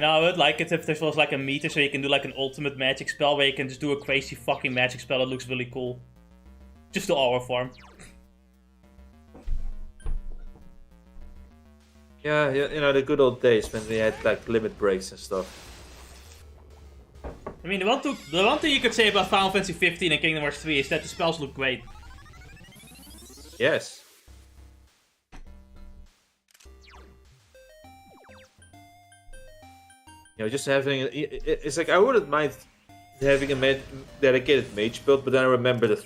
I would like it if there was like a meter so you can do like an ultimate magic spell where you can just do a crazy fucking magic spell that looks really cool. Just the aura form. Yeah, you know, the good old days when we had like limit breaks and stuff. I mean, the one thing you could say about Final Fantasy 15 and Kingdom Hearts 3 is that the spells look great. Yes. You know, just having it's like I wouldn't mind having a dedicated mage build, but then I remember that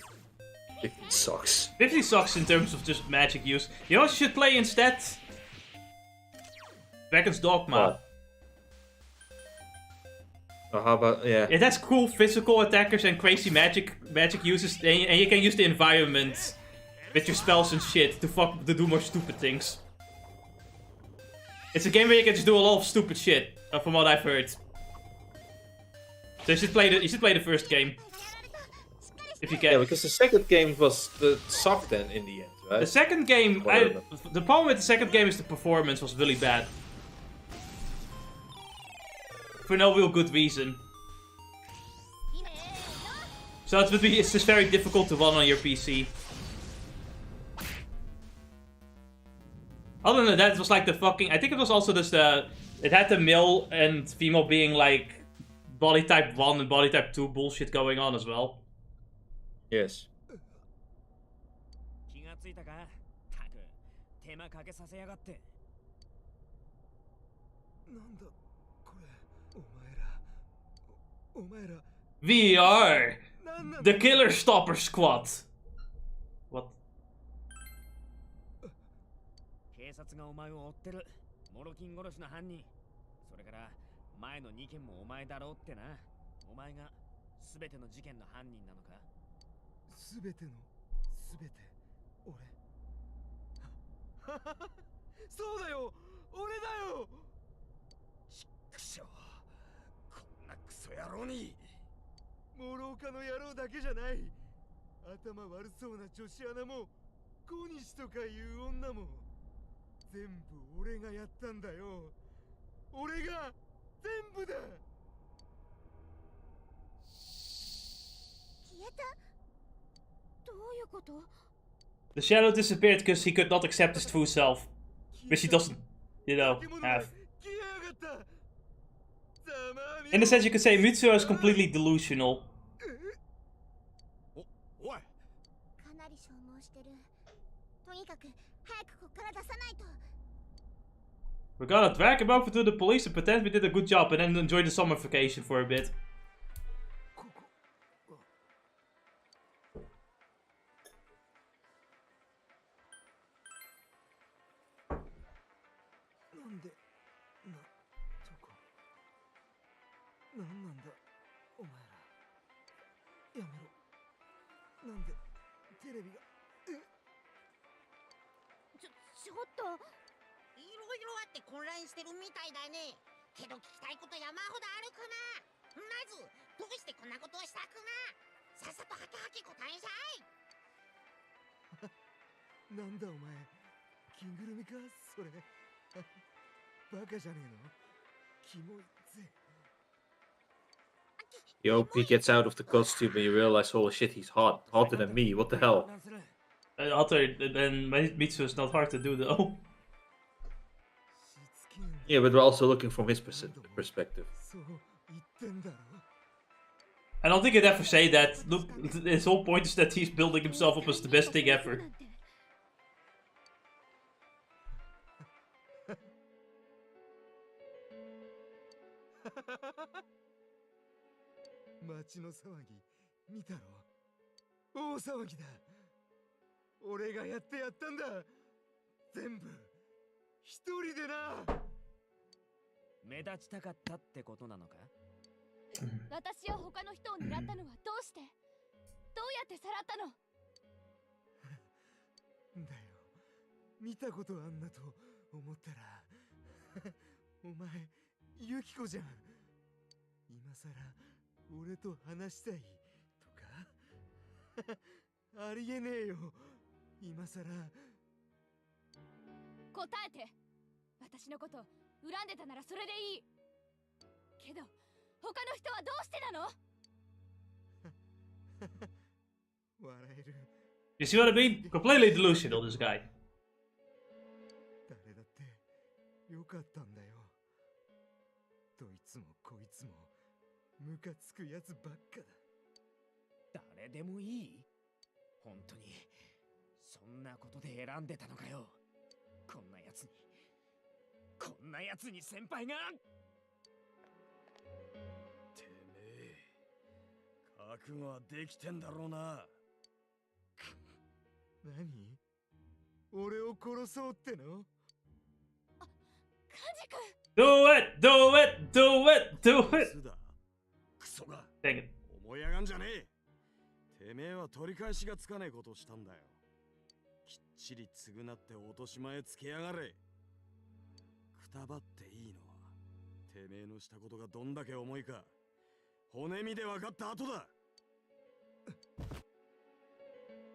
15 sucks. 50 sucks in terms of just magic use. You know what you should play instead? Dragon's Dogma. Oh, how about It has cool physical attackers and crazy magic uses, and you can use the environment with your spells and shit to do more stupid things. It's a game where you can just do a lot of stupid shit, from what I've heard. So you should play the first game. If you can. Yeah, because the second game sucked then in the end, right? The second game, the problem with the second game is the performance was really bad. For no real good reason. So it's just very difficult to run on your PC. Other than that, it was like the fucking... I think it was also just it had the male and female being like body type 1 and body type 2 bullshit going on as well. Yes. We are the Killer Stopper Squad. What? 警察がお前を追ってる。モロキン殺しの犯人。それから前の2件もお前だろうってな。お前が全ての事件の犯人なのか？全ての全て俺。そうだよ。俺だよ。ちくしょう。こんなクソ野郎に。モロカの野郎だけじゃない。頭悪そうな女子アナも小西とかいう女も。全部俺がやったんだよ。俺が全部だ。消えた？どういうこと？ The shadow disappeared because he could not accept his true self. Which he doesn't, you know, have. In a sense, you could say Mitsuo is completely delusional. We're gonna drag him over to the police and pretend we did a good job and then enjoy the summer vacation for a bit. You hope he gets out of the costume and you realize, holy shit, he's hot. Hotter than me, what the hell? Hotter than Mitsuo is not hard to do though. Yeah, but we're also looking from his perspective. I don't think he'd ever say that. Look, his whole point is that he's building himself up as the best thing ever. You see what I mean? Completely delusional, this guy. よかったんだよ。どいつもこいつもムカつくやつばっかだ。誰でもいい？本当にそんなことで選んでたのかよ。こんなやつに先輩が。てめえ覚悟はできてんだろうな。何？俺を殺そうってのDo it! Do it! Do it! Do it! クソが Dang it. 思い上がんじゃねえ。てめえは取り返しがつかねえことをしたんだよ。きっちり償って落とし前つけやがれ。くたばっていいのはてめえのしたことがどんだけ重いか骨身で分かった後だ。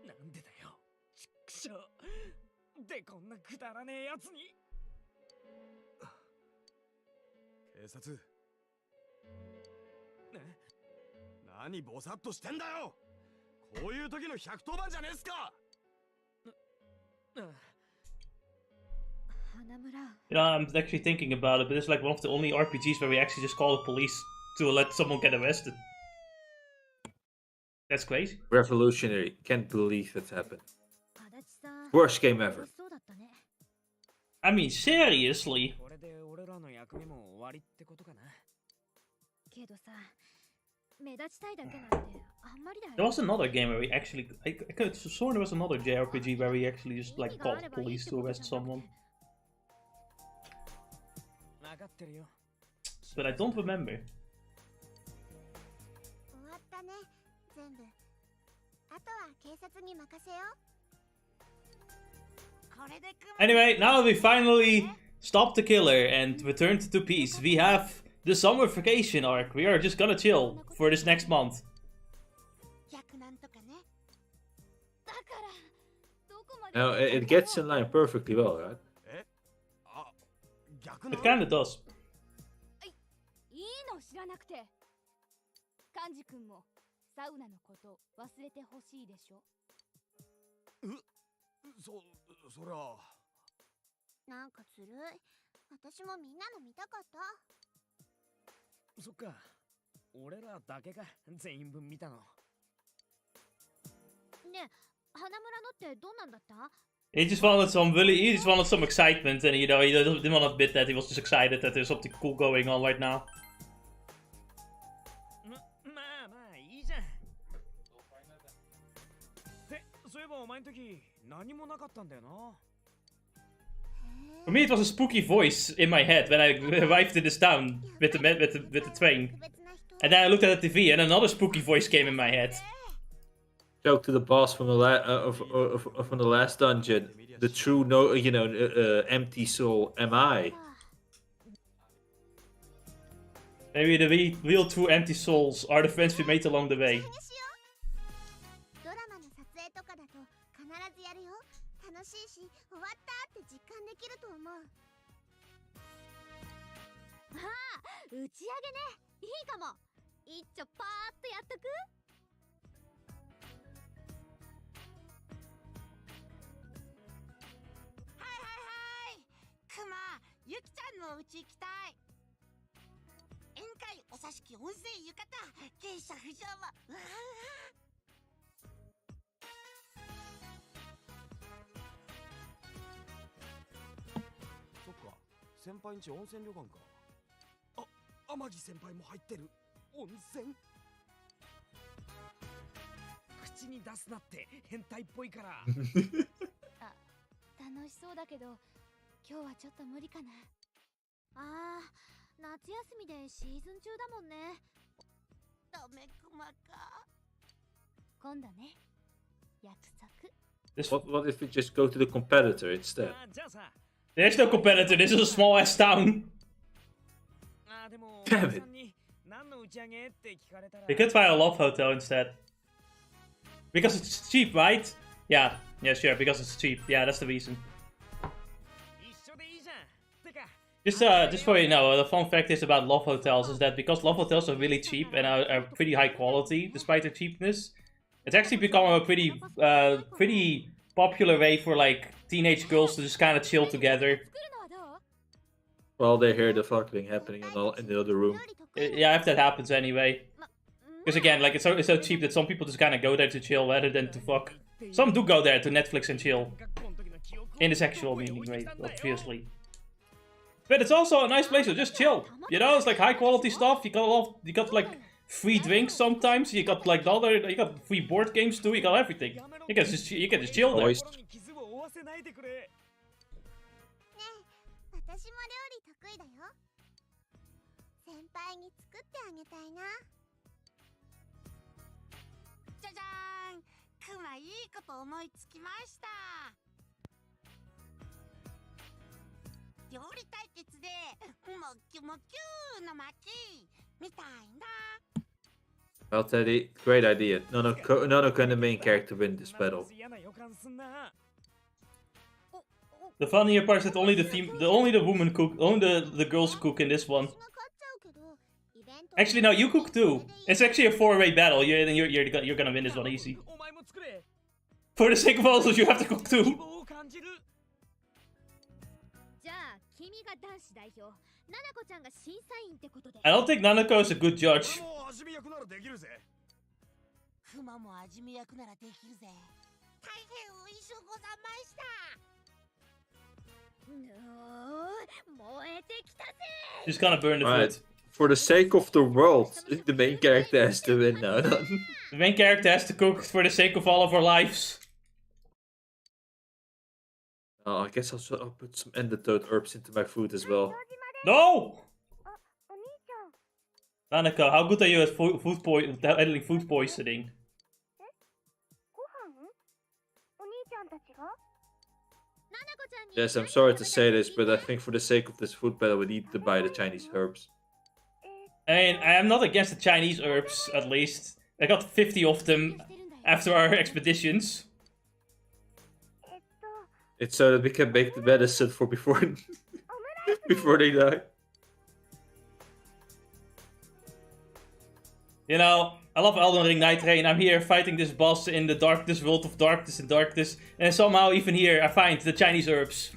なんでだよ、ちくしょう。でこんなくだらねえやつに。警察。何ボサッとしてんだよ。こういう時の110番じゃねえっすか。You know, I'm actually thinking about it, but it's like one of the only RPGs where we actually just call the police to let someone get arrested. That's crazy. Revolutionary. Can't believe that happened. Worst game ever. I mean, seriously. There was another game where we actually... I could have sworn there was another JRPG where we actually just like called the police to arrest someone. But I don't remember. Anyway, now that we finally stopped the killer and returned to peace, we have the summer vacation arc. We are just gonna chill for this next month. Now, it gets in line perfectly well, right? It kinda does. そりゃなんかずるい。私もみんなの見たかった。そっか、俺らだけが全員分見たの。ねえ、花村のってどんなんだった？ He just wanted some excitement, and you know, he didn't want to admit that he was just excited that there's something cool going on right now. まあいいじゃん。で、そういえばお前の時何もなかったんだよな。For me, it was a spooky voice in my head when I arrived in this town with the train, and then I looked at the TV, and another spooky voice came in my head. Joke to the boss from the from the last dungeon. The true empty soul am I. Maybe the real true empty souls are the friends we made along the way. ドラマの撮影とかだと必ずやるよ。楽しいし、終わったって実感できると思う。ああ、打ち上げね。いいかも。一丁パーッとやっとく？はいクマ、ゆきちゃんのうち行きたい。宴会、お座敷、温泉、浴衣、芸者不浄も。うわそっか、先輩んち温泉旅館か。あ、天城先輩も入ってる。温泉。口に出すなって変態っぽいから。あ、楽しそうだけど今日はちょっと無理かな。あー、夏休みでシーズン中だもんね。ダメクマか。今度ね、約束。What if we just go to the competitor instead? There's no competitor, this is a small ass town. Damn it. We could try a love hotel instead. Because it's cheap, right? Yeah, sure, because it's cheap. Yeah, that's the reason. Just for you know, the fun fact is about love hotels is that because love hotels are really cheap and are pretty high quality despite their cheapness, it's actually become a pretty popular way for like teenage girls to just kind of chill together. While they hear the fucking happening in the other room. Yeah, if that happens anyway. Because again, like it's so cheap that some people just kind of go there to chill rather than to fuck. Some do go there to Netflix and chill. In the sexual meaning, right? Obviously. But it's also a nice place to just chill. You know, it's like high quality stuff. You got like free drinks sometimes. You got like you got free board games too. You got everything. You can just chill there. Always. 私も料理得意だよ。先輩に作ってあげたいな。じゃじゃーん、クマいいこと思いつきました。料理対決でもきもきゅーの巻みたいな。Well, Teddy, great idea. None can the main character win this battle. The funnier part is that only the woman cook, only the girls cook in this one. Actually, no, you cook too. It's actually a 4-way battle. You're gonna win this one easy. For the sake of also, you have to cook too. I don't think Nanako is a good judge. クマも味見役ならできるぜ。大変おいしゅうございました。 Just gonna burn the Right. food. For the sake of the world, the main character has to win now. The main character has to cook for the sake of all of our lives. Oh, I guess I'll put some antidote herbs into my food as well. No! Nanako, how good are you at handling food poisoning? Yes, I'm sorry to say this, but I think for the sake of this food battle, we need to buy the Chinese herbs. I mean, I am not against the Chinese herbs, at least. I got 50 of them after our expeditions. It's so that we can make the medicine for before before they die. You know, I love Elden Ring Night Rain. I'm here fighting this boss in the darkness, world of darkness and darkness. And somehow even here I find the Chinese herbs.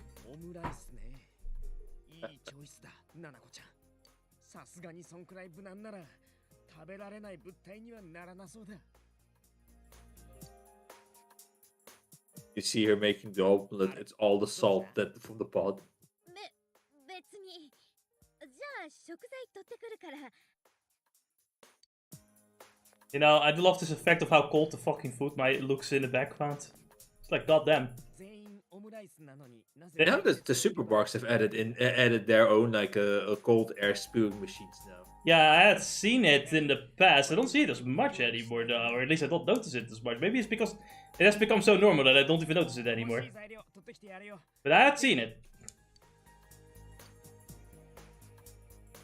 You see her making the omelet, it's all the salt that from the pot. You know, I do love this effect of how cold the fucking food looks in the background. It's like, goddamn. You know, the supermarkets have added their own like a cold air spewing machines now. Yeah, I had seen it in the past. I don't see it as much anymore, though. Or at least I don't notice it as much. Maybe it's because it has become so normal that I don't even notice it anymore. But I had seen it.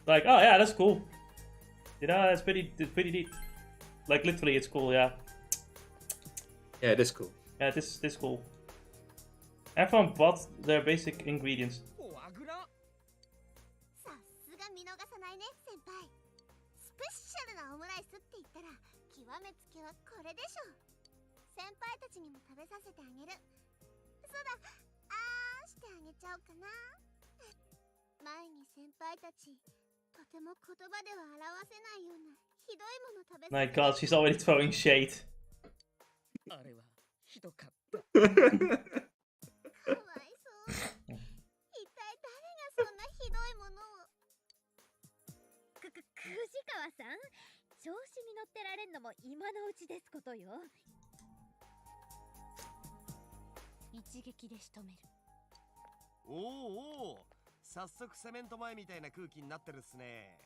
Like, oh yeah, that's cool. You know, it's pretty neat. Like, literally, it's cool, yeah. Yeah, it is cool. Yeah, this cool. Everyone bought their basic ingredients. さすが見逃さないね先輩。スペシャルなオムライスって言ったら極めつけはこれでしょ。先輩たちにも食べさせてあげる。そうだ、あーしてあげちゃおうかな。前に先輩たちとても言葉では表せないようなひどいもの食べさせて。My god, she's already throwing shade. あれはひどかった。かわいそう。一体誰がそんなひどいものを。藤川さん、調子に乗ってられんのも今のうちですことよ。一撃で仕留める。おおおお、早速セメント前みたいな空気になってるっすね。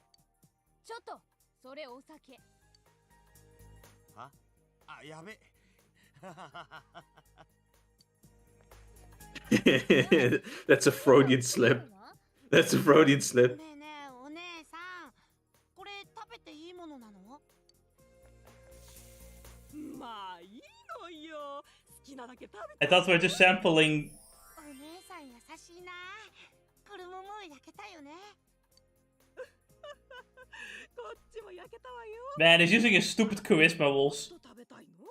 ちょっと、それお酒。は？あ、やべ。That's a Freudian slip. That's a Freudian slip. ねえねえお姉さん、これ食べていいものなの？まあいいのよ。好きなだけ食べ I thought we were just sampling. お姉さん優しいな。これももう焼けたよね。こっちも焼けたわよ。 Man, he's using his stupid charisma walls. 食べたいの？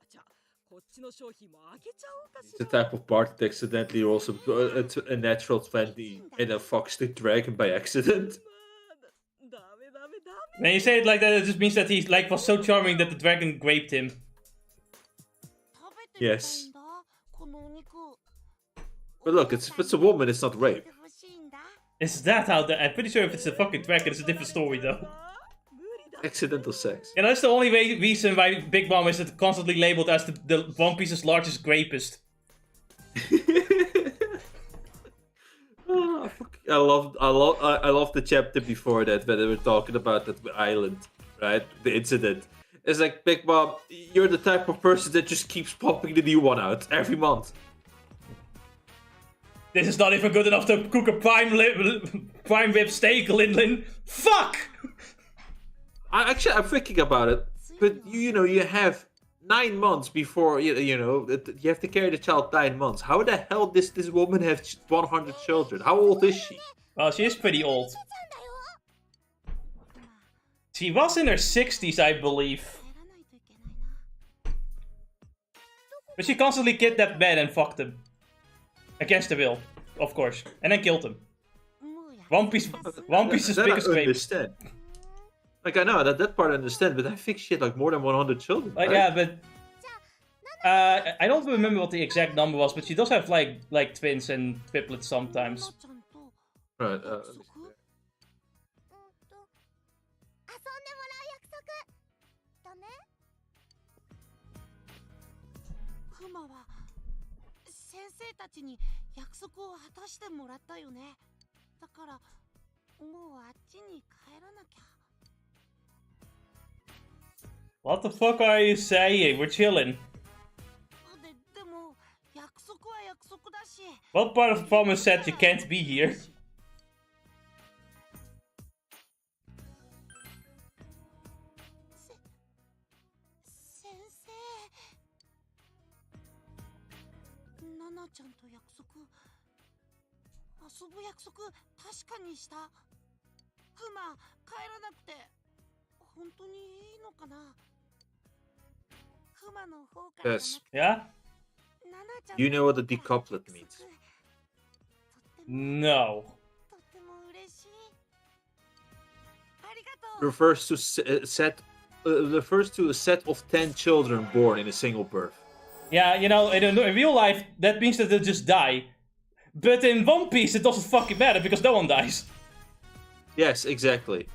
じゃあこっちちの商品も開けちゃおうかし The ら。 type of part that accidentally also a natural 20 and a fox the dragon by accident. ダメダメダ When you say it like that, it just means that he like was so charming that the dragon raped him. 食べてみたい Yes. んだこのお肉 But look, if it's a woman, it's not rape. 欲しいんだ Is that how the... I'm pretty sure if it's a fucking dragon, it's a different story though. 無理だ。 Accidental sex. You know, that's the only reason why Big Mom is constantly labeled as the One Piece's largest rapist. Oh, fuck. I love the chapter before that where they were talking about that island, right? The incident. It's like, Big Mom, you're the type of person that just keeps popping the new one out every month. This is not even good enough to cook a prime rib steak, Lin. Fuck! I'm thinking about it, but you know, you have 9 months before you know you have to carry the child 9 months. How the hell does this woman have 100 children? How old is she? Well, she is pretty old. ちゃんだよ She was in her 60s, I believe. 帰らないといけないな But she constantly kidnapped Ben and fucked him. Against the will, of course. And then killed him. もうや One Piece's That biggest I rape. understand. Like I know that part I understand, but I think she had like more than 100 children. Like, right? yeah, but... I don't remember what the exact number was, but she does have like twins and triplets ナナ sometimes. ちゃんと Right. 約 Let me 束 see there. 遊んでもらう約束だねクマは先生たちに約束を果たしてもらったよねだからもうあっちに帰らなきゃ What the fuck are you saying? We're chilling. でも約束は約束だし What part of the promise said you can't be here? 先生ナナちゃんと約束遊ぶ約束確かにしたクマ帰らなくて本当にいいのかなクマの方から Yes. Yeah? ナナちゃん You know what a decouplet means. とっても No. とっても嬉しいありがとう Refers to a set of 10 children born in a single birth. Yeah, you know, in real life, that means that they'll just die. But in One Piece, it doesn't fucking matter because no one dies. Yes, exactly.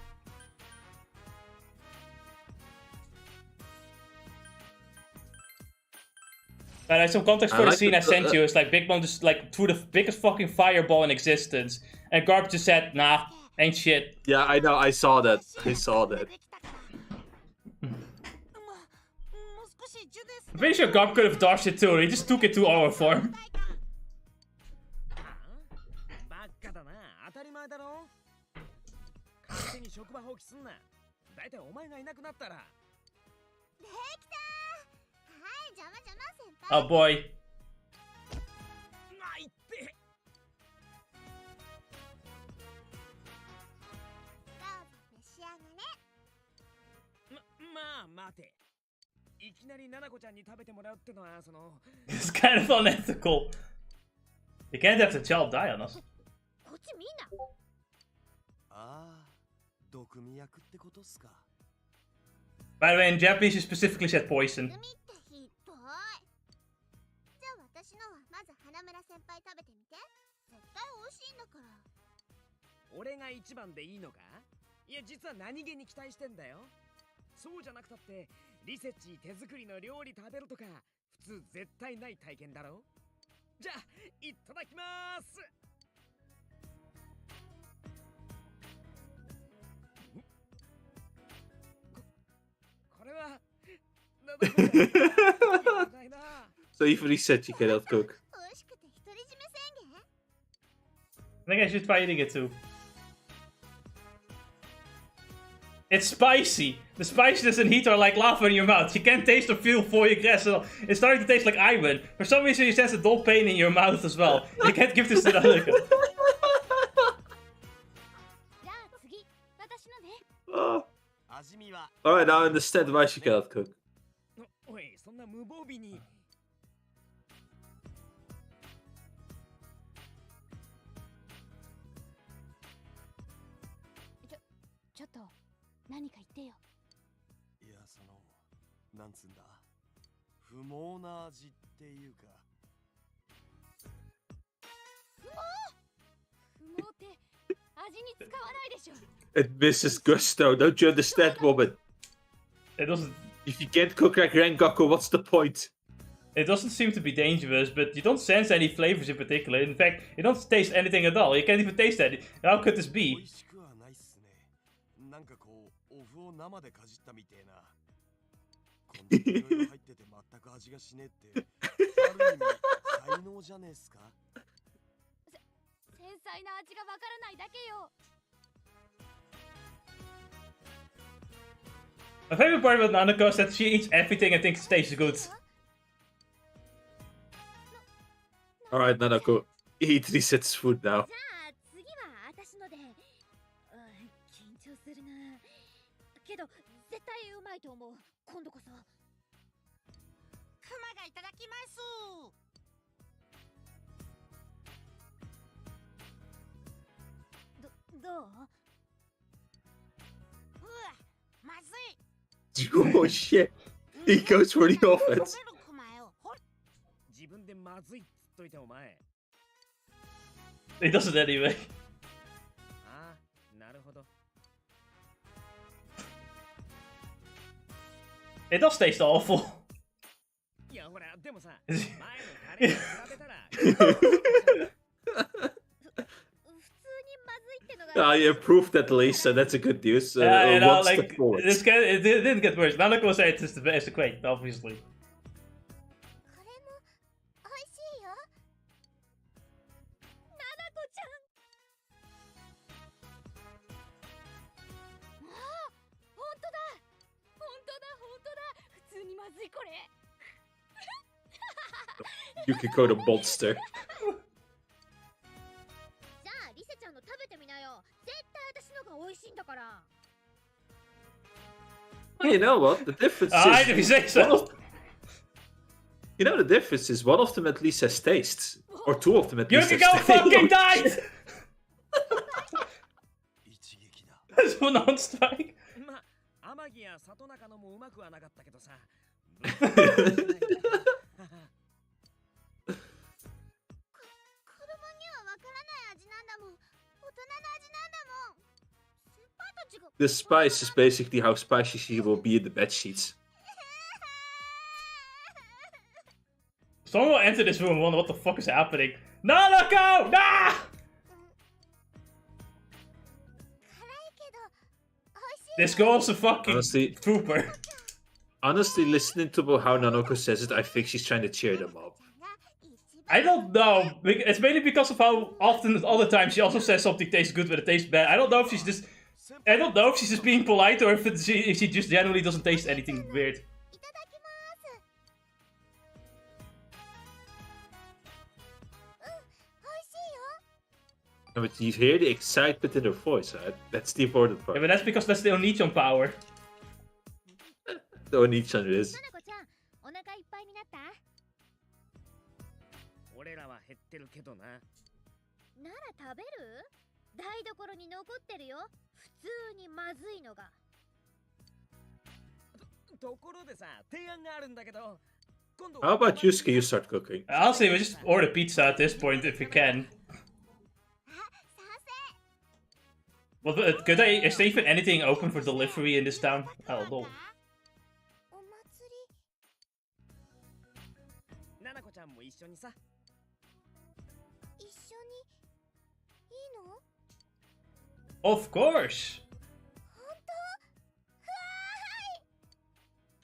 And some context I for the like scene the- I sent you is like Big Mom just like threw the biggest fucking fireball in existence, and Garp just said, "Nah, ain't shit." Yeah, I know. I saw that. I saw that. もう少しジュデス I'm pretty sure Garp could have dodged it too. He just took it to our form. バッカだな当たり前だろ勝手に職場放棄すんなだいたいお前がいなくなったらできたーはい邪魔先輩 Oh boy. ないってどうぞ召し上がれまあ待ていきなりナナコちゃんに食べてもらうってのはその It's kind of unethical. You can't have the child die on us. こっちみんなああ毒味役ってことっすか By the way, in Japanese, you specifically said poison. 海ってひどいじゃあ私のはまず花村先輩食べてみて絶対美味しいんだから俺が一番でいいのかいや実は何気に期待してんだよそうじゃなくたってリセッチ手作りの料理食べるとか普通絶対ない体験だろじゃあいただきまーすこれはないな So even he said she cannot cook. 美味しくて独り占め宣言 I think I should try eating it too. It's spicy. The spiciness and heat are like lava in your mouth. You can't taste or feel foie gras at all. It's starting to taste like iron. For some reason, you sense a dull pain in your mouth as well. You can't give this to the other guy. じゃあ次私のね Oh. 味見は Alright, now I understand why she cannot cook. おいそんな無防備にちょっと何か言ってよ。いや、なんつんだ、不毛な味っていうか。不毛って味に使わないでしょ。 It misses gusto. Don't you understand, woman? It doesn't. If you can't cook like Rengoku, what's the point? It doesn't seem to be dangerous, but you don't sense any flavors in particular. In fact, you don't taste anything at all. You can't even taste any. How could this 美 be? 味しくはないっすね。なんかこう、お麩を生でかじったみてえな。こんなにいろいろ入ってて全く味がしねえって、ある意味才能じゃねえっすか。繊細な味がわからないだけよ。 My favorite part about Nanako is that she eats everything and thinks it tastes good. Alright, Nanako. Eat Reset's food now. じゃあ次は私ので。緊張するな。けど絶対うまいと思う。今度こそ。クマがいただきます。どう？うわ、まずい。 Oh shit. He goes for the offense. 自分でまずいっつっといてお前。 He does it anyway. ああ、なるほど。 It does taste awful. いやほら、でもさ、前のタレに比べたら。 You improved at least, so that's a good news. Yeah, you know, one step like forward. this guy, it didn't get worse. Nanako was saying it's the great, obviously. これも美味しいよ。ナナコちゃん。ああ、本当だ。本当だ、本当だ。普通にまずいこれ。Yukiko the monster. じゃあリセちゃんの食べてみなよ。絶対私のが美味しいんだから。 You know what? The difference I didn't is... say so. You know the difference is one of them at least has taste. Or two of them at least Yukiko has taste. fucking died! 一撃だ。 That's one on strike. まあ、天城や里中のもうまくはなかったけどさ。子供にはわからない味なんだもん。大人の味なんだもん。先輩たちが。 The spice is basically how spicy she will be in the bed sheets. Someone will enter this room and wonder what the fuck is happening. Nanako! Nah! This girl's a fucking Honestly- trooper. Honestly, listening to how Nanoko says it, I think she's trying to cheer them up. I don't know. It's mainly because of how often, all the time, she also says something tastes good but it tastes bad. I don't know if she's just... I don't know if she's just being polite or if she just generally doesn't taste anything weird. But you hear the excitement in her voice, right? That's the important Yeah, part. but that's because that's the Onichan power. The Onichan is. ナナコちゃん、お腹いっぱいになった？俺らは減ってるけどな。なら食べる？台所に残ってるよ。普通にまずいのが。ところでさ、提案があるんだけど。 How about Yusuke, you start cooking? Honestly, we just order pizza at this point if we can. Well, could they? Is there even anything open for delivery in this town? I don't know. お祭り。ナナコちゃんも一緒にさ。一緒にいいの？ Of course. 本当？わーい。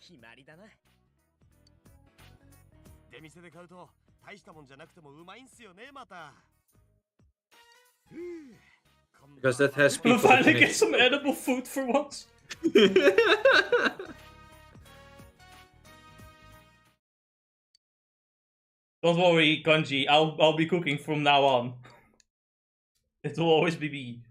決まりだな。出店で買うと大したもんじゃなくてもうまいんすよね、また。 Because that has We'll people. finally in get it. some edible food for once. Don't worry, Kanji. I'll be cooking from now on. It will always be me.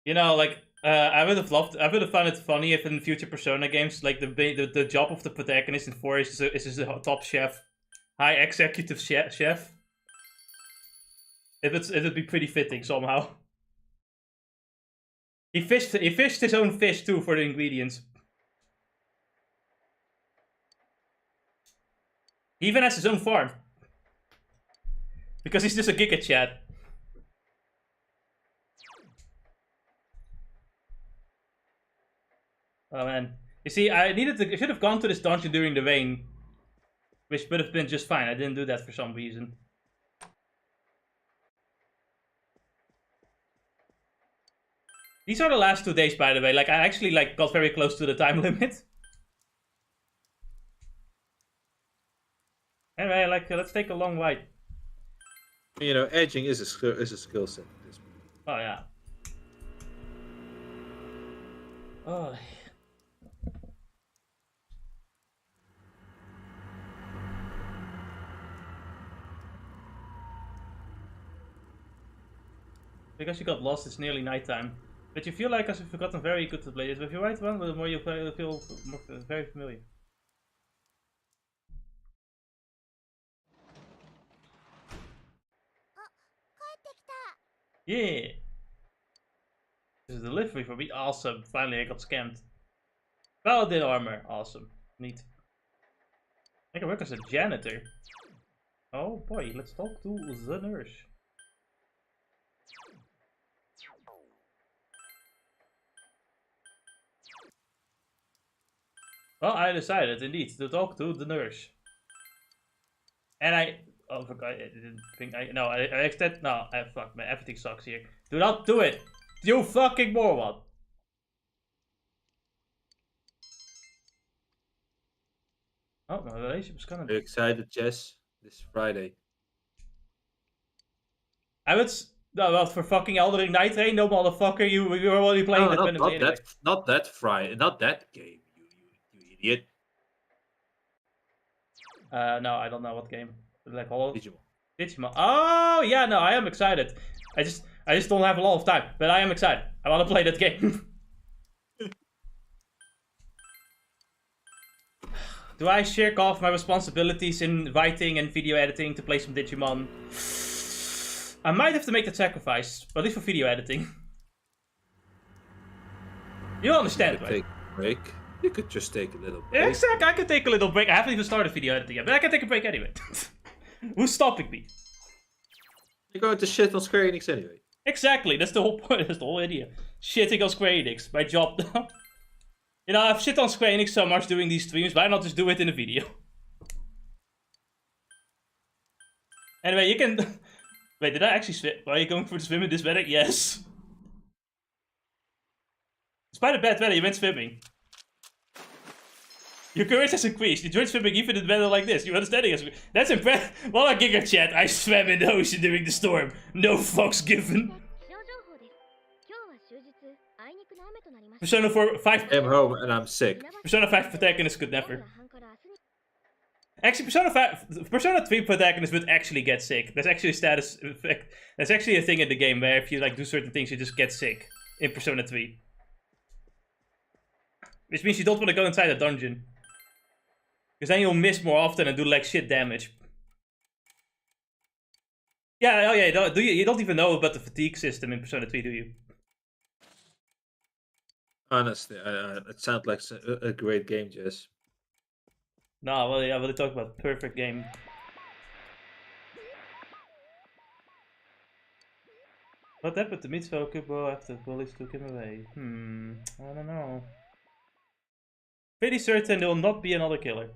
You know, like I would have found it funny if in future Persona games, like the job of the protagonist in 4 is a top chef, high executive chef. It'd be pretty fitting somehow. He fished his own fish too for the ingredients. He even has his own farm. Because he's just a Giga Chat. Oh man. You see, I should have gone to this dungeon during the rain. Which would have been just fine. I didn't do that for some reason. These are the last 2 days, by the way. Like, I actually got very close to the time limit. Anyway, let's take a long ride. You know, edging is a skill set. Oh yeah. Oh. Because you got lost, it's nearly nighttime. But you feel like as if you've gotten very good to play this. But if you write one, the more you play, you'll feel very familiar. Yeah! This is a delivery for me. Awesome. Finally, I got scammed. Paladin armor. Awesome. Neat. I can work as a janitor. Oh boy, let's talk to the nurse. Well, I decided indeed to talk to the nurse. And oh, fuck, I didn't think no, fuck, man, everything sucks here. Do not do it! You fucking moron! Oh, my relationship's gonna... Are you excited, Jess? This Friday. I would... No, well, for fucking Elden Ring Night Rain, no motherfucker, you were already playing that anyway. Not that Friday, not that game, you idiot. No, I don't know what game. Like all Digimon. Digimon. Oh yeah, no, I am excited. I just don't have a lot of time, but I am excited. I want to play that game. Do I shirk off my responsibilities in writing and video editing to play some Digimon? I might have to make that sacrifice, at least for video editing. You understand, right? Take a break. You could just take a little break. Exactly, I can take a little break. I haven't even started video editing yet, but I can take a break anyway. Who's stopping me? You're going to shit on Square Enix anyway. Exactly, that's the whole point, that's the whole idea. Shitting on Square Enix, my job now. You know, I've shit on Square Enix so much doing these streams, why not just do it in a video? Anyway, you can... Wait, did I actually swim? Are you going for the swim in this weather? Yes. Despite the bad weather, you went swimming. Your courage has increased. You joined swimming even in weather like this. Your understanding has... That's impressive. Well, a Giga Chat. I swam in the ocean during the storm. No fucks given. Persona 5... I'm home and I'm sick. Persona 5 protagonist could never. Actually, Persona 3 protagonist would actually get sick. There's actually a status effect. There's actually a thing in the game where if you do certain things, you just get sick. In Persona 3. Which means you don't want to go inside a dungeon. Because then you'll miss more often and do shit damage. Yeah, oh yeah, you don't even know about the fatigue system in Persona 3, do you? Honestly, it sounds like a great game, Jess. No, well, yeah, we'll talk about perfect game. What happened to Mitsuo Kubo after the police took him away? I don't know. Pretty certain there will not be another killer.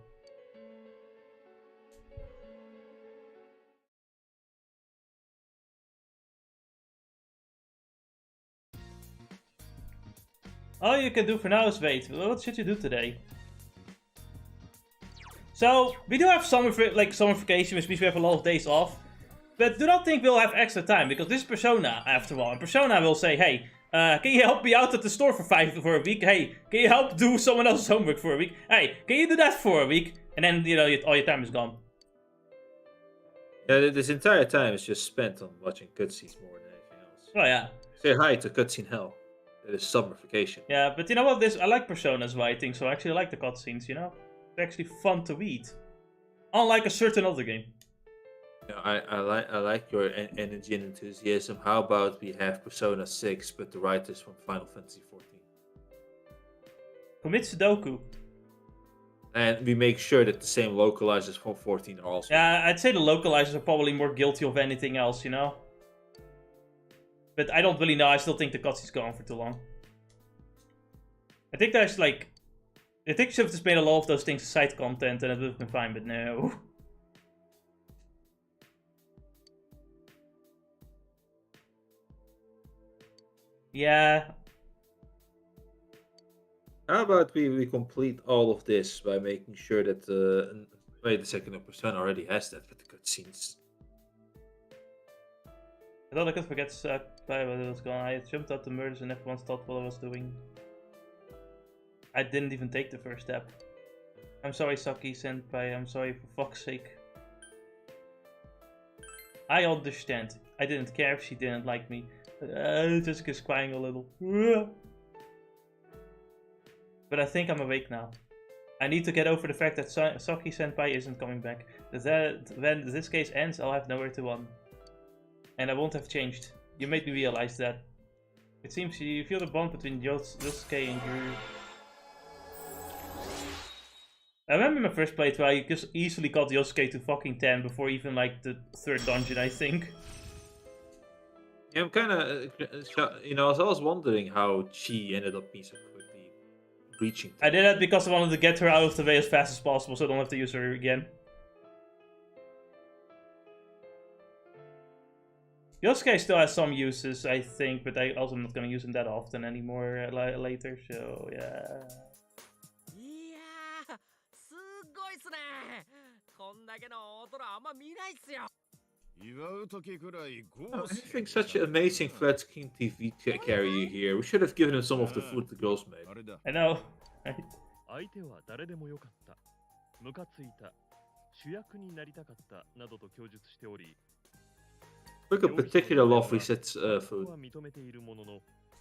All you can do for now is wait. What should you do today? So, we do have summer vacation, which means we have a lot of days off. But do not think we'll have extra time, because this is Persona, after all. And Persona will say, hey, can you help me out at the store for a week? Hey, can you help do someone else's homework for a week? Hey, can you do that for a week? And then, you know, all your time is gone. Yeah, this entire time is just spent on watching cutscenes more than anything else. Oh, yeah. Say hi to Cutscene Hell. It is summer vacation. Yeah, but you know what? I like Persona's writing, so I actually like the cutscenes, you know? It's actually fun to read. Unlike a certain other game. Yeah, I like your energy and enthusiasm. How about we have Persona 6, but the writers from Final Fantasy 14? Commit Sudoku. And we make sure that the same localizers from 14 are also. Yeah, I'd say the localizers are probably more guilty of anything else, you know? But I don't really know. I still think the cutscene's going on for too long. I think there's like... I think should have just made a lot of those things side content and it would have been fine, but no. Yeah. How about we complete all of this by making sure that wait a second, Persona already has that with the cutscenes. I thought I could forget by what was going on. I jumped out the murders and everyone thought what I was doing. I didn't even take the first step. I'm sorry, Saki Senpai. I'm sorry, for fuck's sake. I understand. I didn't care if she didn't like me. Jessica's crying a little. But I think I'm awake now. I need to get over the fact that Saki Senpai isn't coming back. When this case ends, I'll have nowhere to run. And I won't have changed. You made me realize that. It seems you feel the bond between Yosuke and Drew. I remember my first playthrough, I just easily got Yosuke to fucking 10 before even like the 3rd dungeon, I think. Yeah, I'm kind of, you know, I was wondering how Chi ended up being so quickly reaching. I did that because I wanted to get her out of the way as fast as possible so I don't have to use her again. Yosuke still has some uses, I think, but I also am not going to use him that often anymore later, so yeah. Having such an amazing flat screen TV carrier here, we should have given him some of the food the girls made. I know. Look at particular love we said food.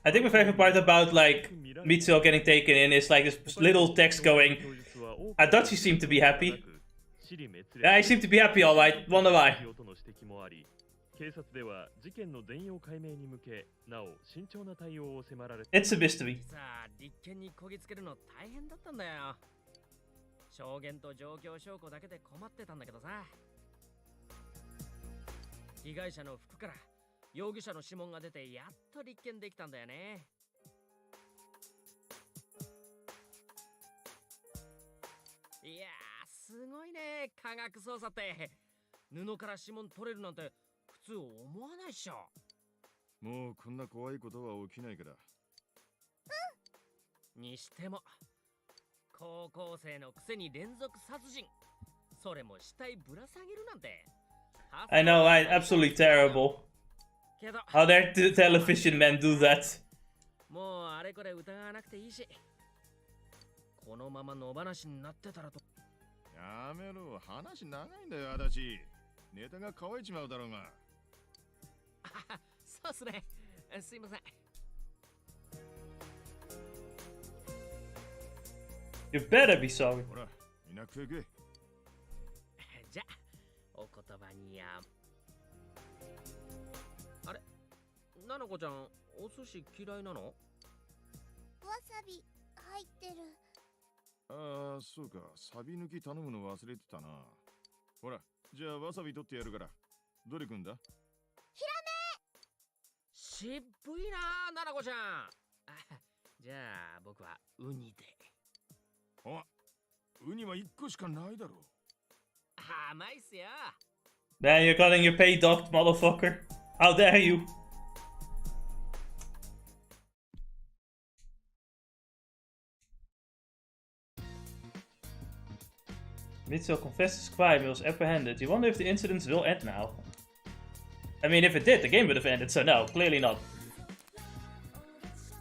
I think my favorite part about like Mitsuo getting taken in is like this little text going, Adachi seemed to be happy. Yeah, he seemed to be happy, alright. Wonder why. It's a mystery. 証言と状況証拠だけで困ってたんだけどさ。被害者の服から容疑者の指紋が出てやっと立件できたんだよね。いやー、すごいね、科学捜査って。布から指紋取れるなんて普通思わないっしょ。もうこんな怖いことは起きないから。にしても高校生のくせに連続殺人、それも死体ぶら下げるなんて。I know, right? Absolutely terrible. How dare television men do that? もうあれこれ疑わなくていいし、このまま野放しになってたらと。やめろ、話長いんだよ、足立。ネタが乾いちまうだろうが。そうっすね。すいません。You better be sorry. ほら、みんな食え食え。じゃあ、お言葉にや。あれ、ななこちゃん、お寿司嫌いなの？わさび入ってる。ああ、そうか。サビ抜き頼むの忘れてたな。ほら、じゃあわさび取ってやるから。どれくんだ？ヒラメ！渋いな、ななこちゃん。じゃあ、僕はウニで。あ、ウニは1個しかないだろう。甘いっすよ。Man, you're cutting your pay, dog, motherfucker. How dare you? Mitsuo confesses crime, was apprehended. You wonder if the incidents will end now. I mean, if it did, the game would have ended, so no, clearly not.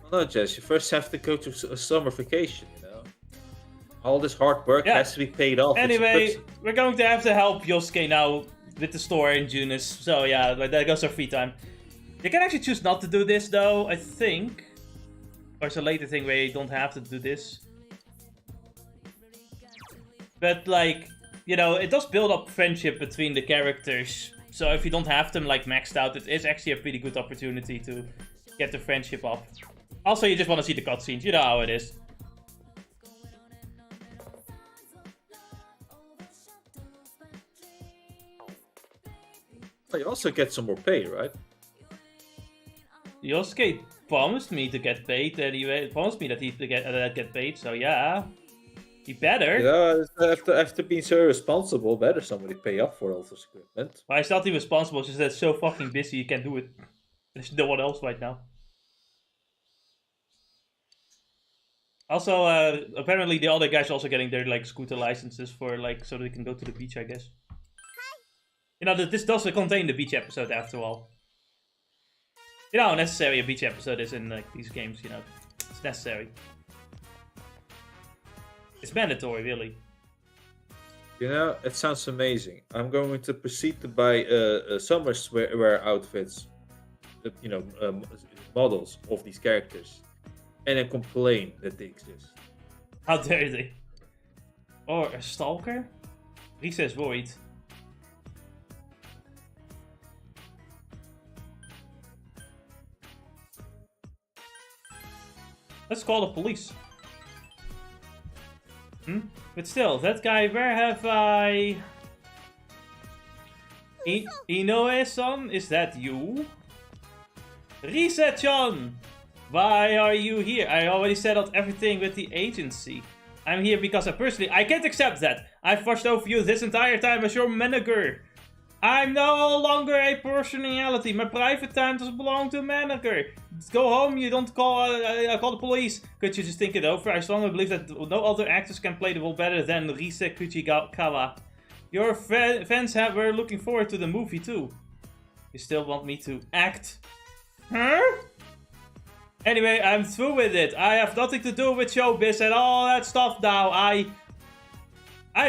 Well, no, Jess, you first have to go to a summer vacation, you know? All this hard work has to be paid off. Anyway, we're going to have to help Yosuke now with the store in Junis, so yeah, like that goes our free time. You can actually choose not to do this, though, I think. Or it's a later thing where you don't have to do this. But, like, you know, it does build up friendship between the characters. So if you don't have them like maxed out, it is actually a pretty good opportunity to get the friendship up. Also, you just want to see the cutscenes. You know how it is. But you also get some more pay, right? Yosuke promised me to get paid, and he promised me that he'd get paid, so yeah. He better. Yeah, after being so responsible, better somebody pay up for all this equipment. Well, he's not even responsible, it's just that it's so fucking busy he can't do it. There's no one else right now. Also, apparently the other guys are also getting their like scooter licenses for like so they can go to the beach, I guess. You know, this does contain the beach episode after all. You know how necessary a beach episode is in like these games, you know. It's necessary. It's mandatory, really. You know, it sounds amazing. I'm going to proceed to buy summer wear outfits, you know, models of these characters, and then complain that they exist. How dare they? Or a stalker? Risa is worried. Let's call the police. But still, that guy, where have I... Inoue-san, is that you? Risa-chan! Why are you here? I already settled everything with the agency. I'm here because I can't accept that. I've watched over you this entire time as your manager. I'm no longer a personality. My private time doesn't belong to a manager. Go home, you don't call the police. Could you just think it over? I strongly believe that no other actors can play the role better than Risa Kuchikawa. Your fans were looking forward to the movie too. You still want me to act? Huh? Anyway, I'm through with it. I have nothing to do with showbiz and all that stuff now. I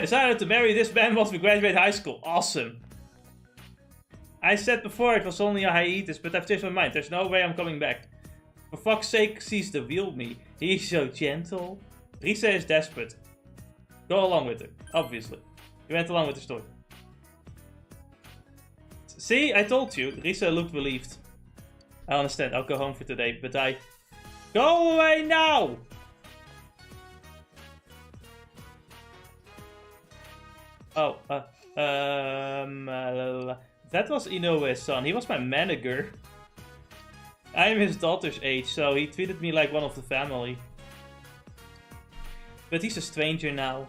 decided to marry this man once we graduate high school. Awesome. I said before it was only a hiatus, but I've changed my mind. There's no way I'm coming back. For fuck's sake, seize the real me. He's so gentle. Risa is desperate. Go along with her, obviously. You went along with the story. See, I told you. Risa looked relieved. I understand, I'll go home for today, but I... Go away now! Oh, that was Inoue's son. He was my manager. I'm his daughter's age, so he treated me like one of the family. But he's a stranger now.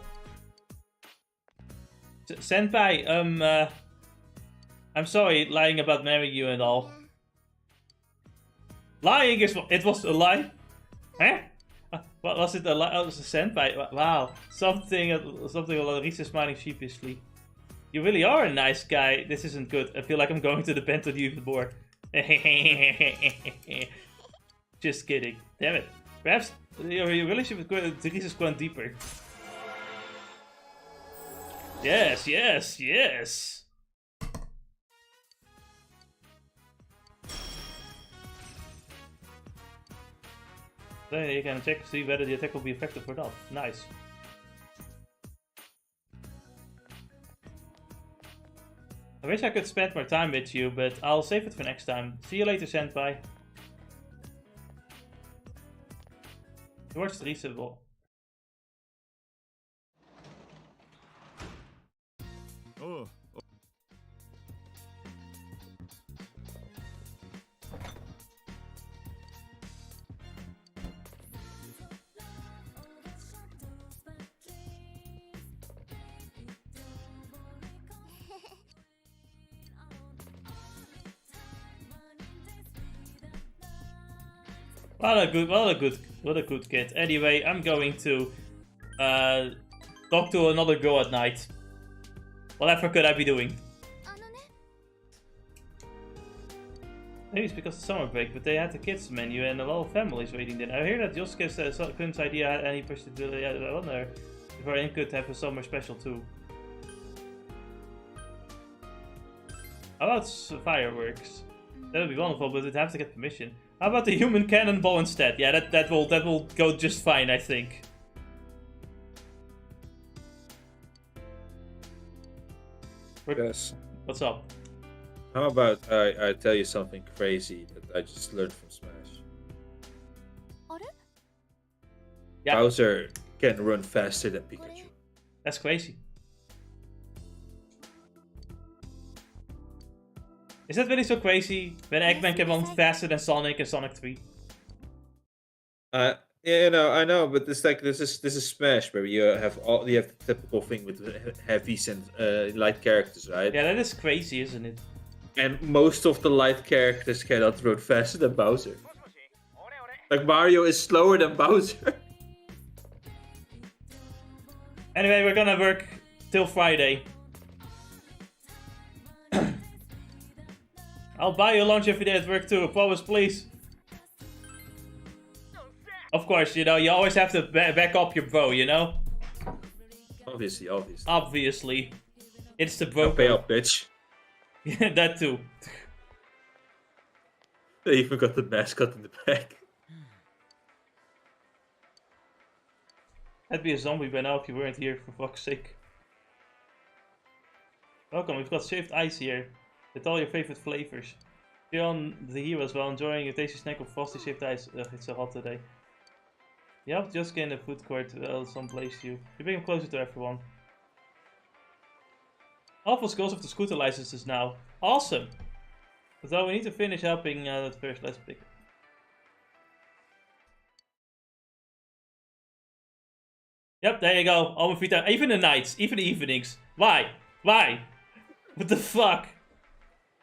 Senpai, I'm sorry, lying about marrying you and all. Lying is... It was a lie? Huh? What was it? A lie? Oh, it was a senpai. Wow. Something Risa smiling sheepishly. You really are a nice guy. This isn't good. I feel like I'm going to depend on you even more. Just kidding. Damn it. Perhaps your relationship with Risa is going deeper. Yes, yes, yes. Then you can check to see whether the attack will be effective or not. Nice. I wish I could spend more time with you, but I'll save it for next time. See you later, Senpai. Towards the reasonable. Oh. What a good kid. Anyway, I'm going to talk to another girl at night. Whatever could I be doing? Maybe it's because of summer break, but they had the kids menu and a lot of families waiting there. I hear that Yosuke's couldn't idea had any possibility. I wonder if our could have a summer special too. How about fireworks? That would be wonderful, but we'd have to get permission. How about the human cannonball instead? Yeah, that will go just fine, I think. Yes. What's up? How about I tell you something crazy that I just learned from Smash? Yeah. Bowser can run faster than Pikachu. That's crazy. Is that really so crazy? When Eggman can run faster than Sonic in Sonic 3? Yeah, you know, I know, but it's like this is Smash, where you have the typical thing with heavies and light characters, right? Yeah, that is crazy, isn't it? And most of the light characters cannot run faster than Bowser. Like Mario is slower than Bowser. Anyway, we're gonna work till Friday. I'll buy you lunch every day at work too, promise, please. Of course, you know, you always have to back up your bro, you know? Obviously. Obviously. It's the bro. Don't pay up, bitch. Yeah, that too. They even got the mascot in the back. I'd be a zombie by now if you weren't here, for fuck's sake. Welcome, we've got shaved ice here. With all your favorite flavors. You're on the hero as well, enjoying a tasty snack of frosty shaved ice. Ugh, it's so hot today. You have just gained a food court someplace you. You're being closer to everyone. Half of girls have the scooter licenses now. Awesome! But though we need to finish helping that first, let's pick. Yep, there you go. All my free time. Even the nights, even the evenings. Why? Why? What the fuck?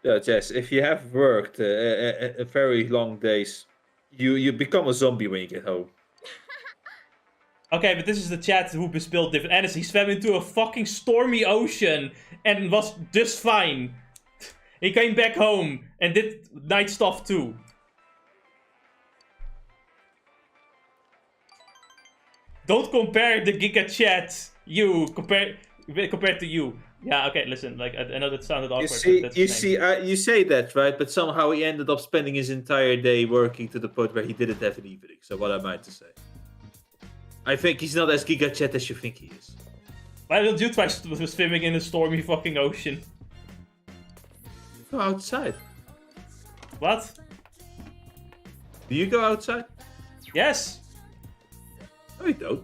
Yeah, Jess, if you have worked a very long days, you become a zombie when you get home. Okay, but this is the chat who bespilled different. And he swam into a fucking stormy ocean and was just fine. He came back home and did night stuff too. Don't compare the Giga chat. Compared to you. Yeah, okay, listen, like, I know that sounded awkward. You say that, right? But somehow he ended up spending his entire day working to the point where he didn't have an evening. So what am I to say? I think he's not as Giga Chat as you think he is. Why don't you try swimming in a stormy fucking ocean? Go outside. What? Do you go outside? Yes. No, you don't.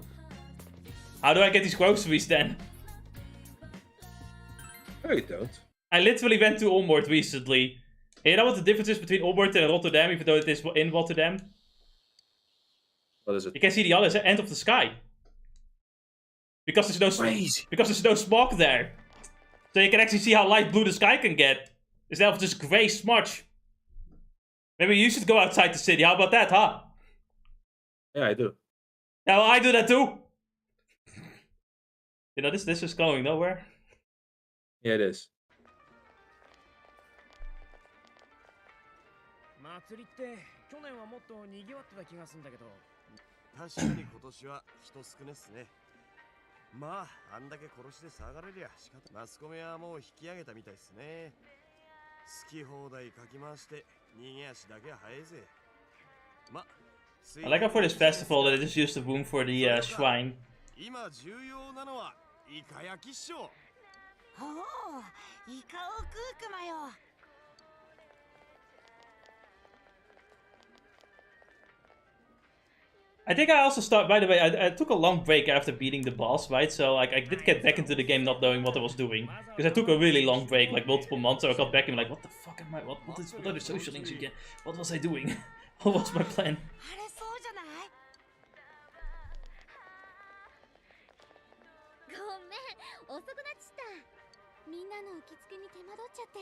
How do I get these groceries then? No, you don't. I literally went to Olmort recently. Hey, you know what the difference is between Olmort and Rotterdam, even though it is in Rotterdam? What is it? You can see the other end of the sky. Because there's no smog there. So you can actually see how light blue the sky can get. Instead of just grey smudge. Maybe you should go outside the city. How about that, huh? Yeah, I do. Yeah, well, I do that too. You know, this is going nowhere. Yeah, it is. 祭りって去年はもっと賑わってた気がするんだけど。確かに今年は人少ねっすね。まあ、あんだけ殺して騒がれりゃ仕方。マスコミはもう引き上げたみたいっすね。好き放題かき回して逃げ足だけは早いぜ。ま、I like how for this festival that it just used the room for the shrine. 今重要なのはイカ焼きっしょ。おお、イカを食うクマよ。I think I also by the way, I took a long break after beating the boss, right? So like I did get back into the game not knowing what I was doing. Because I took a really long break, like multiple months, so I got back and like, what the fuck am I, what are the social links again? What was I doing? What was my plan? あれそうじゃない？ごめん、遅くなっちったみんなの受付に手間取っちゃって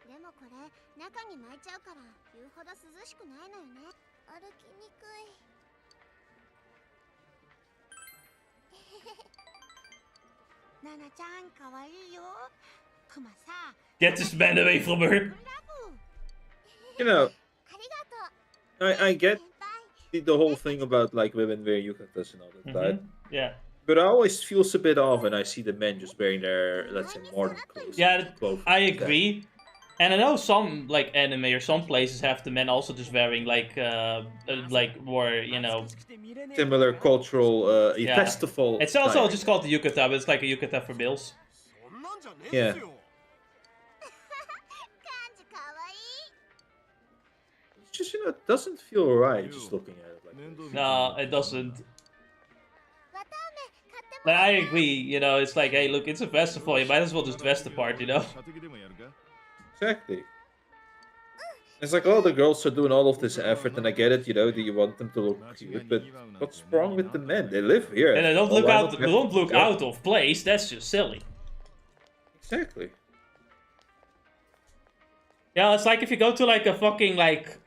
でもこれ中に巻いちゃうから言うほど涼しくないのよね歩きにくいナナちゃんかわいいよクマさ Get this man away from her! You know, ありがとう I get 先輩 the whole thing about like women wearing yukatas and all that, right? Yeah. But I always feels a bit off when I see the men just wearing their, let's say, modern clothes. Yeah, Clothes I like that. agree. And I know some like anime or some places have the men also just wearing like more, you know. Similar cultural Yeah. festival. It's also type. just called the yukata, but it's like a yukata for males. Yeah. just, you know, it doesn't feel right just looking at it like this. No, it doesn't. Like, I agree, you know, it's like, hey, look, it's a festival, you might as well just dress the part, you know? Exactly. It's like, oh, the girls are doing all of this effort, and I get it, you know, that you want them to look cute, but what's wrong with the men? They live here. And they don't look out of place, that's just silly. Exactly. Yeah, it's like if you go to like a fucking like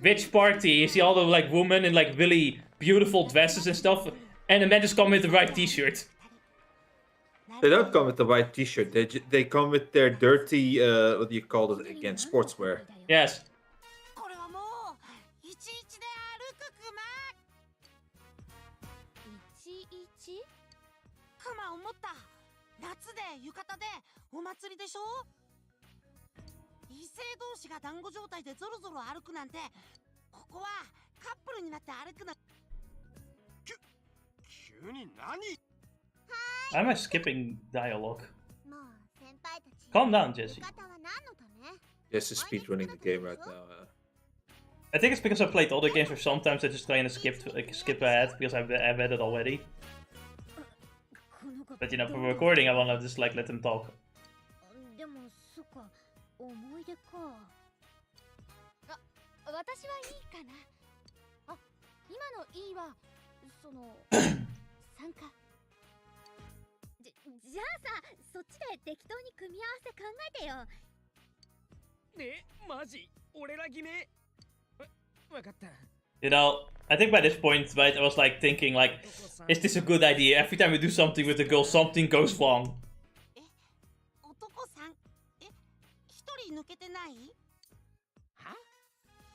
witch party, you see all the like women in like really beautiful dresses and stuff, and the men just come with the right t-shirt. They don't come with the white t-shirt, they come with their dirty, what do you call it again, sportswear. Yes. これはもう11で歩くクマ。11？クマ思った。夏で浴衣でお祭りでしょ？異性同士が団子状態でゾロゾロ歩くなんて、ここはカップルになって歩くな。急に何？ Why am I skipping dialogue? Calm down, Jesse. Yes, is speedrunning the game right now. I think it's because I played other games where sometimes I just kind of skip ahead because I've read it already. But you know, for recording, I want to just like let them talk. でもそっか、思い出か。私はいいかな。あ、今のいいはその参加。じゃあさ、そっちで適当に組み合わせ考えてよ。ね、マジ？俺ら決め。わかった。You know, I think by this point, right, I was like thinking like, is this a good idea? Every time we do something with a girl, something goes wrong. 男さん、一人抜けてない？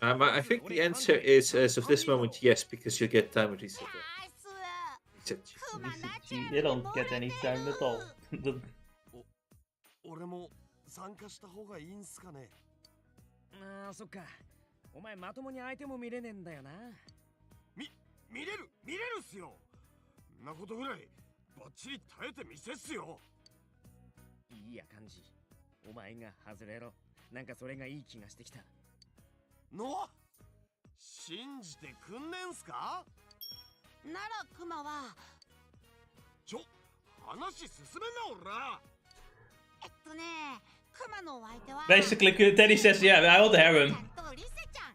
I think the answer is, as of this moment, yes, because you'll get time with each other. Except you. They don't get any time at all. 俺も参加した方がいいんすかね。ああ、そっか。お前まともに相手も見れねえんだよな。見れるっすよ。んなことぐらいバッチリ耐えてみせっすよ。いいや感じ。お前が外れろ。なんかそれがいい気がしてきた。の？信じてくんねんすか？ならクマは話進めんなおら。クマのお相手は Basically, Teddy says, yeah, I want to have him.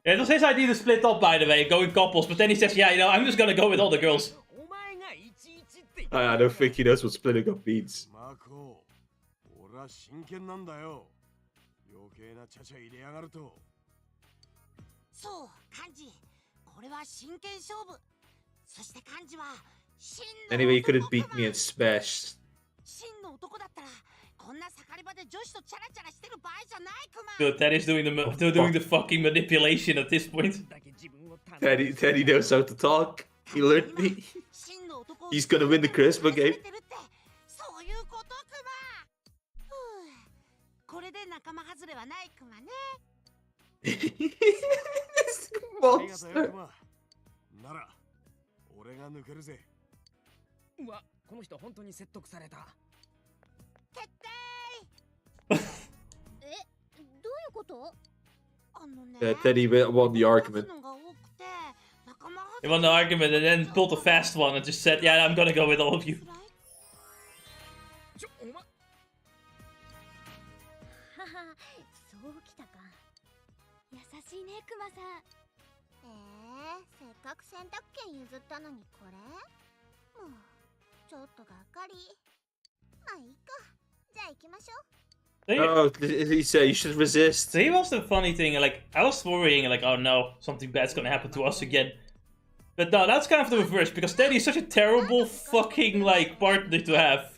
Yeah, it was his idea to split up, by the way, go in couples, but then he says, yeah, you know, I'm just gonna go with all the girls. I don't think he knows what splitting up means. マコ、俺は真剣なんだよ。余計なちゃちゃ入れやがると。そう、カンジ。これは真剣勝負。そしてカンジは真の Anyway, you couldn't beat me in Smash. 真の男だったらこんな盛り場で女子とチャラチャラしてる場合じゃないクマ。Good, Teddy's doing the fucking manipulation at this point. Teddy knows how to talk. He learned me. He's gonna win the charisma game. そういうことクマ。これで仲間外れはないクマね。Monster. なら俺が抜けるぜ。うわ、この人本当に説得された。決定。どういうこと？Teddy won the argument. He won the argument and then pulled a fast one and just said, yeah, I'm gonna go with all of you. そうきたか。優しいね、クマさん。せっかく選択権譲ったのにこれ？もうちょっとがっかり。まあいいか。じゃあ行きましょう。Oh, he said you should resist. So he was the funny thing, like, I was worrying, like, oh no, something bad's gonna happen to us again. But no, that's kind of the reverse, because Teddy is such a terrible fucking, like, partner to have.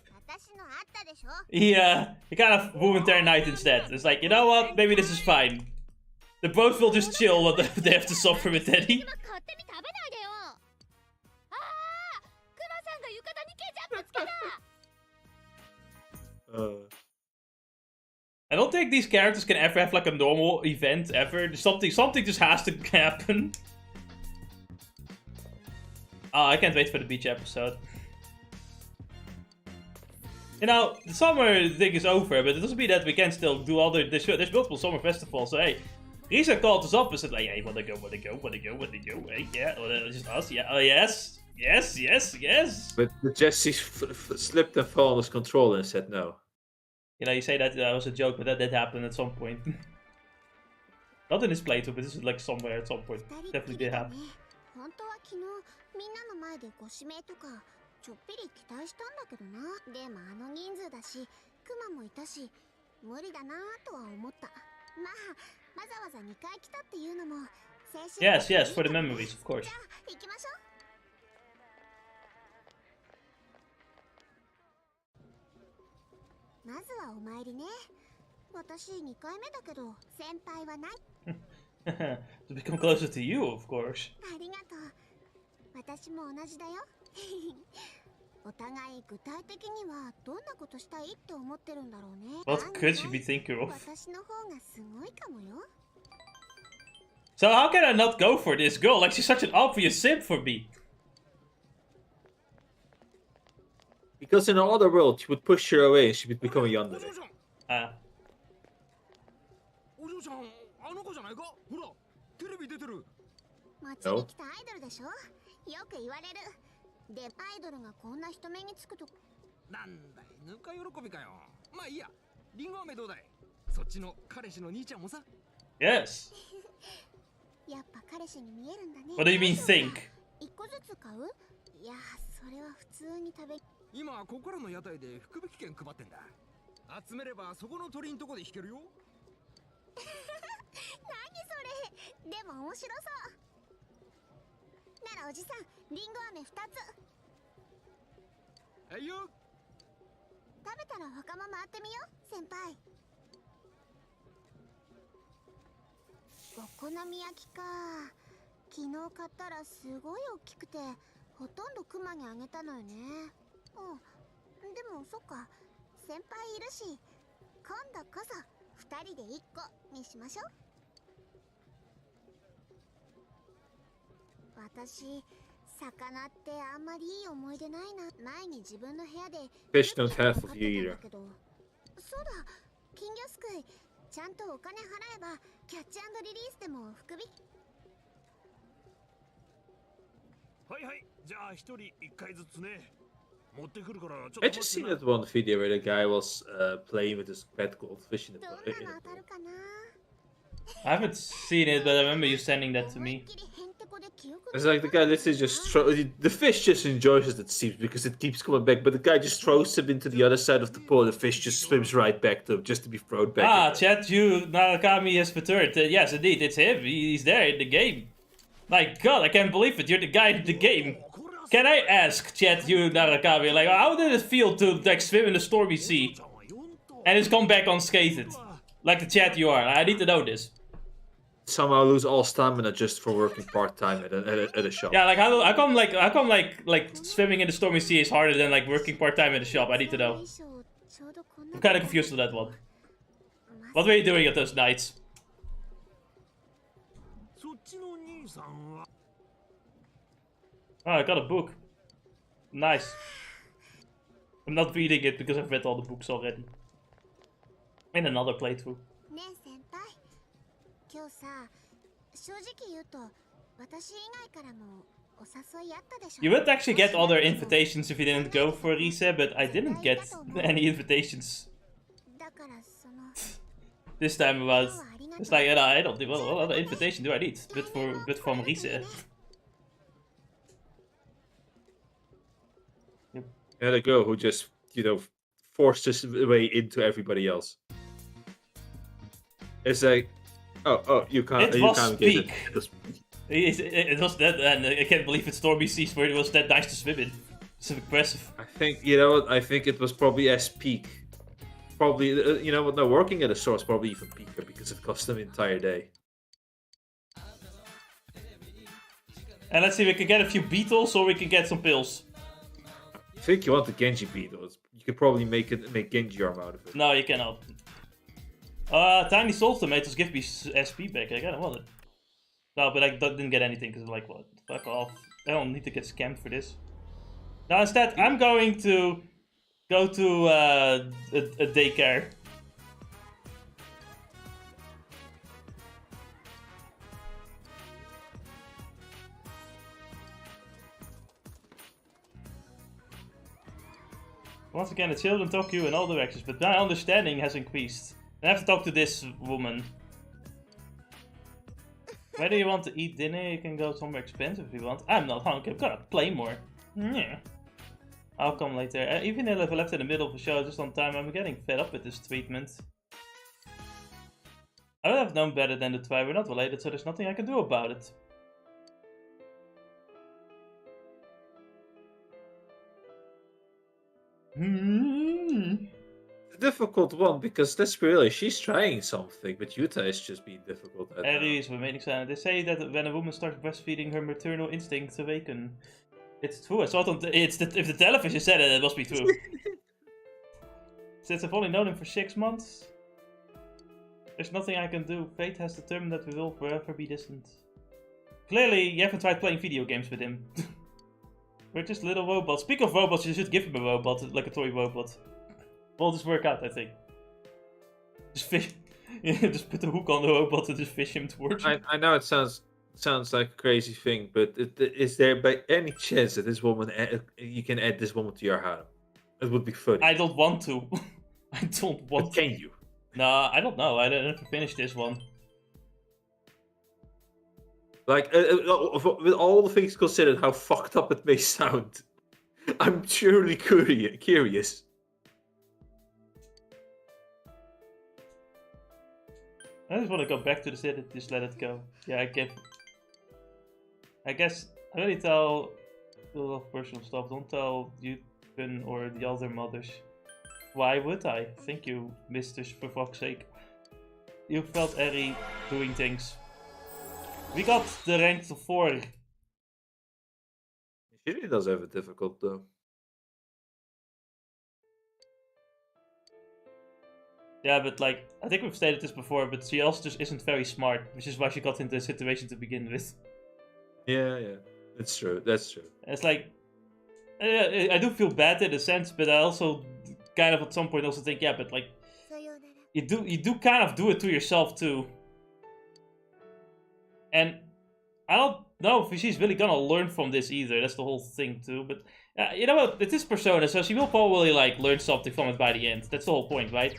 He kind of ruined their night instead. It's like, you know what, maybe this is fine. They both will just chill what they have to suffer with Teddy. I don't think these characters can ever have like a normal event ever. Something just has to happen. Oh, I can't wait for the beach episode. You know, the summer thing is over, but it doesn't mean that we can still do other. There's multiple summer festivals, so hey, Risa called us up and said like, hey, wanna go? Hey, yeah, just us, yeah, oh yes. But Jesse slipped and fell on his controller and said no. You know, you say that was a joke, but that did happen at some point. Not in this playthrough, but this is like somewhere at some point. Definitely did happen. 本当は昨日みんなの前でご指名とかちょっぴり期待したんだけどな。でもあの人数だしクマもいたし無理だなとは思った。まあわざわざ2回来たっていうのも青春 Yes, for the memories, of course. じゃあ行きましょう。まずはお参りね。私2回目だけど先輩はない。To become closer to you, of course. ありがとう。私も同じだよ。お互い具体的にはどんなことしたいって思ってるんだろうね。What could she be thinking of? 私の方がすごいかもよ。So how can I not go for this girl? Like, she's such an obvious simp for me. Because in another world, she would push her away and she would become a yandere. お嬢ちゃん、あの子じゃないか？ほら、テレビ出てる。街に来たアイドルでしょ？よく言われる。で、アイドルがこんな人目につくと。なんだい、ぬか喜びかよ。まあいいや、リンゴ飴どうだい？そっちの彼氏の兄ちゃんもさ。Yes. やっぱ彼氏に見えるんだね。What do you mean think? 一個ずつ買う？いや、それは普通に食べ。今ここらの屋台で福引券配ってんだ。集めればそこの鳥んとこで弾けるよ。何それ？でも面白そう。ならおじさん、リンゴ飴2つ。はいよ。食べたら他も回ってみよう、先輩。お好み焼きか。昨日買ったらすごい大きくてほとんどクマにあげたのよね。うん、でもそっか、先輩いるし今度こそ2人で1個にしましょう。私、魚ってあんまりいい思い出ないな。前に自分の部屋で Fish don't have of you either. そうだ、金魚すくいちゃんとお金払えばキャッチ&リリースでも福引き。はいはい、じゃあ一人1回ずつね。持ってくるからちょっと I just seen that one video where the guy was playing with his pet goldfish in theどんなの当たるかな。 I haven't seen it, but I remember you sending that to me. It's like the guy literally just the fish just enjoys it seems because it keeps coming back, but the guy just throws him into the other side of the pool. The fish just swims right back to him just to be thrown back. Ah, chat, you Narakami has returned. Yes, indeed, it's him. He's there in the game. My God, I can't believe it. You're the guy in the game. Can I ask, chat, you Narakami, like, how did it feel to like swim in the stormy sea and just come back unscathed, like the chat you are? I need to know this. Somehow lose all stamina just for working part time at a shop. Yeah, like how come like swimming in the stormy sea is harder than like working part time at a shop? I need to know. I'm kind of confused with that one. What were you doing at those nights? Oh, I got a book. Nice. I'm not reading it because I've read all the books already. In another playthrough. You would actually get other invitations if you didn't go for Rise, but I didn't get any invitations. This time about, it's like, I don't think, what other invitation do I need? But from Rise. And a girl who just, you know, forced his way into everybody else. It's like, oh, you can't. It you was can't peak. Get It was that, and I can't believe it's Stormy Seas where it was that nice to swim in. It's impressive. I think, you know what? I think it was probably as peak. Probably, you know what? No, working at a store is probably even peaker because it cost them an entire day. And let's see, we can get a few beetles or we can get some pills. I think you want the Genji beetles. You could probably make Genji arm out of it. No, you cannot. Tiny Soul Tomatoes give me SP back. I kinda want it. No, but I didn't get anything because I'm like, what? Fuck off. I don't need to get scammed for this. Now instead, I'm going to go to a daycare. Once again, the children talk you in all directions, but my understanding has increased. I have to talk to this woman. Where do you want to eat dinner? You can go somewhere expensive if you want. I'm not hungry, I'm gonna play more. Yeah. I'll come later. Even if I left in the middle of the show just on time, I'm getting fed up with this treatment. I would have known better than to try. We're not related, so there's nothing I can do about it. It's a difficult one because let's be real, she's trying something, but Yuta is just being difficult. Harry is remaining silent. They say that when a woman starts breastfeeding, her maternal instincts awaken. It's true. I saw it on if the television said it, it must be true. Since I've only known him for 6 months, there's nothing I can do. Fate has determined that we will forever be distant. Clearly, you haven't tried playing video games with him. We're just little robots. Speak of robots, you should give him a robot, like a toy robot. Will this work out, I think. Just fish. Yeah, just put the hook on the robot and just fish him towards you. I know it sounds like a crazy thing, but is there by any chance that this woman you can add this woman to your harem? It would be funny. I don't want to. I don't want. But can you? Nah, I don't know. I didn't finish this one. Like, with all the things considered, how fucked up it may sound, I'm truly curious. I just want to go back to the city, just let it go. Yeah, I guess I really tell a lot of personal stuff. Don't tell Yutun or the other mothers. Why would I? Thank you, Mr. For fuck's sake. You felt Eri doing things. We got the rank to 4. She really does have it difficult though. Yeah, but like, I think we've stated this before, but she also just isn't very smart, which is why she got into the situation to begin with. Yeah, that's true. That's true. It's like, I do feel bad in a sense, but I also kind of at some point also think, yeah, but like, you do kind of do it to yourself too. And I don't know if she's really gonna learn from this either. That's the whole thing too. But you know what? It is Persona, so she will probably like learn something from it by the end. That's the whole point, right?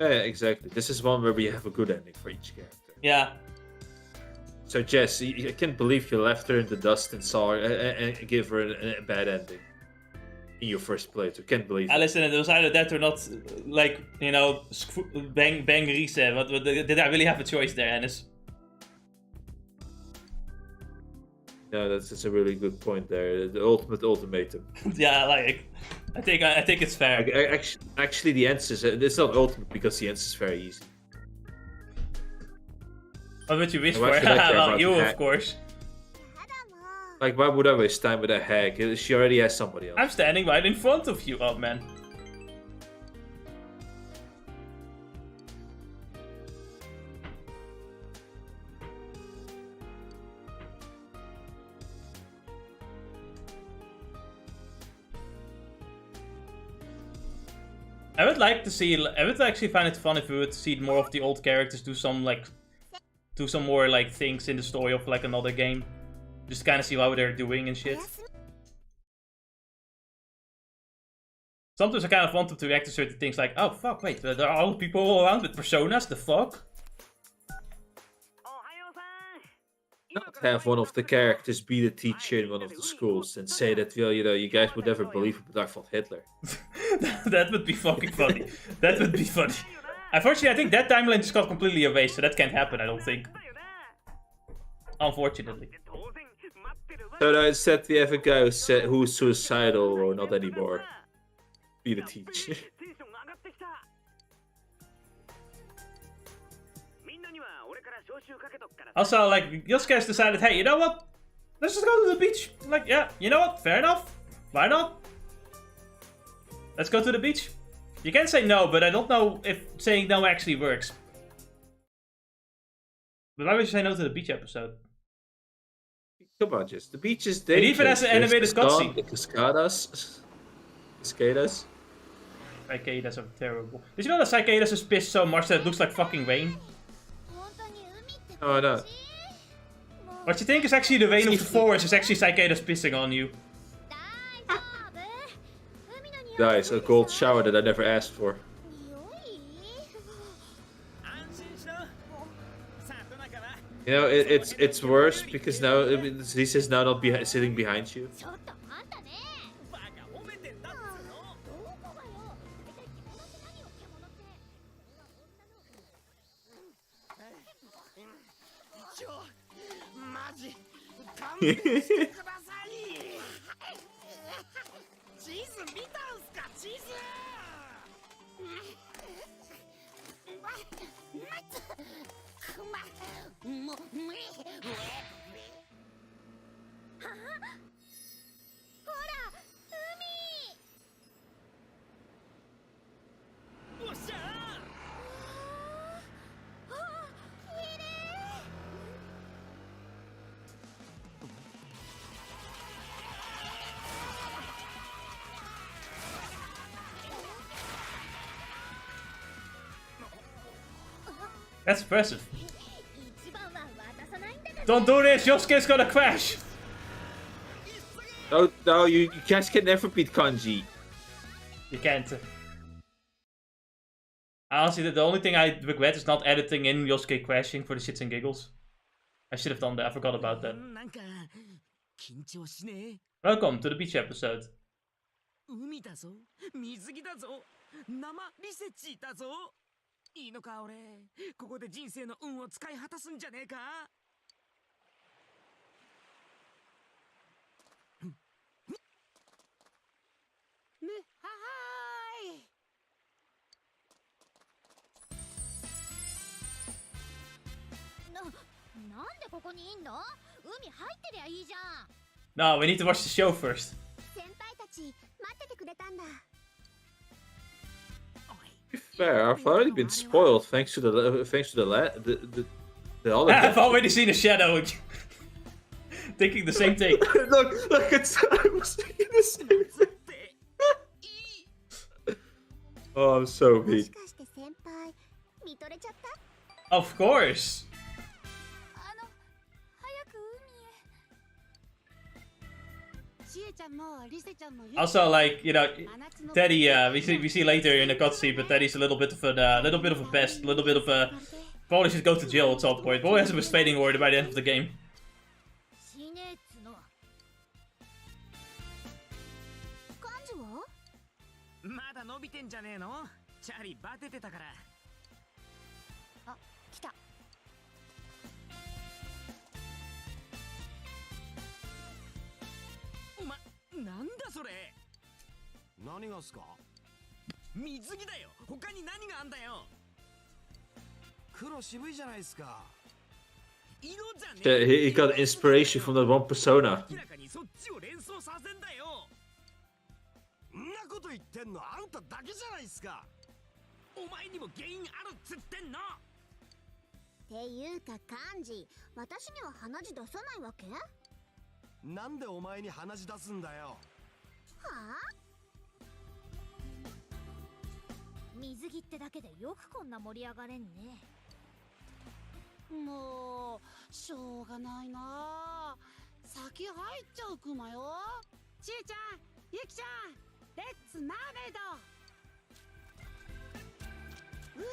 Yeah, exactly. This is one where we have a good ending for each character. Yeah. So Jess, I can't believe you left her in the dust and saw her and gave her a bad ending in your first playthrough. Can't believe it. Listen, it was either that or not. Like, you know, bang reset. What did I really have a choice there, Ennis? Yeah, that's a really good point there. The ultimate ultimatum. Yeah, like, I think it's fair. Actually, the answer is it's not ultimate because the answer is very easy. What would you wish for? Well, you, of course. Like, why would I waste time with a hack? She already has somebody else. I'm standing right in front of you, oh man. I would actually find it fun if we would see more of the old characters do some more like things in the story of like another game. Just kind of see how they're doing and shit. Sometimes I kind of want them to react to certain things like, oh fuck, wait, there are all people all around with personas, the fuck? Not have one of the characters be the teacher in one of the schools and say that, well, you know, you guys would never believe it, but I fought Hitler. That would be fucking funny. That would be funny. Unfortunately, I think that timeline just got completely erased, so that can't happen, I don't think. Unfortunately. So now instead we have a guy who's suicidal or not anymore. Be the teacher. Also, like, Yosuke decided, hey, you know what? Let's just go to the beach. Like, yeah, you know what? Fair enough. Why not? Let's go to the beach. You can say no, but I don't know if saying no actually works. But why would you say no to the beach episode? Come on, just the beach is dangerous. It even has an animated cutscene. The cascadas. Cicadas are terrible. Did you know that cicadas is pissed so much that it looks like fucking rain? Oh no. What you think is actually the rain of the forest is actually cicadas pissing on you. Nice, a gold shower that I never asked for. 安心しろさあどなかは You know, it's worse because now Lisa is now not sitting behind you. ちょっとあんたね。バカ褒めてんだっつうのどこがよ。大体獣って何よ、獣って。一応マジ勘弁してください地図見たんすか地図ほら、海。おっしゃあ、綺麗。That's impressive. 一番は渡さないんだから。 Don't do this, Yosuke's gonna crash! Oh no, you guys can never beat Kanji. You can't. Honestly, the only thing I regret is not editing in Yosuke crashing for the shits and giggles. I should have done that, I forgot about that. なんか緊張しね Welcome to the beach episode. 海だぞ水着だぞ生リセチだぞいいのか俺ここで人生の運を使い果たすんじゃねえかねはーいなんでここにいんの？海入ってりゃいいじゃん。 No, we need to watch the show first. 先輩たち待っててくれたんだ。 To be fair, I've already been spoiled thanks to the other. I've already seen a shadow. Thinking the same thing. look, it's I was thinking the same thing. Oh, I'm so も mean. しかして先輩見とれちゃった？ Of course. 早く海へ。しえちゃんもリセちゃんも Also, like, you know, Teddy, we see later in the cutscene, but Teddy's a little bit of a pest, a little bit of a probably should go to jail at some point. Probably has a restraining order by the end of the game. 死ねっつの。幹事は？まだ伸びてんじゃねえのチャリバテてたからあ、来た。なんだそれ何がっすか水着だよ他に何があんだよ黒渋いじゃないっすか色じゃね He got inspiration from that one persona. 明らかにそっちを連想させんだよんなこと言ってんのあんただけじゃないっすかお前にも原因あるっつってんのっていうか幹事、私には鼻血出さないわけ？はなんでお前に鼻血出すんだよあ？水着ってだけでよくこんな盛り上がれんね。もうしょうがないな先入っちゃうクマよちえちゃんゆきちゃんレッツマーメイドうひ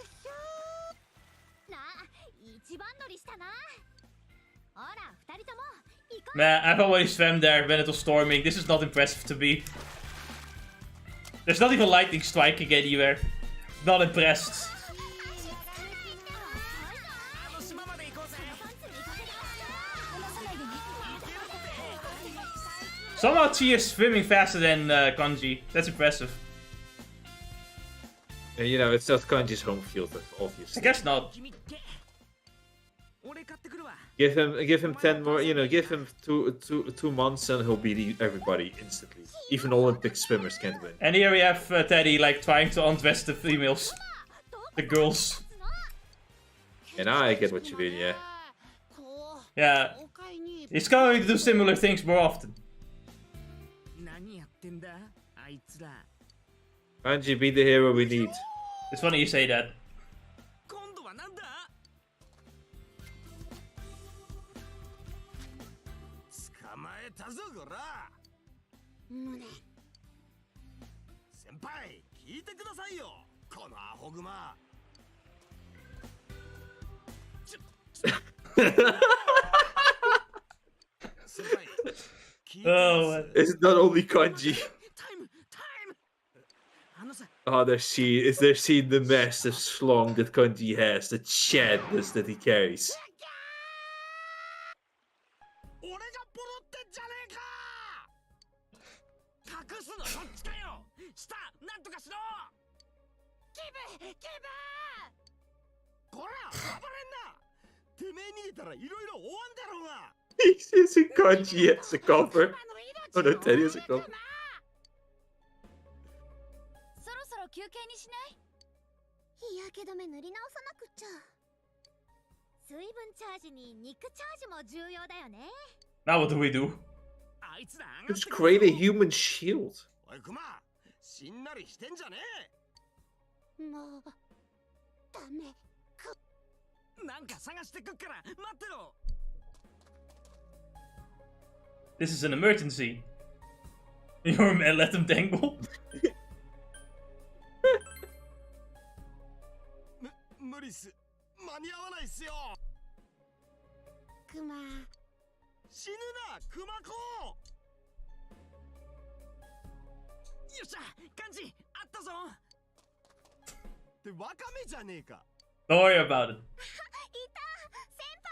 ょなあ、一番乗りしたな。ほら、二人とも行こう。 Man, I've already swam there when it was storming. This is not impressive to me. There's not even lightning striking anywhere. Not impressed. あの島まで行こうぜ Somehow Chi is swimming faster than Kanji. That's impressive. And you know, it's not Kanji's home field, I obviously. guess not. 君って俺買ってくるわ Give him 10 more, you know, give him two months and he'll beat everybody instantly. Even Olympic swimmers can't win. And here we have Teddy like trying to undress the females. The girls. And I get what you mean, yeah. こう Yeah. お買いに He's going to do similar things more often. 何やってんだあいつら Kanji, be the hero we need. It's funny you say that. 今度はなんだ捕まえたぞこら胸先輩聞いてくださいよこのアホグマ先輩聞いてます It's not only kanji. タイム Oh, they're seeing the massive schlong that Kanji has, the shadness that he carries. 俺がポロってんじゃねえか隠すのそっちかよ下なんとかしろキブこら暴れんなてめえ逃げたらいろいろ終わんだろうが He's using Kanji as a cover. Oh no, Teddy as a cover. そろそろ休憩にしない？日焼け止め塗り直さなくっちゃ。水分チャージに肉チャージも重要だよね。Now what do we do? あいつら上がって Just create a human shield. おいクマしんなりしてんじゃねもうダメなんか探してくっから待ってろ This is an emergency. Your man let him dangle. 無理っす間に合わないっすよクマ死ぬなクマ子よっしゃ漢字あったぞってワカメじゃねえか Don't worry about it.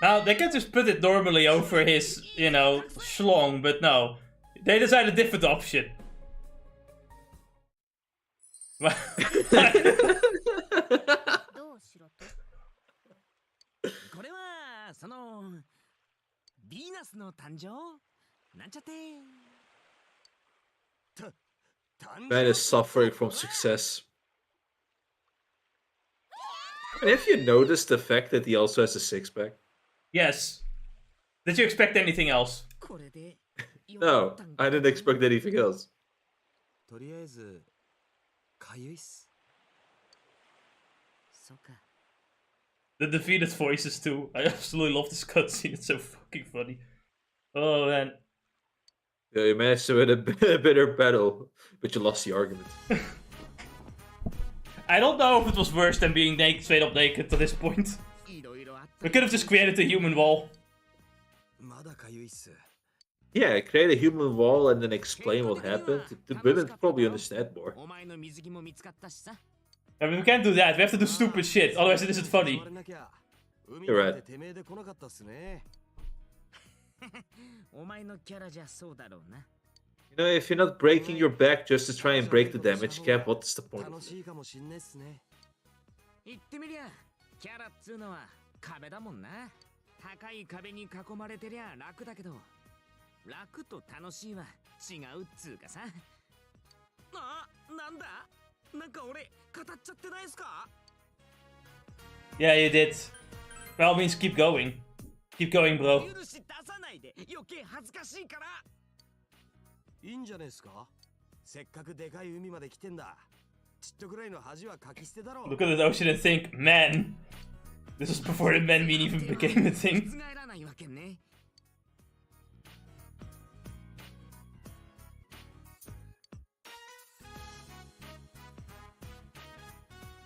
Now, they can just put it normally over his, you know, schlong, but no. They decided a different option. どうしろと？これはそのヴィーナスの誕生なんちゃって Man is suffering from success. And have you noticed the fact that he also has a six-pack? Yes. Did you expect anything else? これで No, I didn't expect anything else. とりあえずかゆいっすそうか The defeated voices too. I absolutely love this cutscene. It's so fucking funny. Oh man. Yeah, you managed to win a bitter battle, but you lost the argument. I don't know if it was worse than being naked, straight up naked to this point. いろいろあった We could have just created a human wall. まだかゆいっす Yeah, create a human wall and then explain what happened. The women probably understand more. お前の水着も見つかったしさ I mean, we can't do that. We have to do stupid shit. Otherwise, it isn't funny. それなきゃ海 You're なん right. ててめえで来なかったっすねお前のキャラじゃそうだろうな You know, if you're not breaking your back just to try and break the damage cap, what's the point of 楽 it? しいかもしんねえっすね言ってみりゃキャラっつうのは壁だもんな高い壁に囲まれてりゃ楽だけど楽と楽しいは違うっつうかさあ、なんだなんか俺語っちゃってないっすか Yeah, you did. Well, means keep going. Keep going, bro. 許し出さないで余計恥ずかしいからいいんじゃねえっすかせっかくでかい海まで来てんだちっとぐらいの恥はかき捨てだろ Look at the ocean and think, man. This was before the men mean even became a thing. 覆らないわけね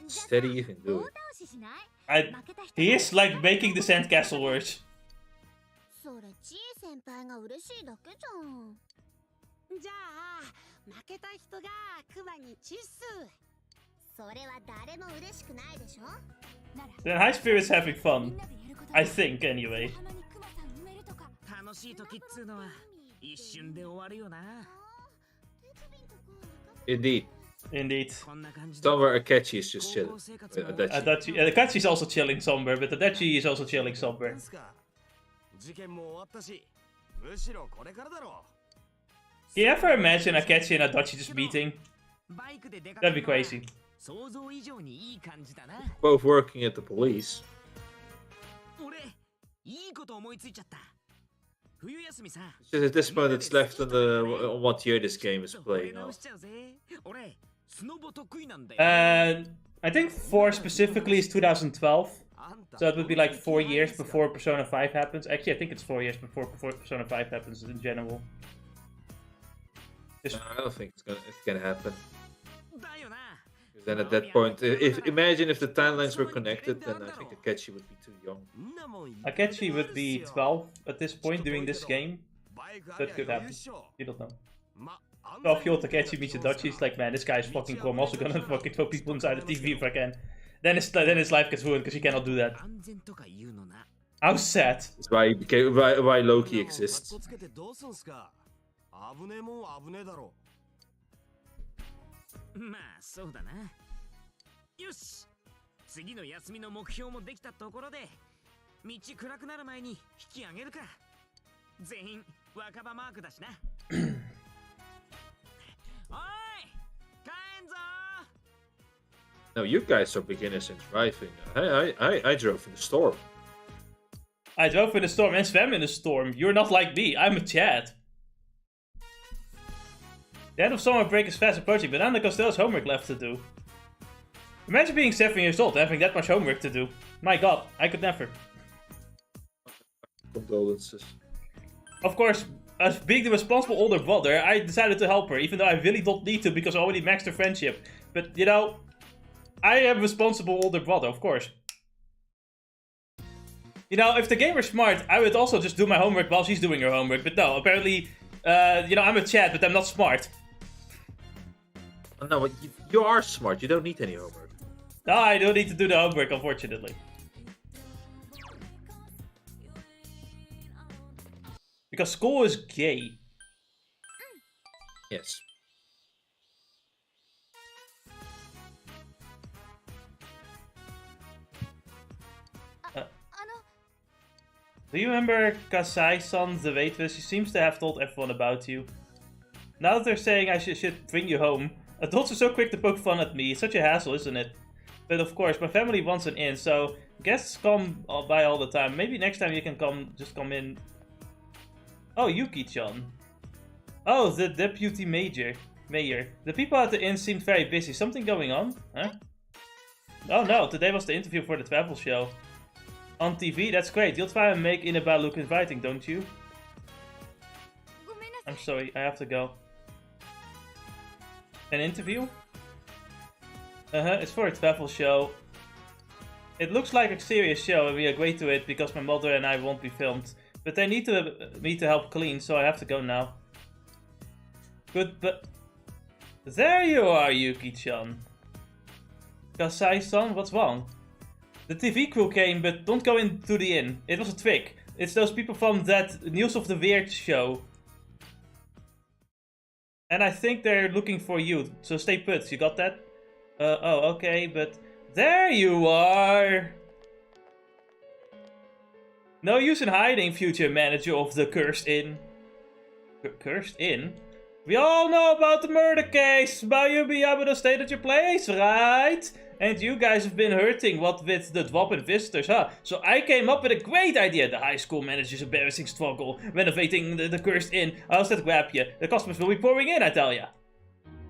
Steady you can do 棒 it. 倒ししない？ I, 負けた人 he is like making the sandcastle worse. それちい先輩が嬉しいだけじゃん。じゃあ負けた人がクマにチッスそれは誰も嬉しくないでしょ？なら Then High Spirit's having み fun. んなでやること I think, anyway. 浜にクマさん埋めるとか。楽しい時っつうのは一瞬で終わるよな Indeed. Indeed. こんな感じで Somewhere Akechi is just chilling. 高校生活も Adachi. Kachi's also chilling somewhere, but Adachi is also chilling somewhere. なんすか事件も終わったしむしろこれからだろ Can you ever imagine Akechi and Adachi just meeting? バイクで出か That'd け be るのは crazy. 想像以上にいい感じだな Both working at the police. 俺いいこと思いついちゃった冬休みさ It's just at this point it's left on what year this game is これ playing 直 on. しちゃうぜ俺スノボ得意なんだよ I think 4 specifically is 2012. あんた So it would be like 4 years before Persona 5 happens. Actually, I think it's 4 years before Persona 5 happens in general. No, I don't think it's gonna happen. Then at that point, imagine if the timelines were connected, then I think Akechi would be too young. Akechi would be 12 at this point during this game. That could happen. You don't know. 12-year-old Akechi meets Itachi. He's like, man, this guy's fucking cool. I'm also gonna fucking throw people inside the TV if I can. Then his life gets ruined because he cannot do that. How sad. That's why he became, why Loki exists. まあそうだな。よし、次の休みの目標もできたところで、道暗くなる前に引き上げるか。全員若葉マークだしな。おい、帰んぞ。No, you guys are beginners in driving. I drove in the storm. I drove in the storm and swam in the storm. You're not like me. I'm a Chad. The end of summer break is fast approaching, but Anna still has homework left to do. Imagine being 7 years old and having that much homework to do. My god, I could never. Condolences. Of course, as being the responsible older brother, I decided to help her, even though I really don't need to because I already maxed her friendship. But, you know, I am responsible older brother, of course. You know, if the game were smart, I would also just do my homework while she's doing her homework. But no, apparently, you know, I'm a Chad, but I'm not smart. No, you are smart. You don't need any homework. No, I don't need to do the homework, unfortunately. Because school is gay. Yes. Do you remember Kasai-san, the waitress? She seems to have told everyone about you. Now that they're saying I should bring you home, adults are so quick to poke fun at me. It's such a hassle, isn't it? But of course, my family wants an in, so guests come by all the time. Maybe next time you can just come in. Oh, Yuki-chan. Oh, the deputy mayor. The people at the inn seemed very busy. Something going on? Huh? Oh no, today was the interview for the travel show. On TV? That's great. You'll try and make Inaba look inviting, don't you? I'm sorry, I have to go. An interview? It's for a travel show. It looks like a serious show and we agreed to it because my mother and I won't be filmed. But they need me to help clean, so I have to go now. Good, but... There you are, Yuki-chan. Kasai-san, what's wrong? The TV crew came, but don't go into the inn. It was a trick. It's those people from that News of the Weird show. And I think they're looking for you, so stay put. You got that? Oh, okay, but... There you are! No use in hiding, future manager of the Cursed Inn. Cursed Inn? We all know about the murder case, but you'll be able to stay at your place, right? And you guys have been hurting with the drop in visitors, huh? So I came up with a great idea. The high school manager's embarrassing struggle renovating the Cursed Inn. How's that grab you? The customers will be pouring in, I tell ya.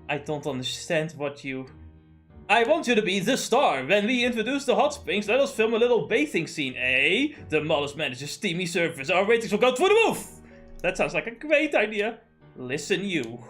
I don't understand what you... I want you to be the star. When we introduce the hot springs, let us film a little bathing scene, eh? The modest manager's steamy surface. Our ratings will go through the roof. That sounds like a great idea. Listen, you.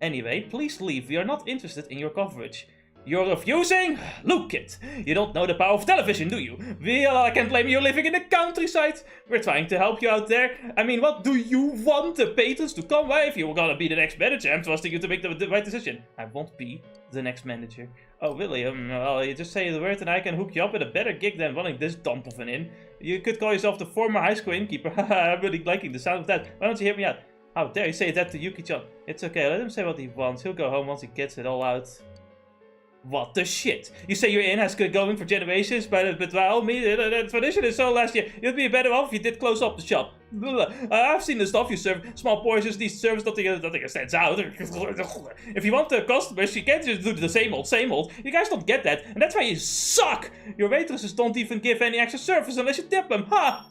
Anyway, please leave. We are not interested in your coverage. You're refusing? Look, kid, you don't know the power of television, do you? Well, I can't blame you living in the countryside. We're trying to help you out there. I mean, what do you want the patrons to come? Why, if you're gonna be the next manager, I'm trusting you to make the right decision. I won't be the next manager. Oh, really? Well, you just say the word and I can hook you up with a better gig than running this dump of an inn. You could call yourself the former high school innkeeper. I'm really liking the sound of that. Why don't you hear me out? How dare you say that to Yuki-chan? It's okay, let him say what he wants. He'll go home once he gets it all out. What the shit? You say your inn has been going for generations, but well, the tradition is so last year. You'd be better off if you did close up the shop. I've seen the stuff you serve. Small portions, these serves, nothing stands out. If you want the customers, you can't just do the same old, same old. You guys don't get that, and that's why you suck. Your waitresses don't even give any extra service unless you tip them, ha!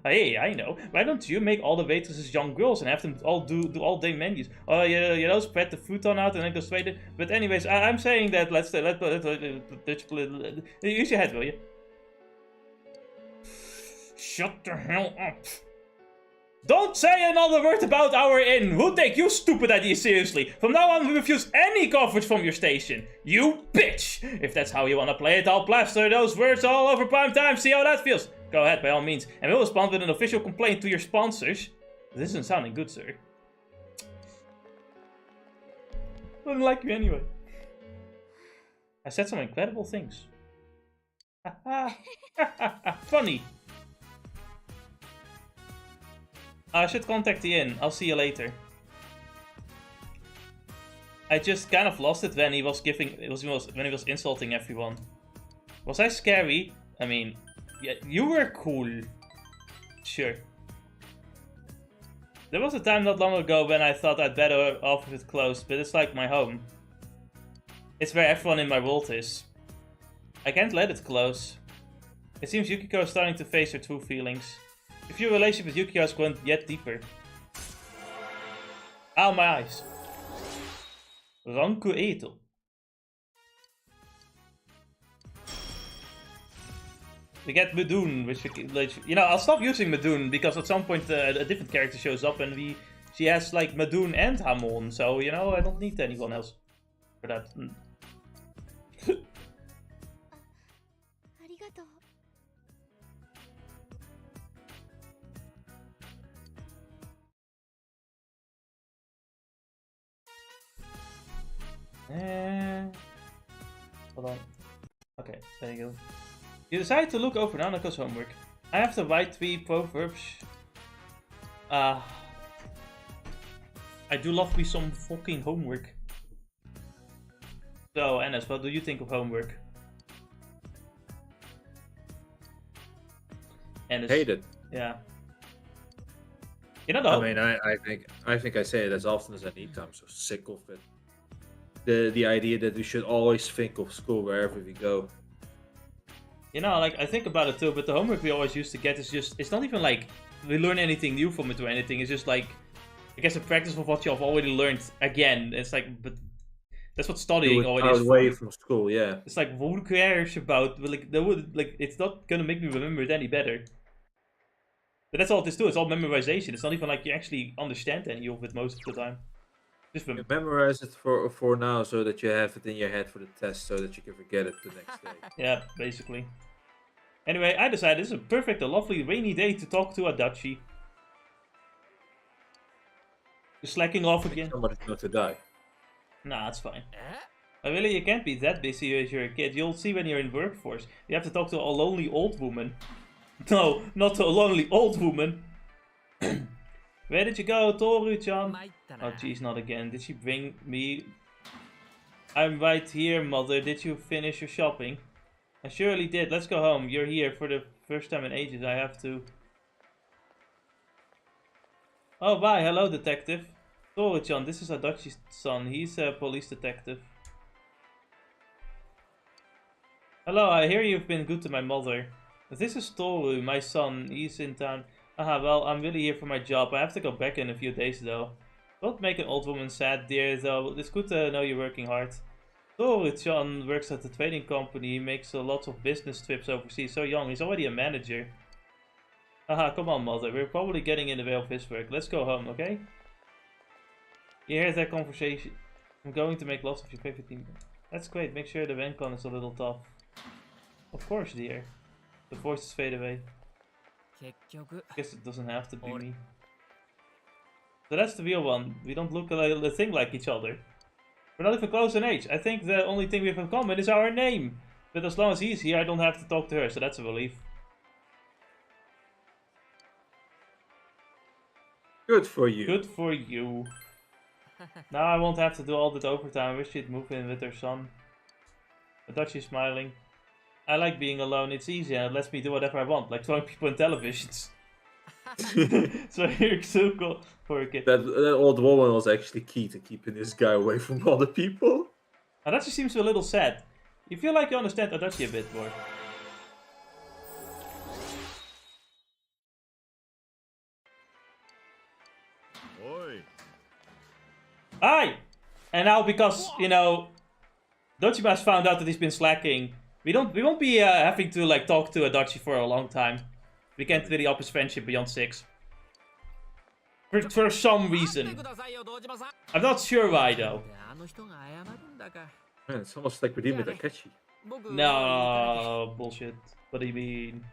Hey, I know. Why don't you make all the waitresses young girls and have them all do all day menus? Oh, you know, spread the futon out and then go straight in. But anyways, I'm saying that let's use your head, will you? Shut the hell up. Don't say another word about our inn. Who take your stupid idea seriously? From now on, we refuse any coverage from your station. You bitch! If that's how you want to play it, I'll plaster those words all over prime time. See how that feels. Go ahead, by all means. And we'll respond with an official complaint to your sponsors. This isn't sounding good, sir. I don't like you anyway. I said some incredible things. Funny. I should contact the inn. I'll see you later. I just kind of lost it when he was when he was insulting everyone. Was I scary? I mean, yeah, you were cool. Sure. There was a time not long ago when I thought I'd better off with it closed, but it's like my home. It's where everyone in my world is. I can't let it close. It seems Yukiko is starting to face her true feelings. If your relationship with Yukiko has grown yet deeper. Ow, my eyes. Ranku Eto. We get Medun, which you know, I'll stop using Medun because at some point a different character shows up and she has like Medun and Hamon, so you know, I don't need anyone else for that. Hold on. Okay, there you go. You decide to look over Nanako's homework. I have to write 3 proverbs. I do love me some fucking homework. So, Enes, what do you think of homework? Enes. Hate it. Yeah. You know, I mean, I think I say it as often as I need to. I'm so sick of it. The idea that we should always think of school wherever we go. You know, like, I think about it too, but the homework we always used to get is just, it's not even like we learn anything new from it or anything. It's just like, I guess a practice of what you have already learned again. It's like, but that's what studying already is away from school, yeah. It's like, who cares about, like, it's not gonna make me remember it any better. But that's all it is too, it's all memorization. It's not even like you actually understand any of it most of the time. Just you memorize it for now so that you have it in your head for the test so that you can forget it the next day. Yeah, basically. Anyway, I decided this is a lovely rainy day to talk to Adachi. You're slacking off again? Somebody's going to die. Nah, it's fine. But really, you can't be that busy as you're a kid. You'll see when you're in workforce. You have to talk to a lonely old woman. No, not to a lonely old woman. Where did you go, Toru-chan? Oh jeez, not again. Did she bring me? I'm right here, mother. Did you finish your shopping? I surely did. Let's go home. You're here for the first time in ages. I have to. Oh, bye. Hello, detective. Toru-chan, this is Adachi's son. He's a police detective. Hello, I hear you've been good to my mother. This is Toru, my son. He's in town. Aha, well, I'm really here for my job. I have to go back in a few days, though. Don't make an old woman sad, dear, though. It's good to know you're working hard. Toru-chan works at the trading company. He makes a lot of business trips overseas. So young, he's already a manager. Haha, come on, mother. We're probably getting in the way of his work. Let's go home, okay? You heard that conversation. I'm going to make lots of your favorite team. That's great. Make sure the Wencon is a little tough. Of course, dear. The voices fade away. Guess it doesn't have to be me. So that's the real one. We don't look a thing like each other. We're not even close in age. I think the only thing we have in common is our name. But as long as he's here, I don't have to talk to her, so that's a relief. Good for you. Good for you. Now I won't have to do all that overtime. I wish she'd move in with her son. Adachi's smiling. I like being alone. It's easy and it lets me do whatever I want, like throwing people in televisions. So you're so cool for a kid. That old woman was actually key to keeping this guy away from other people. Adachi seems a little sad. You feel like you understand Adachi a bit more. Oi. Hi! And now because, you know, Dochima's found out that he's been slacking, we won't be having to like talk to Adachi for a long time. We can't really up his friendship beyond 6. For some reason. I'm not sure why though. Man, it's almost like redeeming Takeshi. No, bullshit. What do you mean?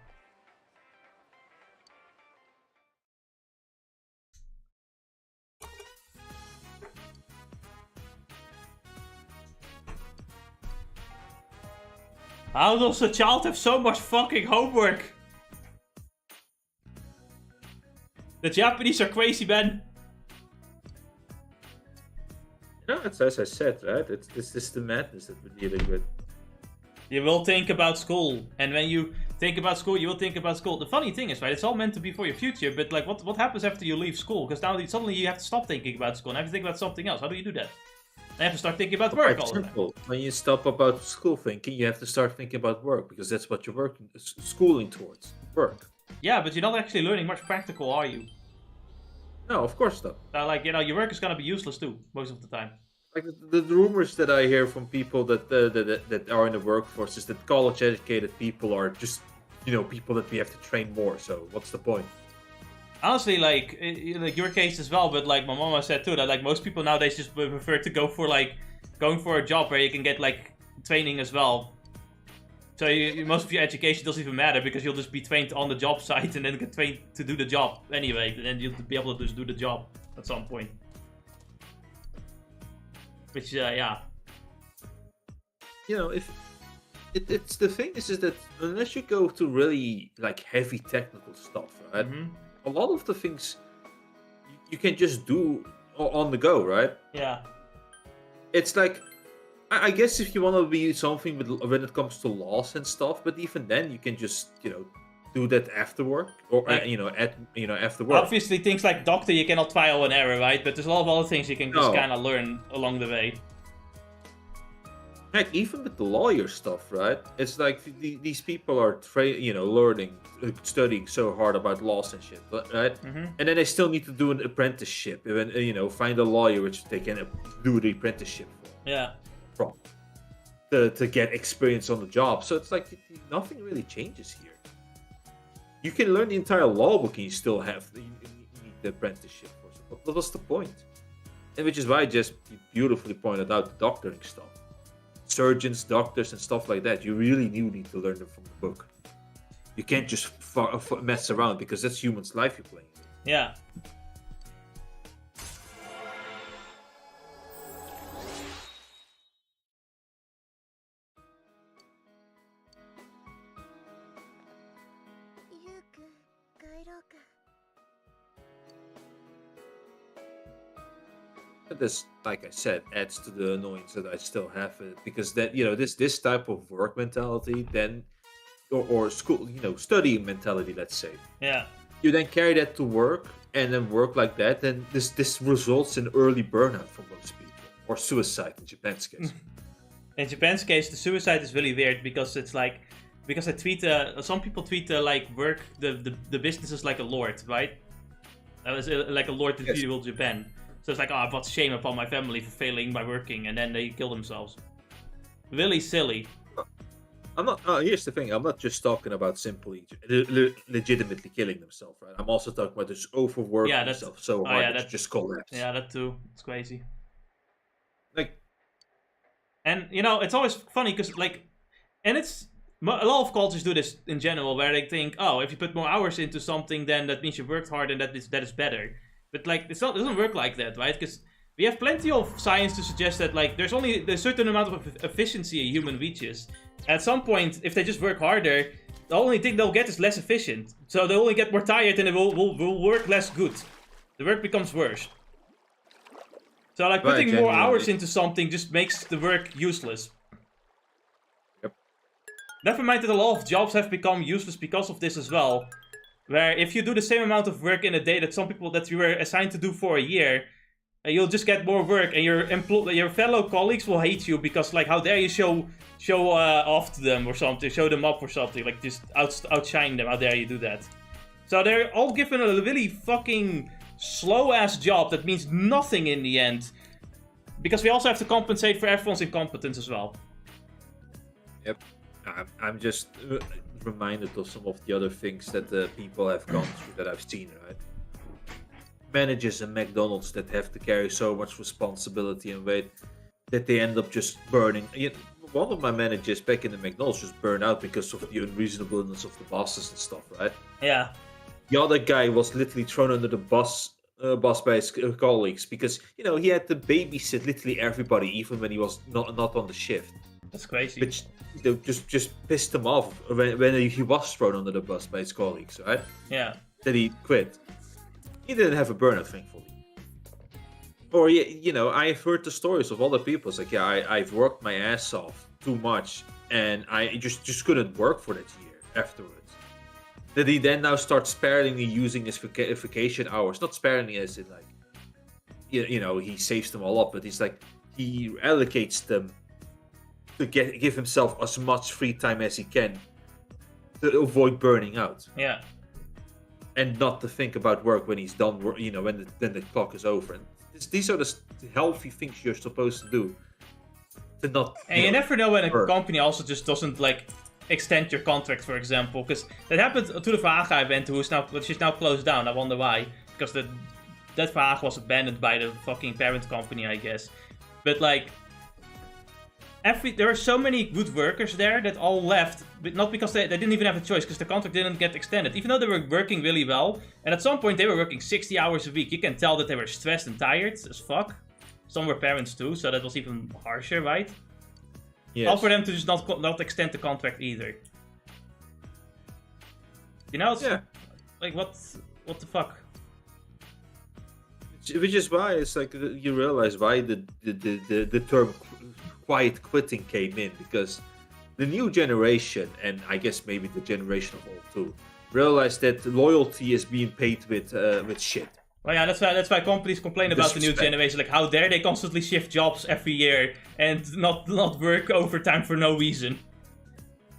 How does a child have so much fucking homework? The Japanese are crazy, man. No, it's as I said, right? It's the madness that we're dealing with. You will think about school, and when you think about school, you will think about school. The funny thing is, right, it's all meant to be for your future, but like, what happens after you leave school? Because now suddenly you have to stop thinking about school and have to think about something else. How do you do that? I have to start thinking about work all the time. When you stop about school thinking, you have to start thinking about work, because that's what you're working, schooling towards. Work. Yeah, but you're not actually learning much practical, are you? No, of course not. Like, you know, your work is gonna be useless too, most of the time. Like the rumors that I hear from people that are in the workforce is that college-educated people are just, you know, people that we have to train more. So what's the point? Honestly, like your case as well, but like my mama said too, that like most people nowadays just prefer to go for like going for a job where you can get like training as well. So most of your education doesn't even matter because you'll just be trained on the job site and then get trained to do the job anyway, and then you'll be able to just do the job at some point. Which, yeah. You know, if it's the thing is that unless you go to really like heavy technical stuff, right? A lot of the things you can just do on the go, right? Yeah. It's like, I guess if you want to be something when it comes to laws and stuff, but even then you can just, you know, do that after work or like, after work. Obviously, things like doctor you cannot trial and error, right? But there's a lot of other things you can just kind of learn along the way. Heck, even with the lawyer stuff, right? It's like these people are learning, studying so hard about laws and shit, right? And then they still need to do an apprenticeship, and find a lawyer which they can do the apprenticeship for. Yeah. From to get experience on the job. So it's like nothing really changes here. You can learn the entire law book and you still have you need the apprenticeship. What was the point? And which is why I just beautifully pointed out the doctoring stuff. Surgeons, doctors, and stuff like that. You really do need to learn them from the book. You can't just mess around because that's humans' life you're playing with. Yeah. But this, like I said, adds to the annoyance that I still have because that this type of work mentality then or school studying mentality, let's say. Yeah. You then carry that to work and then work like that, then this results in early burnout for most people or suicide in Japan's case. In Japan's case, the suicide is really weird because it's like I treat some people treat like work the business is like a lord, right? That was like a lord in feudal Japan. So it's like, oh, I've got shame upon my family for failing by working, and then they kill themselves. Really silly. I'm not. Here's the thing. I'm not just talking about simply legitimately killing themselves, right? I'm also talking about just overworking themselves so hard that just collapse. Yeah, that too. It's crazy. Like, and it's always funny because and it's a lot of cultures do this in general, where they think, oh, if you put more hours into something, then that means you worked hard, and that is better. But it doesn't work like that, right? Because we have plenty of science to suggest that there's only a certain amount of efficiency a human reaches. At some point, if they just work harder, the only thing they'll get is less efficient. So they'll only get more tired and it will work less good. The work becomes worse. So putting more hours into something just makes the work useless. Yep. Never mind that a lot of jobs have become useless because of this as well. Where if you do the same amount of work in a day that some people that you were assigned to do for a year, you'll just get more work, and your fellow colleagues will hate you because how dare you show off to them or something, show them up or something, just outshine them. How dare you do that? So they're all given a really fucking slow ass job that means nothing in the end, because we also have to compensate for everyone's incompetence as well. Yep, I'm just reminded of some of the other things that the people have gone through that I've seen, right? managers in McDonald's that have to carry so much responsibility and weight that they end up just burning. One of my managers back in the McDonald's just burned out because of the unreasonableness of the bosses and stuff, right? Yeah. The other guy was literally thrown under the bus by his colleagues because he had to babysit literally everybody, even when he was not on the shift. That's crazy. Which just pissed him off when he was thrown under the bus by his colleagues, right? Yeah. That he quit. He didn't have a burnout, thankfully. Or I've heard the stories of other people. It's like, yeah, I've worked my ass off too much, and I just couldn't work for that year afterwards. That he then now starts sparingly using his vacation hours. Not sparingly as in like, he saves them all up, but he's like, he allocates them to give himself as much free time as he can to avoid burning out. Yeah. And not to think about work when he's done, when the clock is over. And these are the healthy things you're supposed to do. To not. And you never know when a company also just doesn't like extend your contract, for example, because that happened to the Vraga event, which is now closed down. I wonder why, because that Vraga was abandoned by the fucking parent company, I guess. But like, there are so many good workers there that all left, but not because they didn't even have a choice, because the contract didn't get extended, even though they were working really well. And at some point they were working 60 hours a week. You can tell that they were stressed and tired as fuck. Some were parents too, so that was even harsher, right? Yes. All for them to just not extend the contract either. It's like what the fuck? Which is why it's like you realize why the term quiet quitting came in, because the new generation, and I guess maybe the generation of old too, realized that loyalty is being paid with shit. Well, yeah, that's why companies complain about the new generation. Like, how dare they constantly shift jobs every year and not work overtime for no reason?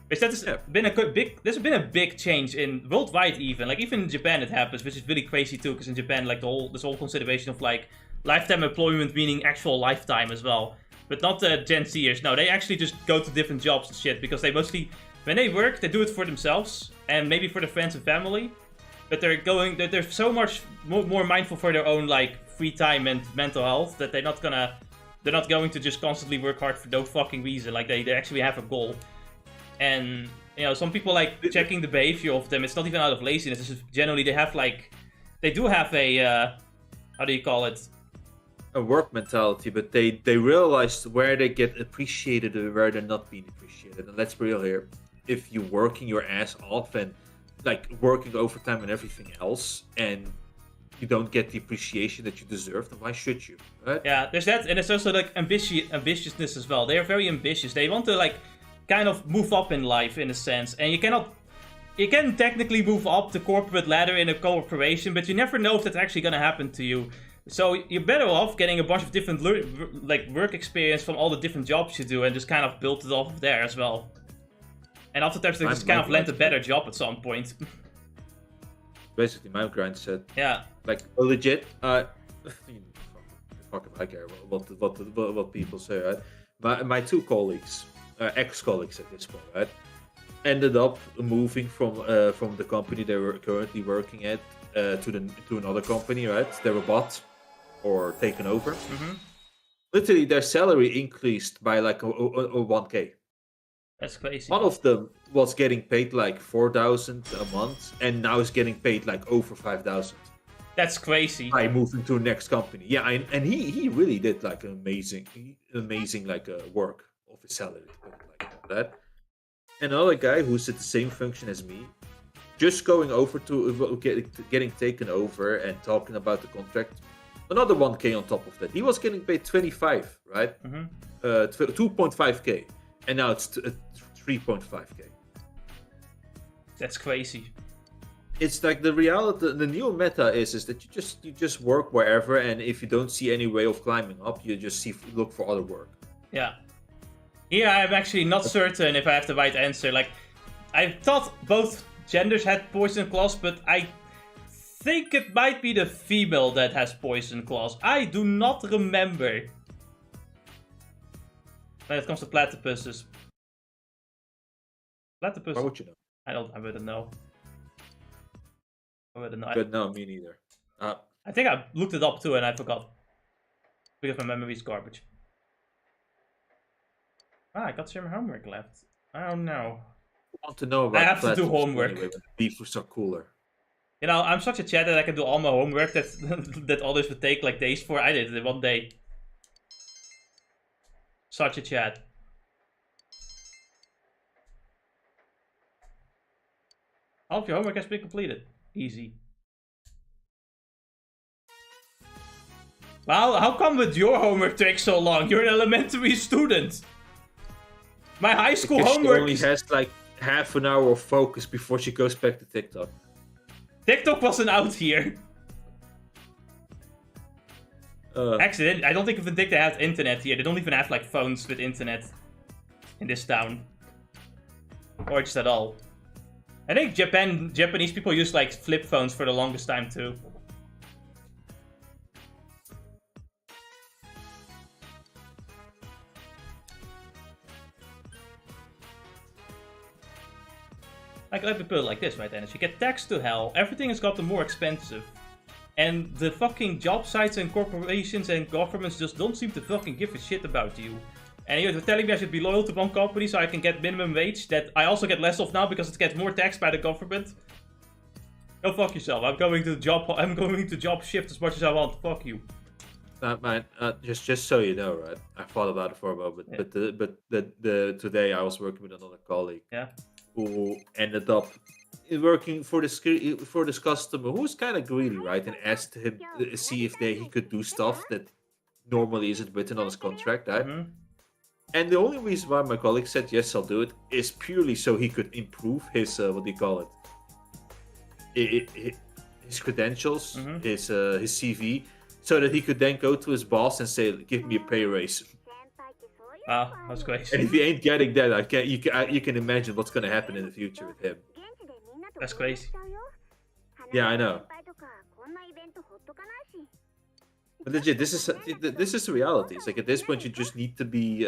Which there's been a big change in worldwide, even in Japan it happens, which is really crazy too. Because in Japan, like this whole consideration of like lifetime employment meaning actual lifetime as well. But not the Gen Zers. No, they actually just go to different jobs and shit, because they mostly, when they work, they do it for themselves and maybe for their friends and family. But they're so much more mindful for their own like free time and mental health that they're not going to just constantly work hard for no fucking reason. Like they actually have a goal. And some people like checking the behavior of them. It's not even out of laziness. It's just generally they do have a how do you call it? A work mentality, but they realized where they get appreciated and where they're not being appreciated. And let's be real here. If you're working your ass off and like working overtime and everything else, and you don't get the appreciation that you deserve, then why should you? Right? Yeah, there's that, and it's also like ambitiousness as well. They are very ambitious. They want to like kind of move up in life in a sense, and you can technically move up the corporate ladder in a corporation, but you never know if that's actually gonna happen to you. So you're better off getting a bunch of different work experience from all the different jobs you do, and just kind of build it off of there as well. And oftentimes they just kind of land a better job at some point. Basically, my grind said. Yeah. Like legit. Fuck if I care what people say, right? My two colleagues, ex-colleagues at this point, right, ended up moving from the company they were currently working at to another company, right? They were bought or taken over. Mm-hmm. Literally, their salary increased by like a 1K. That's crazy. One of them was getting paid like 4,000 a month, and now is getting paid like over 5,000. That's crazy. By moving to the next company, yeah, and he really did like amazing like work of his salary, like that. Another guy who's at the same function as me, just going over to getting taken over and talking about the contract, another 1K on top of that. He was getting paid 25, right? Mm-hmm. 2.5K. And now it's 3.5K. That's crazy. It's like the reality. The new meta is that you just work wherever, and if you don't see any way of climbing up, you just look for other work. Yeah. Here I'm actually not certain if I have the right answer. Like, I thought both genders had poison claws, but I think it might be the female that has poison claws. I do not remember. When it comes to platypuses. Platypus. Why would you know? I wouldn't know. I wouldn't know. But no, me neither. I think I looked it up too and I forgot. Because my memory's garbage. Ah, I got some homework left. I don't know. I want to know about I have to do platforms homework. anyway, when the beefers are cooler. You know, I'm such a chat that I can do all my homework that that others would take like days for. I did it in one day. Such a chat. All of your homework has been completed. Easy. Well, how come with your homework takes so long? You're an elementary student. My high school Because homework she only has like half an hour of focus before she goes back to TikTok. TikTok wasn't out here. Actually, I don't think even they have internet here. They don't even have like phones with internet in this town. Or just at all. I think Japanese people use like flip phones for the longest time too. Like, let me put it like this, right, Dennis? You get taxed to hell, everything has gotten more expensive. And the fucking job sites and corporations and governments just don't seem to fucking give a shit about you. And you're telling me I should be loyal to one company so I can get minimum wage that I also get less of now because it gets more taxed by the government? Go fuck yourself. I'm going to job shift as much as I want. Fuck you. Man, just so you know, right? I thought about it for a moment, yeah. but today I was working with another colleague. Yeah. Who ended up working for this customer who was kind of greedy, right? And asked him to see if he could do stuff that normally isn't written on his contract, right? Mm-hmm. And the only reason why my colleague said yes, I'll do it, is purely so he could improve his what do you call it? His credentials, mm-hmm. his CV, so that he could then go to his boss and say, "Give me a pay raise." Wow, that's great. And if he ain't getting that, you can imagine what's gonna happen in the future with him. That's crazy. Yeah, I know. But legit, this is the reality. It's like at this point you just need to be,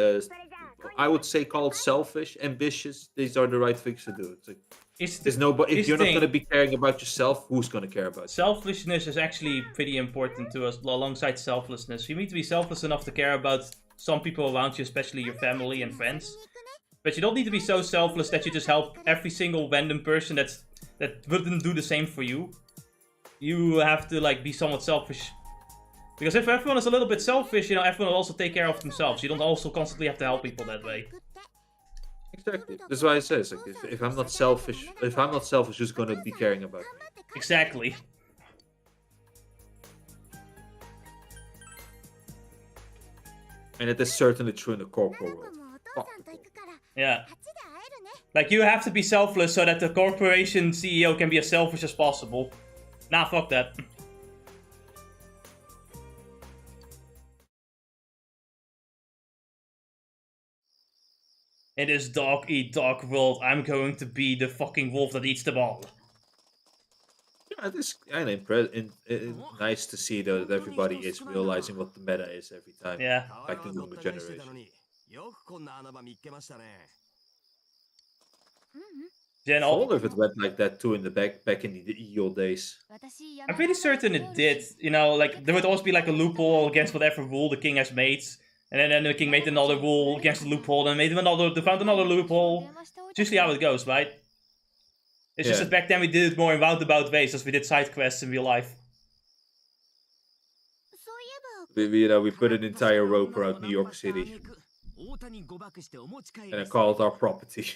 I would say, called selfish, ambitious. These are the right things to do. It's like if you're not gonna be caring about yourself, who's gonna care about you? Selfishness is actually pretty important to us, alongside selflessness. You need to be selfless enough to care about some people around you, especially your family and friends. But you don't need to be so selfless that you just help every single random person that wouldn't do the same for you. You have to like be somewhat selfish. Because if everyone is a little bit selfish, you know, everyone will also take care of themselves. You don't also constantly have to help people that way. Exactly. That's why I say, it's like, if I'm not selfish, who's gonna be caring about me? Exactly. And it is certainly true in the corporate world. Yeah. Like, you have to be selfless so that the corporation CEO can be as selfish as possible. Nah, fuck that. In this dog-eat-dog world, I'm going to be the fucking wolf that eats them all. Yeah, it is kind of nice to see though that everybody is realizing what the meta is every time. Yeah. Like the new generation. Then I wonder if it went like that too in the back in the EO days. I'm pretty certain it did. You know, like there would always be like a loophole against whatever rule the king has made. And then the king made another rule against the loophole, and they found another loophole. It's usually how it goes, right? It's just that back then we did it more in roundabout ways, as we did side quests in real life. We put an entire rope around New York City. And I called our property.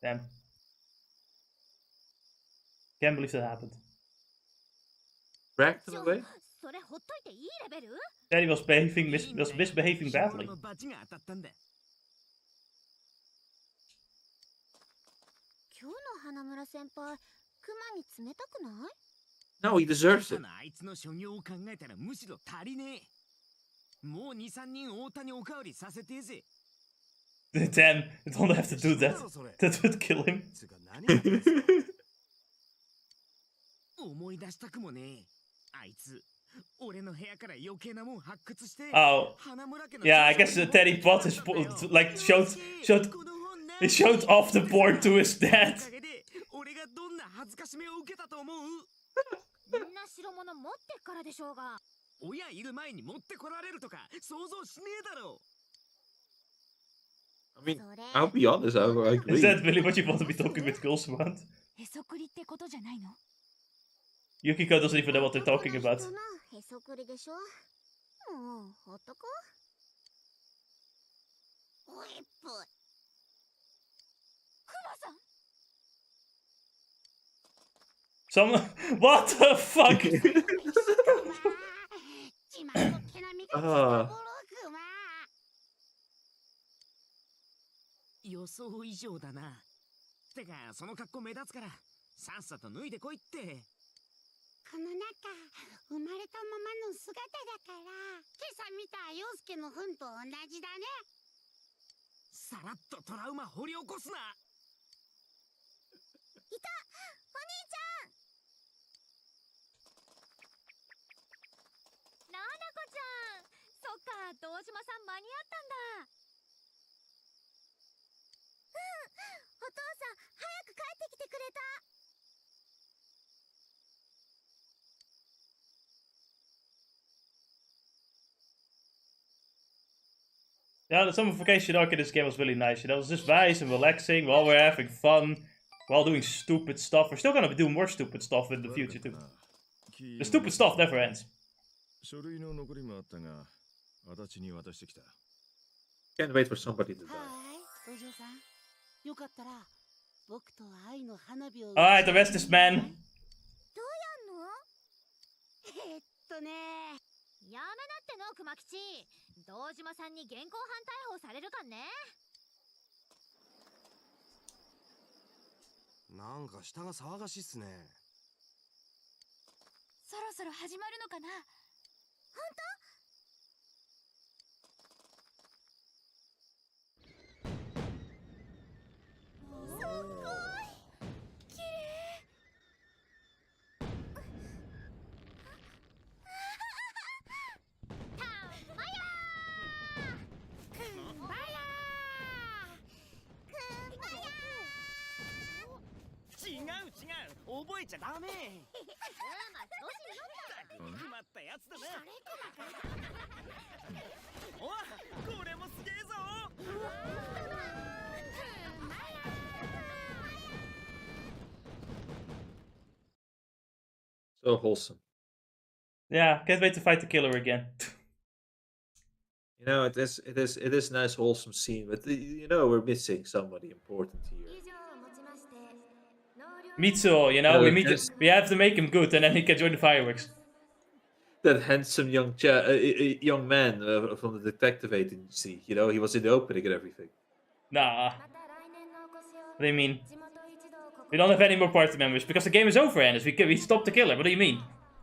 Damn. Can't believe that happened. Cracked in a way? Daddy was misbehaving badly. No, he deserves it. Damn, you don't have to do that. That would kill him. 思い出したくもねえ。あいつ、俺の部屋から余計なもん発掘して。Oh, yeah, I guess Teddy bought his like showed he showed off the board to his dad. 俺がどんな恥ずかしめを受けたと思う？みんな白物持ってっからでしょうが。親いる前に持ってこられるとか想像しねえだろ。I mean, I'll be honest, I agree. Is that really what you want to be talking with girls about? へそくりってことじゃないの？ Yukiko doesn't even know what they're talking about. へそくりでしょ。もうほっとこ。おいっぽい。クマさん。Some what the fuck? 予想以上だな。てか、その格好目立つから、さっさと脱いでこいって。この中、生まれたままの姿だから、今朝見た陽介の糞と同じだね。さらっとトラウマ掘り起こすな。いた、お兄ちゃん。ななこちゃん。そっか、堂島さん間に合ったんだ。うん、お父さん早く帰ってきてくれた。Yeah, the summification arc in this game was really nice. You know, it was just nice and relaxing while we're having fun, while doing stupid stuff. We're still gonna do more stupid stuff in the future too. The stupid stuff never ends. Can't wait for somebody to die. お嬢さん、よかったら僕と愛の花火を。Alright, the rest is man. どうやんの？ね。やめなっての、熊吉。堂島さんに現行犯逮捕されるかんね。なんか下が騒がしいっすね。そろそろ始まるのかな。本当？すっごい綺麗。たまやー。くんばやー。くんばやー。違う覚えちゃダメ。まあ調子に乗った。決まったやつだな。お、これもすげえぞ。So wholesome. Yeah, can't wait to fight the killer again. You know, it is a nice wholesome scene, but you know we're missing somebody important here. Mitsuo, you know, we have to make him good, and then he can join the fireworks. That handsome young man from the detective agency. You know, he was in the opening and everything. Nah. What do you mean? We don't have any more party members because the game is over, Ennis. We stopped the killer. What do you mean?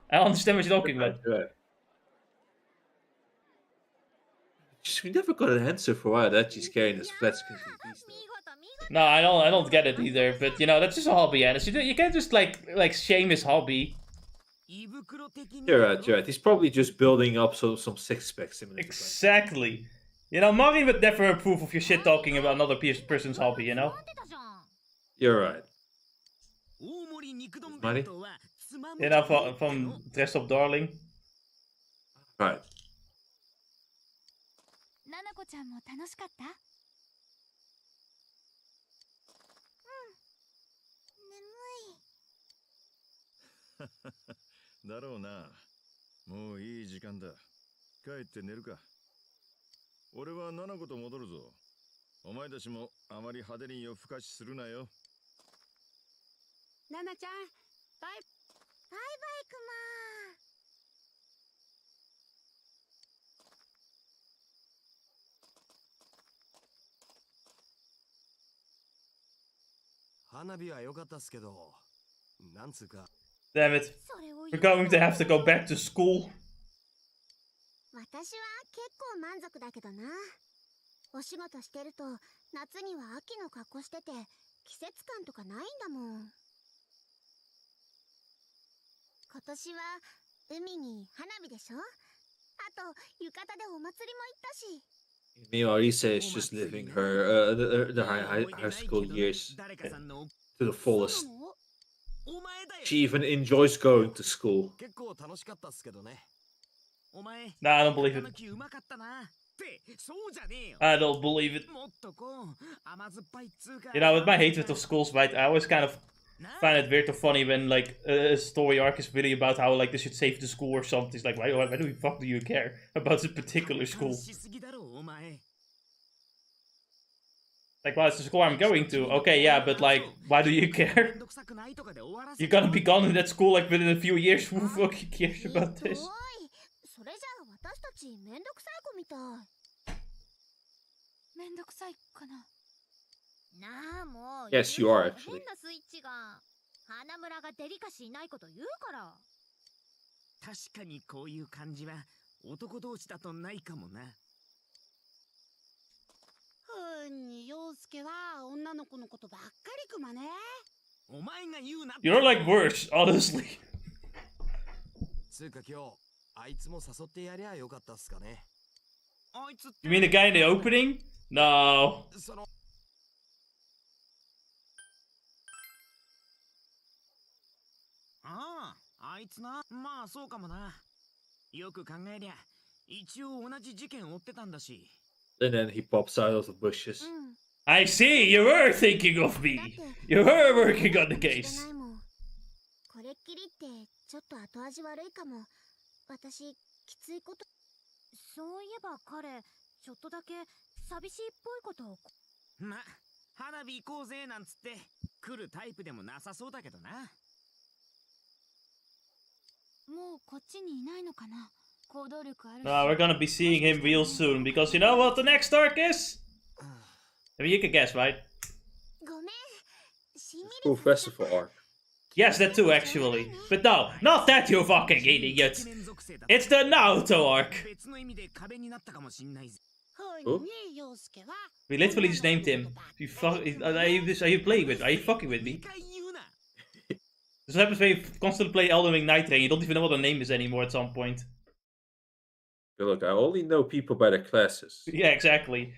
I don't understand what you're talking about. We never got an answer for why Adachi's carrying his Mexican TVs. No, I don't get it either. But you know, that's just a hobby, Ennis. You can't just like shame his hobby. You're right. He's probably just building up some six packs. Exactly. You know, Mari would never approve of your shit talking about another person's hobby. You know. You're right. Mari? You know, from Dressed Up Darling. Right. ななこちゃんも楽しかった？眠い。だろうな。もういい時間だ。帰って寝るか。俺はナナコと戻るぞ。お前たちもあまり派手に夜更かしするなよ。ナナちゃん、バイバイク花火は良かったっすけど、なんつうか。Damn it. We're going to have to go back to school. 私は結構満足だけどな。お仕事してると夏には秋の格好してて季節感とかないんだもん。今年は海に花火でしょ。あと浴衣でお祭りも行ったし。Meanwhile, Lisa is just living her the high school years to the fullest. お前だよ。 She even enjoys going to school. 結構楽しかったっすけどね。お前、 Nah, I don't believe it. 魚の木うまかったな。ってそうじゃねえよ。 I don't believe it. もっとこう甘酸っぱいっつうか。 You know, with my hatred of schools, right? I always kind of find it weird or funny when like a story arc is really about how like they should save the school or something. It's like, why do you fuck do you care about this particular school? しすぎだろお前。 Like, well, it's the school I'm going to. Okay, yeah, but like, why do you care? めんどくさくないとかで終わらせ You're gonna be gone in that school like within a few years. Who fucking cares about this? それじゃあ私たちめんどくさい子みたい。めんどくさいかな。なあもう。 Yes, you are actually. 変なスイッチが。花村がデリカシーいないこと言うから。確かにこういう感じは男同士だとないかもな。陽介は女の子のことばっかりくまね。お前が言うな。 You're like worse, honestly. つうか今日あいつも誘ってやりゃよかったっすかね。あいつって。 You mean the guy in the opening? No. そのああ、あいつな。まあそうかもな。よく考えりゃ一応同じ事件追ってたんだし。 And then he pops out of the bushes. I see, you were thinking of me. You were working on the case. これっきりってちょっと後味悪いかも。私きついこと。そういえば彼ちょっとだけ寂しいっぽいことを。ま、花火行こうぜなんつって来るタイプでもなさそうだけどな。もうこっちにいないのかな。行動力ある。We're gonna be seeing him real soon because you know what the next arc is? I mean, you can guess, right? ごめん。 School festival arc. Yes, that too, actually. But no, not that, you fucking idiot. It's the Naruto arc. 別の意味で壁になったかもしんないぜ。 Oh? We literally just named him. Are you playing with? Are you fucking with me? 2回言うな。 This happens when you constantly play Elden Ring Night Train. You don't even know what the name is anymore at some point. Look, I only know people by their classes. Yeah, exactly.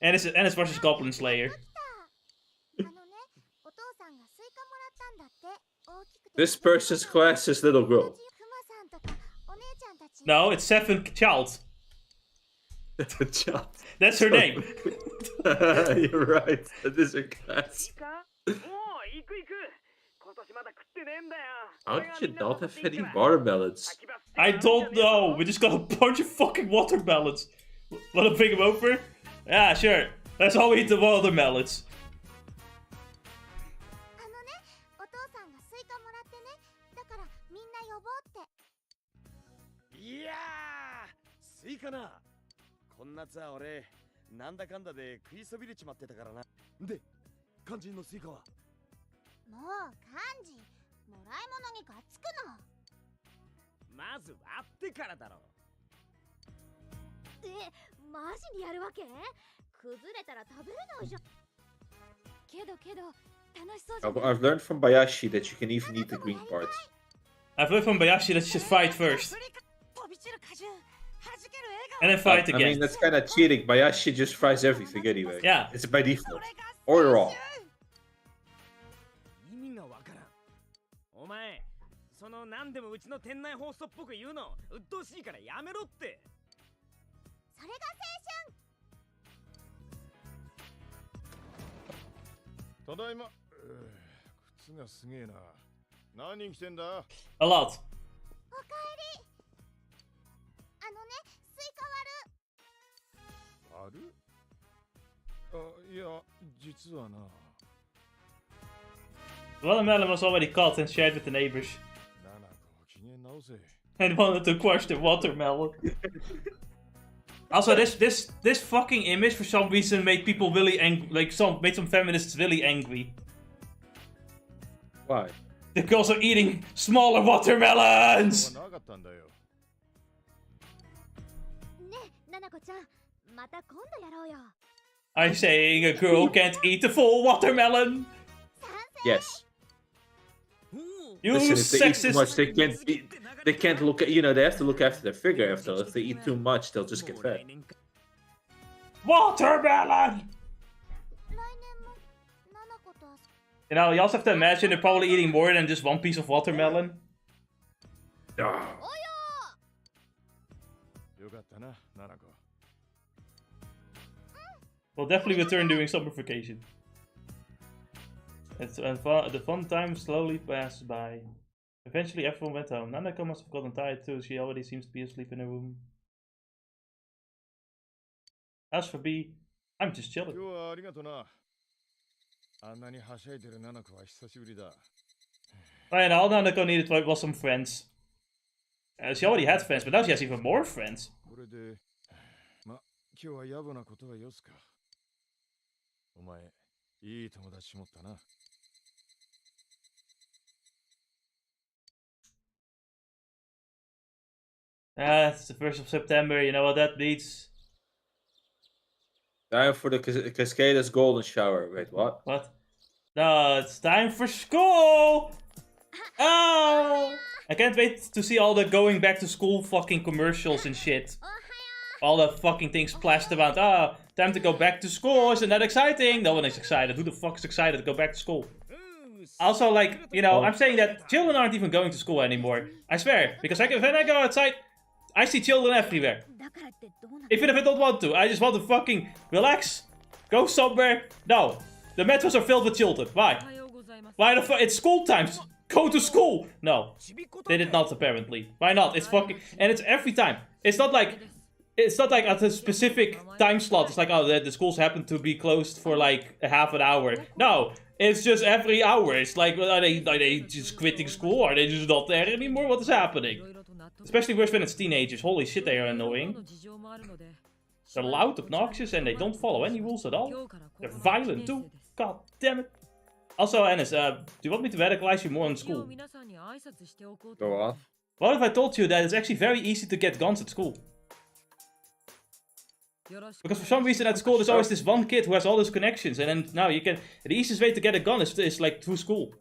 And it's versus Goblin Slayer. This person's class is little girl. No, it's Seventh Child. That's a child. That's her name. You're right. That is her class. How did you not have any watermelons? I don't know. We just got a bunch of fucking watermelons. Wanna bring them over? Yeah, sure. Let's all eat the watermelons. お父さんがスイカもらってね。だからみんな呼ぼうって。いやースイカな。こんなツアー俺なんだかんだで食いそびれちまってたからな。で肝心のスイカは。もう幹事もらい物にがっつくな。まず割ってからだろ。マジにやるわけ？崩れたら食べれないじゃん。けど楽しそうじゃん。 I've learned from Bayashi that you can even eat the green parts. I've heard from Bayashi that you should fight first. And then fight I again. mean, that's kind of cheating. Bayashi just fries everything anyway. Yeah. It's by default. Or raw. 意味がわからん。お前、その何でもうちの店内放送っぽく言うの鬱陶しいからやめろって。それがただいま。靴がすげえな。何人来てんだ？ A lot. おかえり。スイカ割る。割る？いや、実はな。The watermelon was already caught and shared with the neighbors. ナナコ、機嫌直せ。 And wanted to crush the watermelon. Also, this fucking image for some reason made people really angry. Like made some feminists really angry. Why? The girls are eating smaller watermelons. なかったんだよ。ねえ、ナナコちゃん、また今度やろうよ。I'm saying a girl can't eat a full watermelon. Yes. You Listen, if they eat too sexist. much, they can't look at, you know, they have to look after their figure after all. If they eat too much, they'll just get fat. Watermelon! You know, you also have to imagine they're probably eating more than just one piece of watermelon. Ah. We'll definitely return during summer vacation. The fun time slowly passed by. Eventually everyone went home. Nanako must have gotten tired too. She already seems to be asleep in her room. As for B, I'm just chilling. Oh yeah, all Nanako needed was some friends. She already had friends, but now she has even more friends. It's the 1st of September, you know what that means? Time for the Cascadas Golden Shower. Wait, what? What? No, it's time for school! Oh! I can't wait to see all the going back to school fucking commercials and shit. All the fucking things splashed around. Ah, time to go back to school. Isn't that exciting? No one is excited. Who the fuck is excited to go back to school? Also, like, you know, I'm saying that children aren't even going to school anymore. I swear. Because when I go outside, I see children everywhere. Even if I don't want to. I just want to fucking relax. Go somewhere. No. The metros are filled with children. Why? Why the fuck? It's school times. Go to school. No. They did not, apparently. Why not? It's fucking... And it's every time. It's not like at a specific time slot. It's like, oh, the schools happen to be closed for like a half an hour. No. It's just every hour. It's like, are they just quitting school? Are they just not there anymore? What is happening? Especially worse when it's teenagers. Holy shit, they are annoying. They're loud, obnoxious, and they don't follow any rules at all. They're violent too. God damn it. Also, Ennis, do you want me to radicalize you more in school? Go on. What if I told you that it's actually very easy to get guns at school? Because for some reason at school there's always this one kid who has all those connections, and then now you can... The easiest way to get a gun is like through school.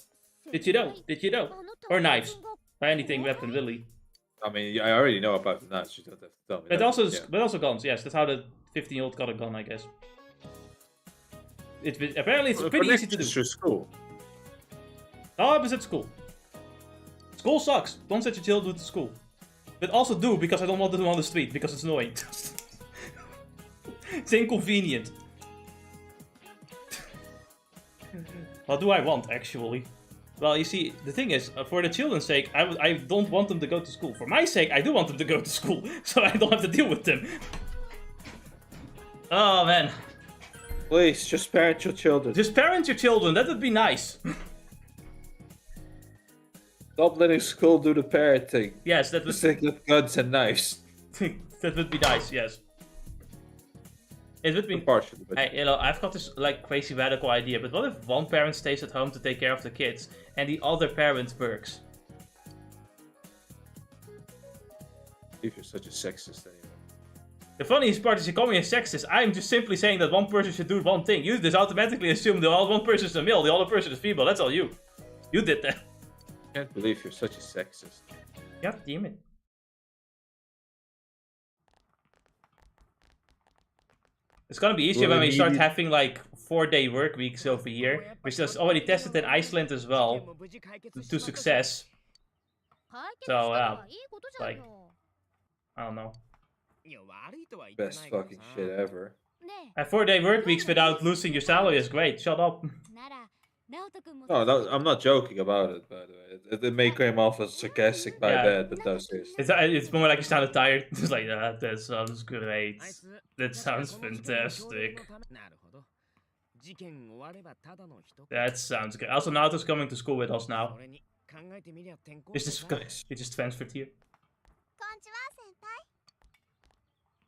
Did you know? Did you know? Or knives. Or anything weapon, really. I mean, I already know about the knives. You don't have to tell me. But also guns, yes. That's how the 15-year-old got a gun, I guess. Apparently it's pretty easy to do. Through school. No, but it's school. School sucks. Don't send your children to school. But also do, because I don't want them on the street, because it's annoying. It's inconvenient. What do I want, actually? Well, you see, the thing is, for the children's sake, I don't want them to go to school. For my sake, I do want them to go to school, so I don't have to deal with them. Oh, man. Please, just parent your children. Just parent your children, that would be nice. Stop letting school do the parenting. Yes, that would... Just take the guns and knives. That would be nice, yes. It would be... Partially, but... Hey, you know, I've got this, like, crazy radical idea, but what if one parent stays at home to take care of the kids, and the other parent works? If you're such a sexist anyway. The funniest part is you call me a sexist. I'm just simply saying that one person should do one thing. You just automatically assume that one person is a male, the other person is female. That's all you. You did that. I can't believe you're such a sexist. God damn it. It's gonna be easier when we start having like 4-day work weeks over here, which is already tested in Iceland as well, to success. So, like, I don't know. Best fucking shit ever. And 4-day work weeks without losing your salary is great. Shut up. No, I'm not joking about it, by the way. It may come off as sarcastic by bad, but no, seriously. It's more like you sounded tired. It's like, that sounds great. That sounds fantastic. That sounds good. Also, Naoto's coming to school with us now. He just transferred here.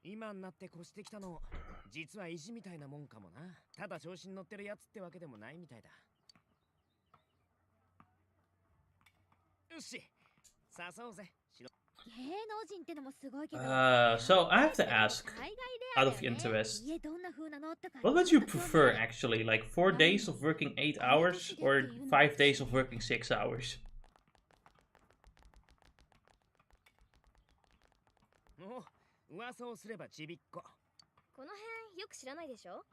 今になって越してきたの実は意地みたいなもんかもなただ調子に乗ってるやつってわけでもないみたいだよし誘おうぜ So I have to ask, out of interest, what would you prefer actually? Like 4 days of working 8 hours or 5 days of working 6 hours? 噂をすればちびっこ。この辺よく知らないでしょ？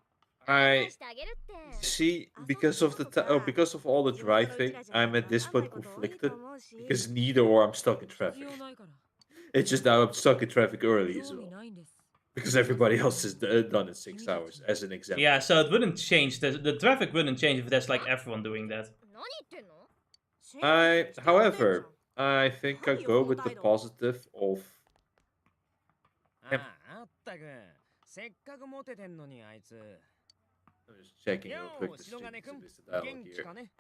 I してあげるって。 see because of because of all the driving, I'm at this point conflicted because neither or I'm stuck in traffic. It's just now I'm stuck in traffic early as well because everybody else is done in 6 hours, as an example. Yeah, so it wouldn't change. The traffic wouldn't change if there's like everyone doing that. However, I think I go with the positive of. ああったく。せっかくモテてんのにあいつ。 I'm just checking real quick to see Yo, if Shirogane-kun, there's a dialogue genki here. ka ne?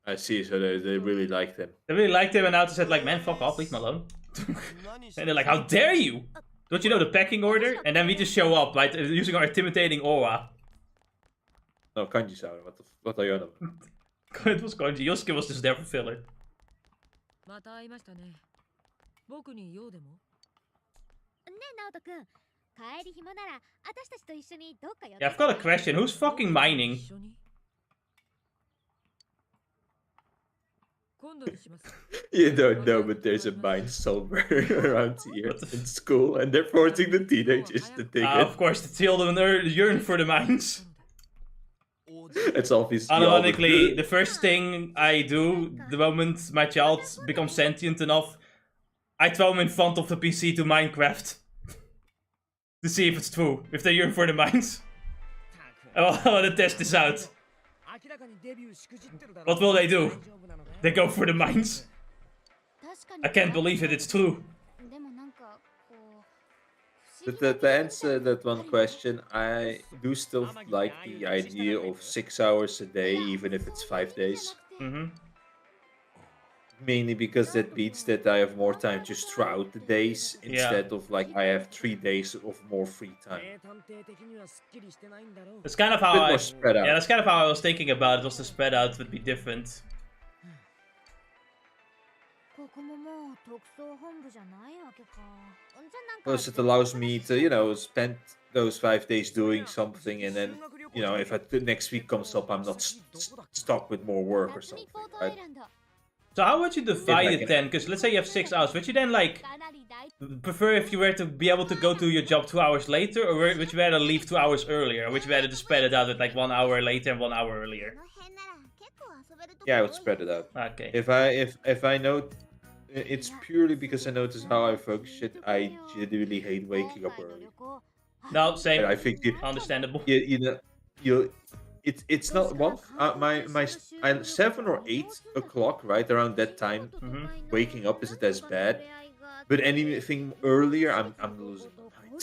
I see, so they really liked him. They really liked him, and now they said like, man, fuck off, leave him alone. And they're like, how dare you? Don't you know the pecking order? And then we just show up by using our intimidating aura. No, Kanji-san, what are you on about? It was Kanji. Yosuke was just there for filler. Yeah, I've got a question. Who's fucking mining? You don't know, but there's a mine somewhere around here in school, and they're forcing the teenagers to dig it. Of course, the children yearn for the mines. It's obviously. Ironically, the first thing I do the moment my child becomes sentient enough, I throw him in front of the PC to Minecraft. To see if it's true, if they yearn for the mines. I want to test this out. What will they do? They go for the mines. I can't believe it, it's true. To answer that one question, I do still like the idea of 6 hours a day, even if it's 5 days. Mainly because that means that I have more time just throughout the days, instead of like I have 3 days of more free time. That's kind of how spread out. Yeah, that's kind of how I was thinking about it. Was the spread out would be different. Plus, it allows me to, you know, spend those 5 days doing something, and then, you know, if the next week comes up, I'm not stuck with more work or something, right? So how would you divide it then? Because let's say you have 6 hours. Would you then like prefer if you were to be able to go to your job 2 hours later, or would you rather leave 2 hours earlier? Or would you rather just spread it out with like 1 hour later and 1 hour earlier? Yeah, I would spread it out. Okay. If I know, it's purely because I notice how I focus shit. I genuinely hate waking up early. No, same. I think understandable. It's not one. I'm 7 or 8 o'clock, right around that time. Waking up isn't as bad, but anything earlier, I'm losing my mind.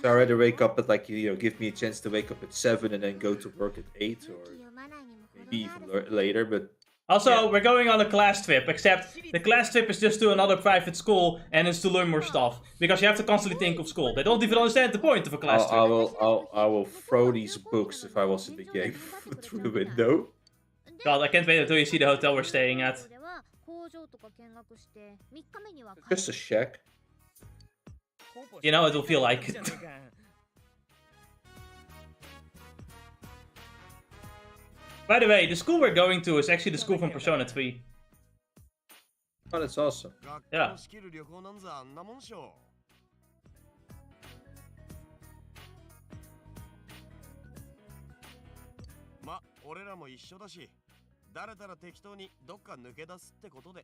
So I'd rather wake up at like, you know, give me a chance to wake up at 7 and then go to work at 8 or maybe even later. But also, we're going on a class trip, except the class trip is just to another private school and it's to learn more stuff. Because you have to constantly think of school. They don't even understand the point of a class trip. I will throw these books if I was in the game through the window. God, I can't wait until you see the hotel we're staying at. Just a shack. You know, it will feel like it. By the way, the school we're going to is actually the school from Persona 3. Oh, that's awesome. Yeah. ま、俺らも一緒だし、だらだら適当にどっか抜け出すってことで。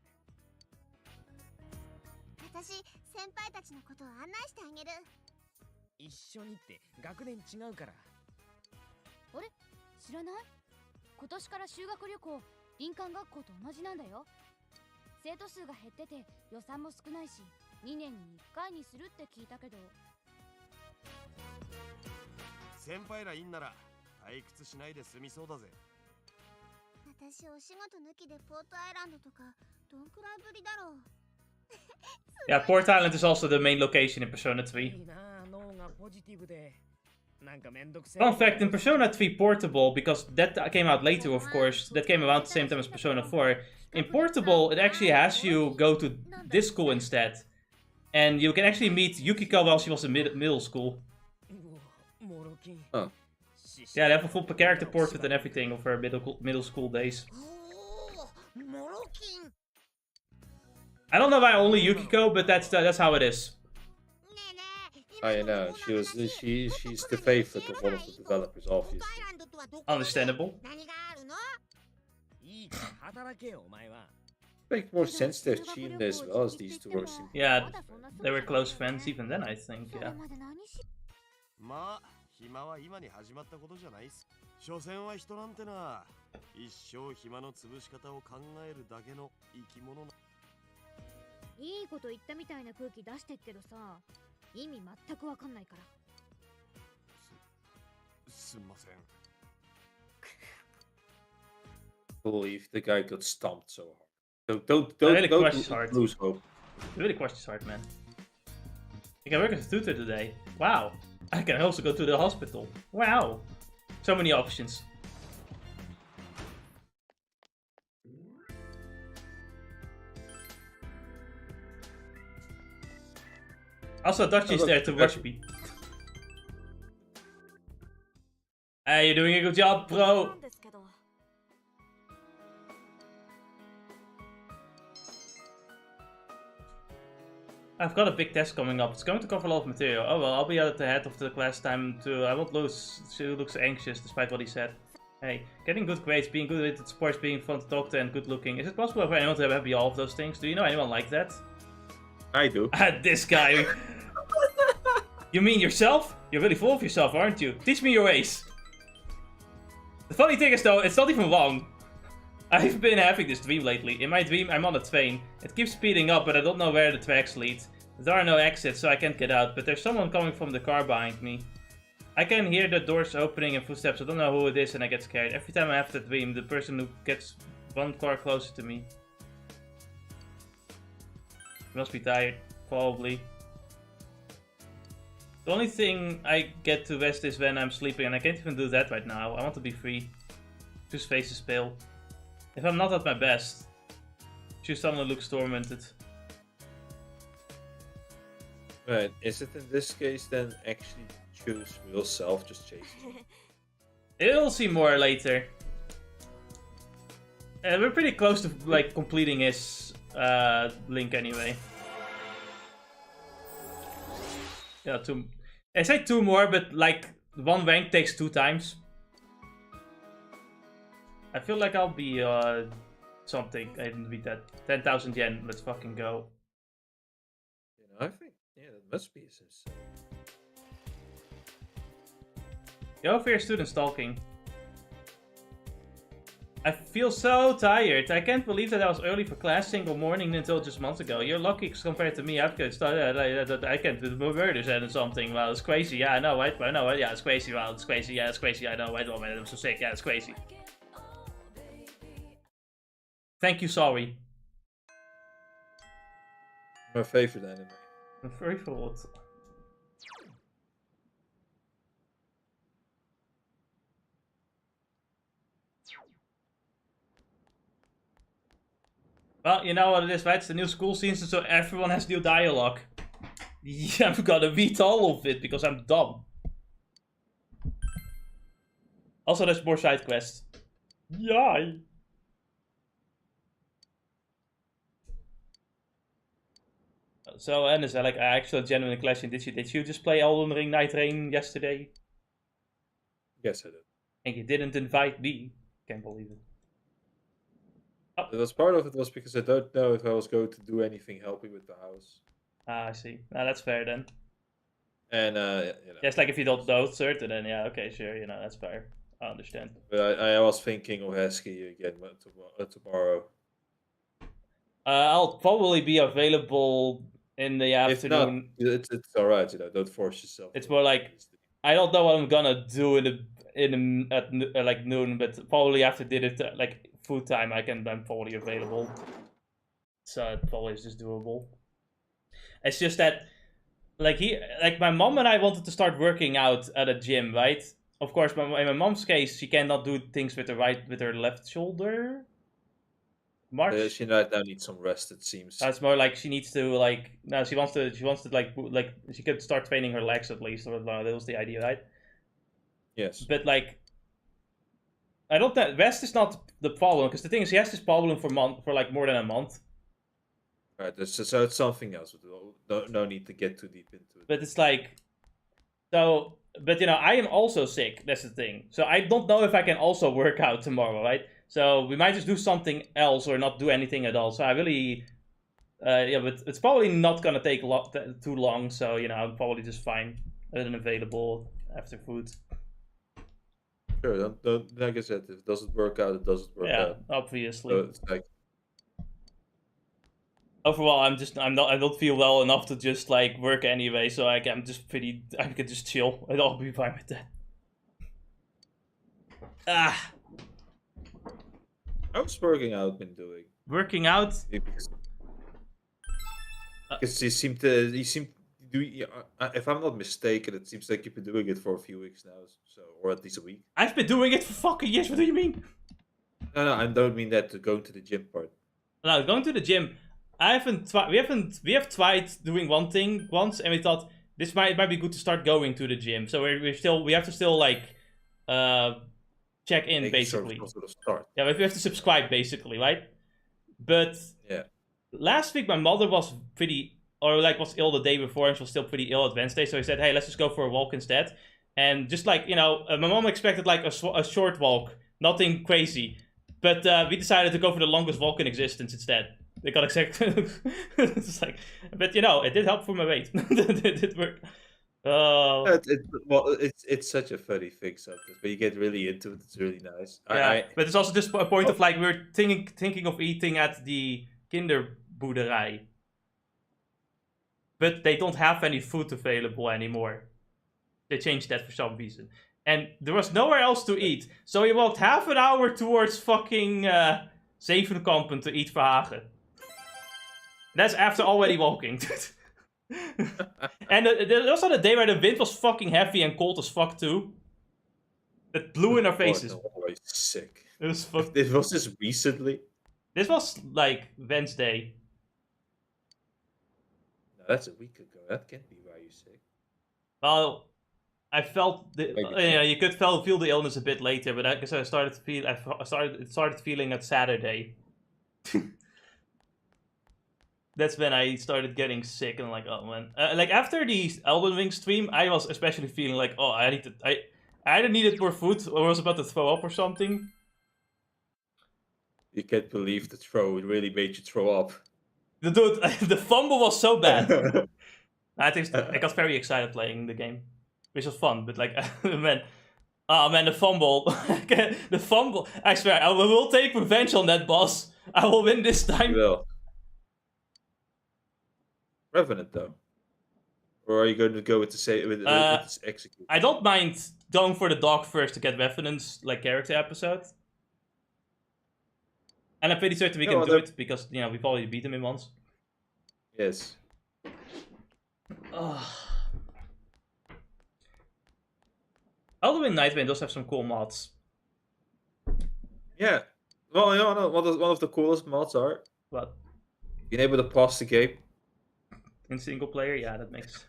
私、先輩たちのことを案内してあげる。一緒にって学年違うから。あれ？知らない？今年から修学旅行、林間学校と同じなんだよ。生徒数が減ってて予算も少ないし、2年に1回にするって聞いたけど。先輩らいんなら退屈しないで済みそうだぜ。私お仕事抜きでポートアイランドとかどんくらいぶりだろう。Yeah, Port Island is also the main location in Persona 3. Fun fact, in Persona 3 Portable, because that came out later of course, that came around the same time as Persona 4, in Portable it actually has you go to this school instead. And you can actually meet Yukiko while she was in middle school. Oh. Yeah, they have a full character portrait and everything of her middle school days. I don't know why only Yukiko, but that's how it is. I know. She's the favorite of one of the developers, obviously. Understandable. Make more sense to have China as well as these two are super. Yeah, they were close friends even then, I think. Yeah. まあ暇は今に始まったことじゃないっす。所詮は人なんてな、一生暇の潰し方を考えるだけの生き物な。いいこと言ったみたいな空気出してっけどさ、意味全くわかんないから。すんません。 Believe the guy got stomped so hard. Really Don't crushed his heart. lose hope. Really crushed his heart, man. You can work as a tutor today. Wow. I can also go to the hospital. Wow. So many options. Also, Dutchie's there to rush me. Hey, you're doing a good job, bro. I've got a big test coming up. It's going to cover a lot of material. Oh well, I'll be at the head of the class time too. I won't lose. She looks anxious despite what he said. Hey, getting good grades, being good at sports, being fun to talk to, and good looking. Is it possible for anyone to have all of those things? Do you know anyone like that? I do. This guy. You mean yourself? You're really full of yourself, aren't you? Teach me your ways. The funny thing is though, it's not even wrong. I've been having this dream lately. In my dream, I'm on a train. It keeps speeding up, but I don't know where the tracks lead. There are no exits, so I can't get out, but there's someone coming from the car behind me. I can hear the doors opening and footsteps. I don't know who it is, and I get scared. Every time I have the dream, the person who gets one car closer to me. He must be tired, probably. The only thing I get to rest is when I'm sleeping, and I can't even do that right now. I want to be free. Whose face is pale. If I'm not at my best, she suddenly looks tormented. Right, is it in this case then actually choose real self, just chasing? You'll see more later. We're pretty close to like completing his link anyway. Yeah, two. I say two more, but like one rank takes 2 times. I feel like I'll be something. I didn't read that. 10,000 yen. Let's fucking go. You know, I think that must be some. Yo, fair student stalking. I feel so tired. I can't believe that I was early for class single morning until just months ago. You're lucky compared to me. I've got I can't do murders and something. Well, it's crazy. Yeah, I know. Right? I know. Yeah, it's crazy. Well, it's crazy. Yeah, it's crazy. I know. Wait a minute. I'm so sick. Yeah, it's crazy. Thank you, sorry. My favorite anime. I'm very forward. Well, you know what it is, right? It's the new school season, so everyone has new dialogue. Yeah, I'm gonna read all of it because I'm dumb. Also, there's more side quests. Yay! So, Ennis, like, I actually genuinely question, did you just play Elden Ring Night Rain yesterday? Yes, I did. And you didn't invite me? Can't believe it. Oh. That's part of it was because I don't know if I was going to do anything helping with the house. Ah, I see. Now that's fair then. And, you know. Yes, like if you don't know certain, then yeah, okay, sure, you know, that's fair. I understand. But I was thinking of asking you again tomorrow. I'll probably be available in the afternoon. If not, it's alright, you know, don't force yourself. It's more like, I don't know what I'm gonna do at like noon, but probably after dinner, like food time, I'm probably available. So it probably is just doable. It's just that, like my mom and I wanted to start working out at a gym, right? Of course, in my mom's case, she cannot do things with her left shoulder. March. She right now needs some rest, it seems. It's more like she needs to like. No, she wants to like she could start training her legs at least. Or no, that was the idea, right? Yes. But like, I don't think rest is not the problem, because the thing is, she has this problem for like more than a month. Right, so it's something else. No need to get too deep into it. But it's like, so, but you know, I am also sick. That's the thing. So I don't know if I can also work out tomorrow, right? So we might just do something else or not do anything at all. So I really, yeah, but it's probably not gonna take too long. So you know, I'm probably just fine and available after food. Sure, don't like I said, if it doesn't work out, it doesn't work Yeah, out. obviously. So it's like, Overall, I don't feel well enough to just like work anyway. So I can just chill. I'll be fine with that. Ah. how's working out been doing? Working out? Because you seem to do. If I'm not mistaken, it seems like you've been doing it for a few weeks now, so or at least a week. I've been doing it for fucking years. What do you mean? No, I don't mean that. To going to the gym part. No, going to the gym. We have tried doing one thing once, and we thought it might be good to start going to the gym. So we have to still like check in Make basically. Sort of start. Yeah, we have to subscribe basically, right? But yeah, last week my mother was was ill the day before, and she was still pretty ill at Wednesday. So I said, hey, let's just go for a walk instead. And just like my mom expected like a short walk, nothing crazy. But we decided to go for the longest walk in existence instead. They got exactly. It's like, but it did help for my weight. It did work. It's such a funny thing sometimes, but you get really into it. It's really nice. Yeah, but it's also just a point of like we're thinking of eating at the kinderboerderij, but they don't have any food available anymore. They changed that for some reason, and there was nowhere else to eat. So we walked half an hour towards fucking Zevenkampen to eat Verhagen. That's after already walking. And there was also the day where the wind was fucking heavy and cold as fuck too. It blew in our faces. Oh, no, I'm sick. It was fuck. Was this recently? This was like Wednesday. No, that's a week ago. That can't be why you're sick. Well, I felt you could feel the illness a bit later, but I guess I started feeling it Saturday. That's when I started getting sick and like, oh man. Like after the Elden Ring stream, I was especially feeling like, oh, I either needed more food or was about to throw up or something. You can't believe the throw. It really made you throw up. Dude, the fumble was so bad. I got very excited playing the game, which was fun. But like, man, the fumble, the fumble. I swear, I will take revenge on that boss. I will win this time. You will. Revenant though, or are you going to go with the execute? I don't mind going for the dog first to get Revenant's like character episode, and I'm pretty certain we can do it because we've already beat him in once. Yes. Elden Ring Nightwind does have some cool mods. Yeah. Well, one of the coolest mods are what? Being able to pause the game. In single player, yeah, that makes.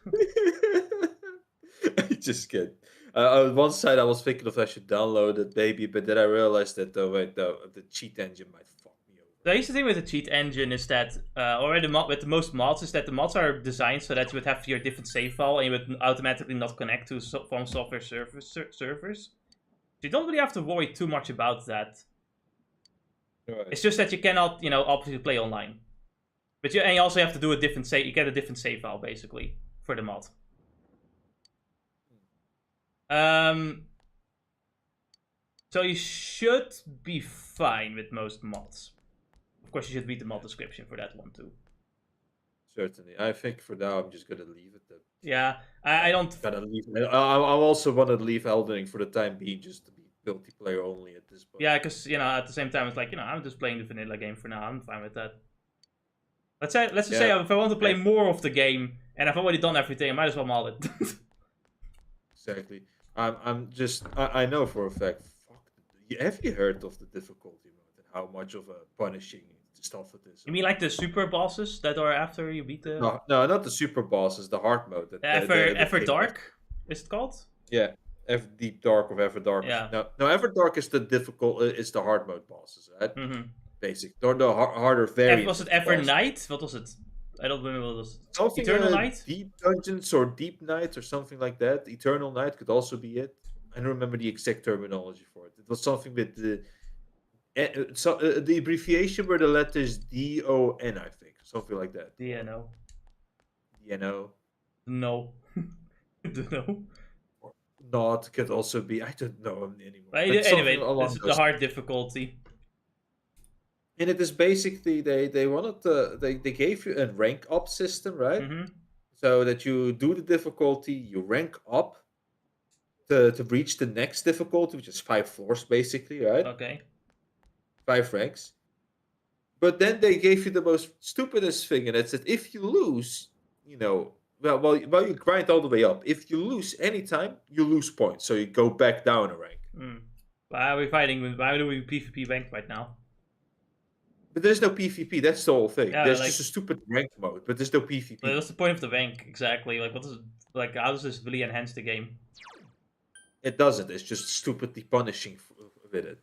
I just kidding. On one side, I was thinking if I should download it, maybe, but then I realized that the cheat engine might fuck me over. The easy thing with the cheat engine is that, with the most mods, is that the mods are designed so that you would have your different save file and you would automatically not connect to From Software servers. So you don't really have to worry too much about that. Right. It's just that you cannot, obviously play online. But you also have to do a different save. You get a different save file basically for the mod. So you should be fine with most mods. Of course, you should read the mod description for that one too. Certainly, I think for now I'm just gonna leave it. Then. Yeah, I don't. Gotta leave. I also want to leave Elden Ring for the time being, just to be multiplayer only at this point. Yeah, because at the same time it's like I'm just playing the vanilla game for now. I'm fine with that. Let's just say if I want to play more of the game and I've already done everything, I might as well mod it. Exactly. I know for a fact. Have you heard of the difficulty mode and how much of a punishing stuff it is? You mean like the super bosses that are after you beat the? No, not the super bosses. The hard mode. Ever Dark, is it called? Yeah, Deep Dark or Ever Dark. Yeah. No, Ever Dark is the difficult. Is the hard mode bosses, right? Mm-hmm. basic. Or the harder variant. Was it Evernight? What was it? I don't remember what it was. Something Eternal Night? Deep Dungeons or Deep Night or something like that. Eternal Night could also be it. I don't remember the exact terminology for it. It was something with the abbreviation were the letters DON, I think. Something like that. DNO. DNO. No. Don't know. Or not could also be. I don't know anymore. But But anyway, something along it's the those hard difficulty. And it is basically they wanted to they gave you a rank up system, right? Mm-hmm. So that you do the difficulty, you rank up to reach the next difficulty, which is 5 floors basically, right? Okay. 5 ranks. But then they gave you the most stupidest thing, and that's that if you lose, you know, well you grind all the way up. If you lose anytime, you lose points, so you go back down a rank. Why are we fighting with? Why do we PvP rank right now? But there's no PvP. That's the whole thing. Yeah, there's like- just a stupid rank mode, but there's no PvP. But what's the point of the rank exactly? Like, what is it? Like, how does this really enhance the game? It doesn't. It's just stupidly punishing with it.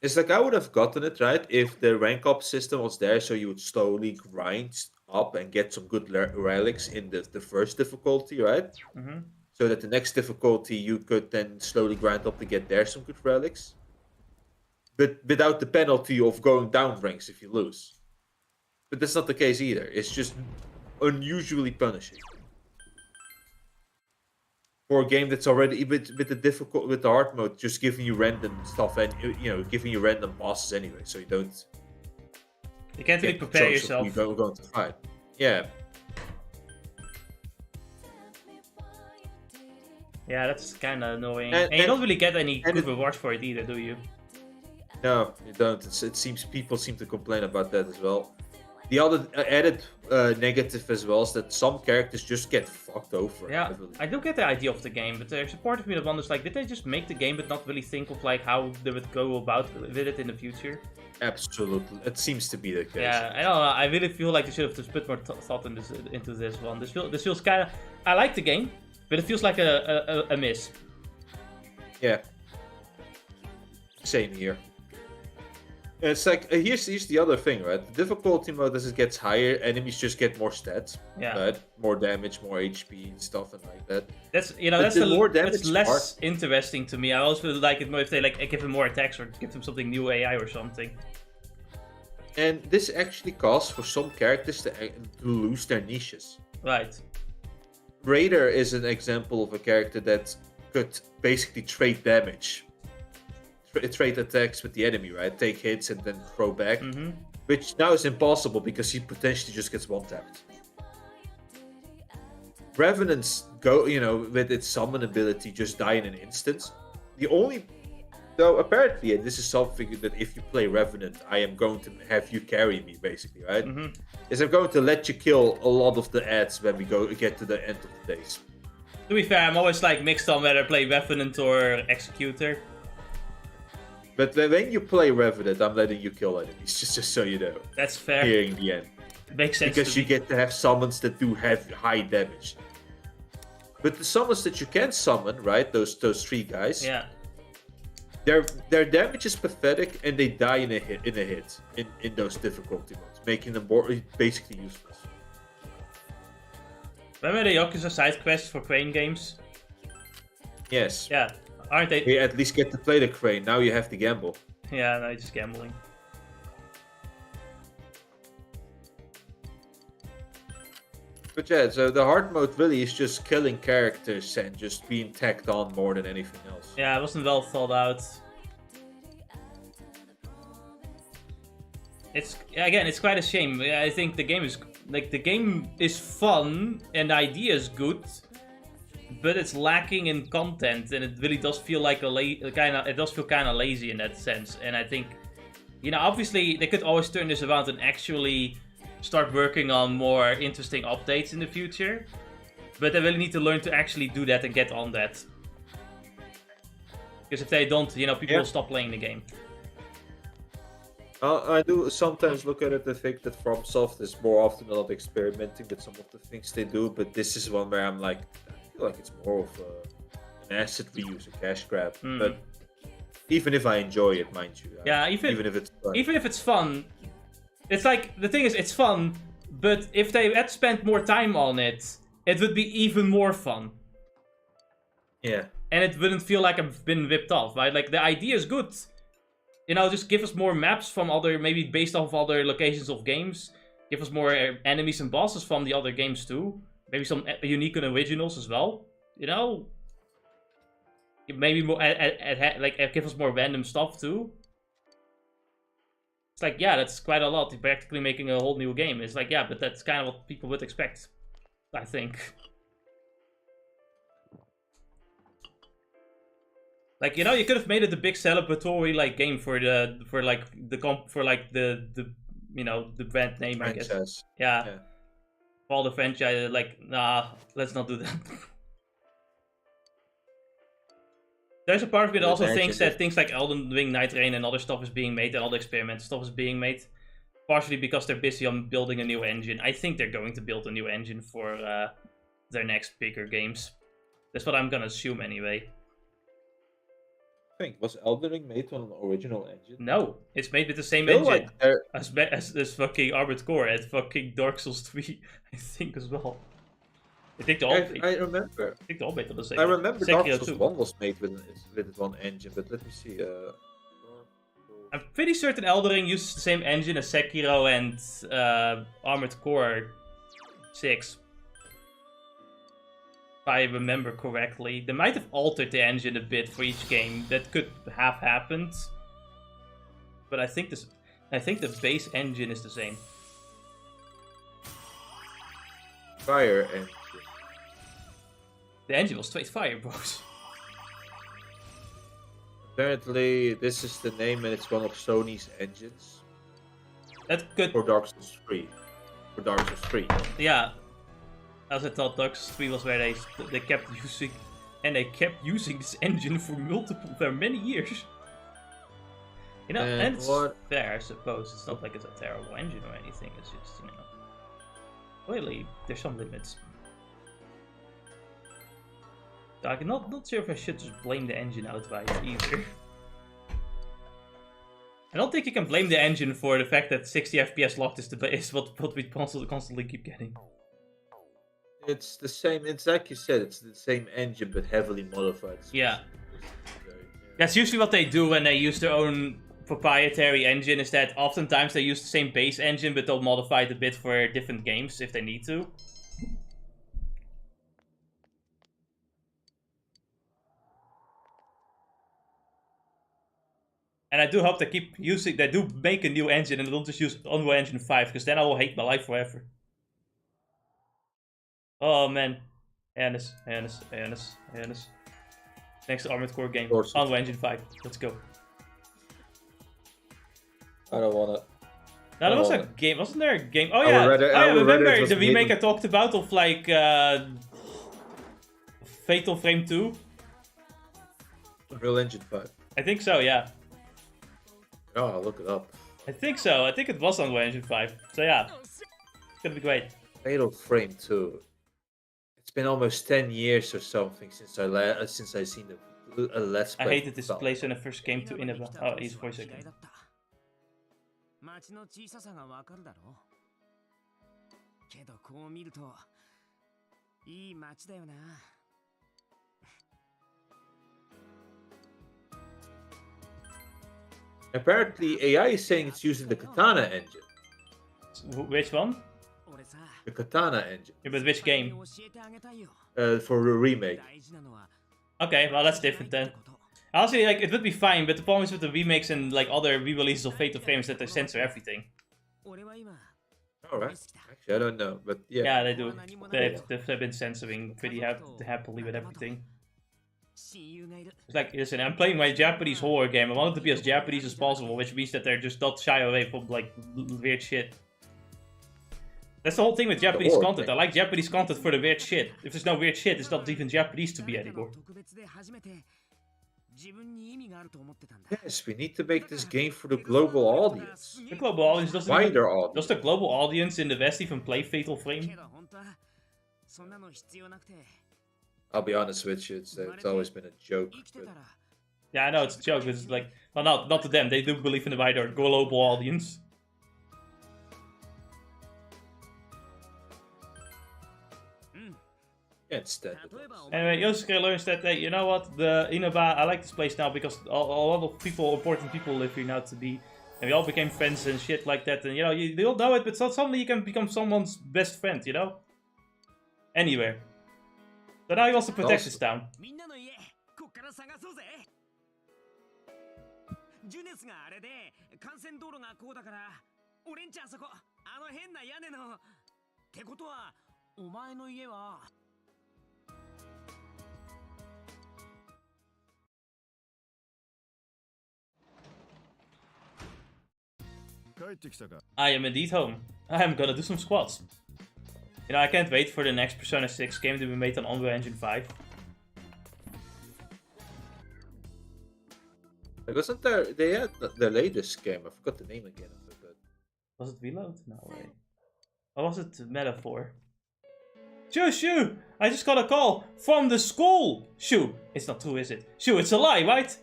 It's like I would have gotten it right if the rank up system was there, so you would slowly grind up and get some good relics in the first difficulty, right? Mm-hmm. So that the next difficulty you could then slowly grind up to get there some good relics. But without the penalty of going down ranks if you lose. But that's not the case either. It's just unusually punishing. For a game that's already with the hard mode just giving you random stuff and giving you random bosses anyway, so you don't You can't really get the prepare choice of yourself. who you're going to fight. Yeah. Yeah, that's kind of annoying. And- And you and- don't really get any and good it- rewards for it either, do you? No, you don't. It seems people seem to complain about that as well. The other added negative as well is that some characters just get fucked over. Yeah, heavily. I do get the idea of the game, but there's a part of me that wonders, like, did they just make the game but not really think of, like, how they would go about with it in the future? Absolutely, it seems to be the case. Yeah, I don't know. I really feel like they should have just put more thought into this one. This feels kind of. I like the game, but it feels like a miss. Yeah. Same here. It's like here's the other thing, right? The difficulty mode as it gets higher, enemies just get more stats, Yeah. right? More damage, more HP and stuff and like that. That's But that's the more damage that's less part- interesting to me. I also feel like it more if they like give them more attacks or give them something new AI or something. And this actually caused for some characters to lose their niches. Right. Raider is an example of a character that could basically trade damage. Trade attacks with the enemy, right? Take hits and then throw back. Mm-hmm. Which now is impossible because he potentially just gets one-tapped. Revenants go, with its summon ability, just die in an instant. Though apparently, and this is something that if you play Revenant, I am going to have you carry me, basically, right? Mm-hmm. Is I'm going to let you kill a lot of the ads when we get to the end of the days. To be fair, I'm always like mixed on whether I play Revenant or Executor. But when you play Revenant, I'm letting you kill enemies, just so you know. That's fair. Here in the end. It makes sense. Because to you me. get to have summons that do have high damage. But the summons that you can summon, right? Those 3 guys. Yeah. Their damage is pathetic, and they die in a hit in those difficulty modes, making them basically useless. Remember the Yakuza side quests for crane games? Yes. Yeah. Aren't they? You at least get to play the crane. Now you have to gamble. Yeah, no, it's just gambling. But yeah, so the hard mode really is just killing characters and just being tacked on more than anything else. Yeah, it wasn't well thought out. It's quite a shame. I think the game is fun and the idea is good, but it's lacking in content, and it really does feel like it does feel kind of lazy in that sense. And I think, obviously they could always turn this around and actually start working on more interesting updates in the future, but they really need to learn to actually do that and get on that. Because if they don't, people will stop playing the game. I do sometimes look at it and think that FromSoft is more often than not experimenting with some of the things they do, but this is one where I'm like, I feel like it's more of an asset reuse, a cash grab. But Even if I enjoy it, mind you. Yeah, even if it's fun. Even if it's fun, it's like, the thing is, it's fun, but if they had spent more time on it, it would be even more fun. Yeah. And it wouldn't feel like I've been ripped off, right? Like, the idea is good. You know, just give us more maps from other, maybe based off of other locations of games. Give us more enemies and bosses from the other games too. Maybe some unique and originals as well. You know? Maybe more, like, give us more random stuff too. It's like, yeah, that's quite a lot. You're practically making a whole new game. It's like, yeah, but that's kind of what people would expect, I think. Like, you know, you could have made it a big celebratory like game for the you know, the brand name, franchise. I guess. Yeah. All the franchise, like, nah, let's not do that. There's a part of me that also thinks that things like Elden Ring, Night Rain, and other stuff is being made, and all the experimental stuff is being made, partially because they're busy on building a new engine. I think they're going to build a new engine for their next bigger games. That's what I'm gonna assume anyway. I think, was Elden Ring made on an original engine? No, it's made with the same Still, engine like, as fucking Armored Core and fucking Dark Souls 3, I think, as well. I think they all I remember. I think they all made on the same. I remember Dark Sekiro Souls too. 1 was made with one engine, but let me see. I'm pretty certain Elden Ring uses the same engine as Sekiro and Armored Core 6. If I remember correctly. They might have altered the engine a bit for each game. That could have happened. But I think the base engine is the same. Fire engine. The engine was straight fire, bros. Apparently, this is the name, and it's one of Sony's engines. That could. For Dark Souls 3. For Dark Souls 3. Yeah. As I thought, Dark Souls 3 was where they kept using, and they kept using this engine for many years. You know, and it's fair, I suppose. It's not like it's a terrible engine or anything. It's just, you know, clearly there's some limits. I'm not sure if I should just blame the engine outright either. I don't think you can blame the engine for the fact that 60 FPS locked is what we constantly keep getting. It's the same. It's like you said. It's the same engine, but heavily modified. Yeah. That's usually what they do when they use their own proprietary engine. Is that oftentimes they use the same base engine, but they'll modify it a bit for different games if they need to. And I do hope they keep using. They do make a new engine and they don't just use Unreal Engine 5, because then I will hate my life forever. Oh man, Hannes. Next Armored Core game, Unreal Engine 5. Let's go. I don't wanna. No, there was a game. Wasn't there a game? Oh yeah, I remember the remake I talked about of like Fatal Frame 2. Unreal Engine 5. I think so, yeah. Oh, I'll look it up. I think so. I think it was Unreal Engine 5. So yeah, it's gonna be great. Fatal Frame 2. It's been almost 10 years or something since I seen the Let's Play. I hated this place when I first came to Innova. Oh, he's voice again. 町の小ささがわかるだろう。けどこう見るといい町だよな。Apparently, AI is saying it's using the Katana engine. Which one? The Katana engine. Yeah, but which game? For a remake. Okay, well that's different then. Honestly, like, it would be fine, but the problem is with the remakes and like other re-releases of Fatal Frame is that they censor everything. Alright. Actually, I don't know, but yeah. Yeah, they do. They've been censoring pretty happily with everything. It's like, listen, I'm playing my Japanese horror game. I want it to be as Japanese as possible, which means that they're just not shy away from like weird shit. That's the whole thing with Japanese content. I like Japanese content for the weird shit. If there's no weird shit, it's not even Japanese to be anymore. Yes, we need to make this game for the global audience. The global audience doesn't wider audience. Does the global audience in the West even play Fatal Frame? I'll be honest with you, it's always been a joke. But Yeah, I know it's a joke, but it's like, well, not to them. They do believe in the wider global audience. Yeah, it's dead. Anyway, Yosuke learns that, you know what, the Inaba, I like this place now because a lot of people, important people live here now to be, and we all became friends and shit like that, and you know, you don't know it, but suddenly you can become someone's best friend, you know? Anywhere. So now he wants to protect this town. ジュネスがあれで幹線道路がこうだから俺んちあそこあの変な屋根のってことはお前の家は I am indeed home. I am gonna do some squats. You know, I can't wait for the next Persona 6 game to be made on Unreal Engine 5. Wasn't there? They had the latest game. I forgot the name again. Was it Reload? No way. Or was it Metaphor? Shoo! I just got a call from the school! Shoo! It's not true, is it? Shoo, it's a lie, right?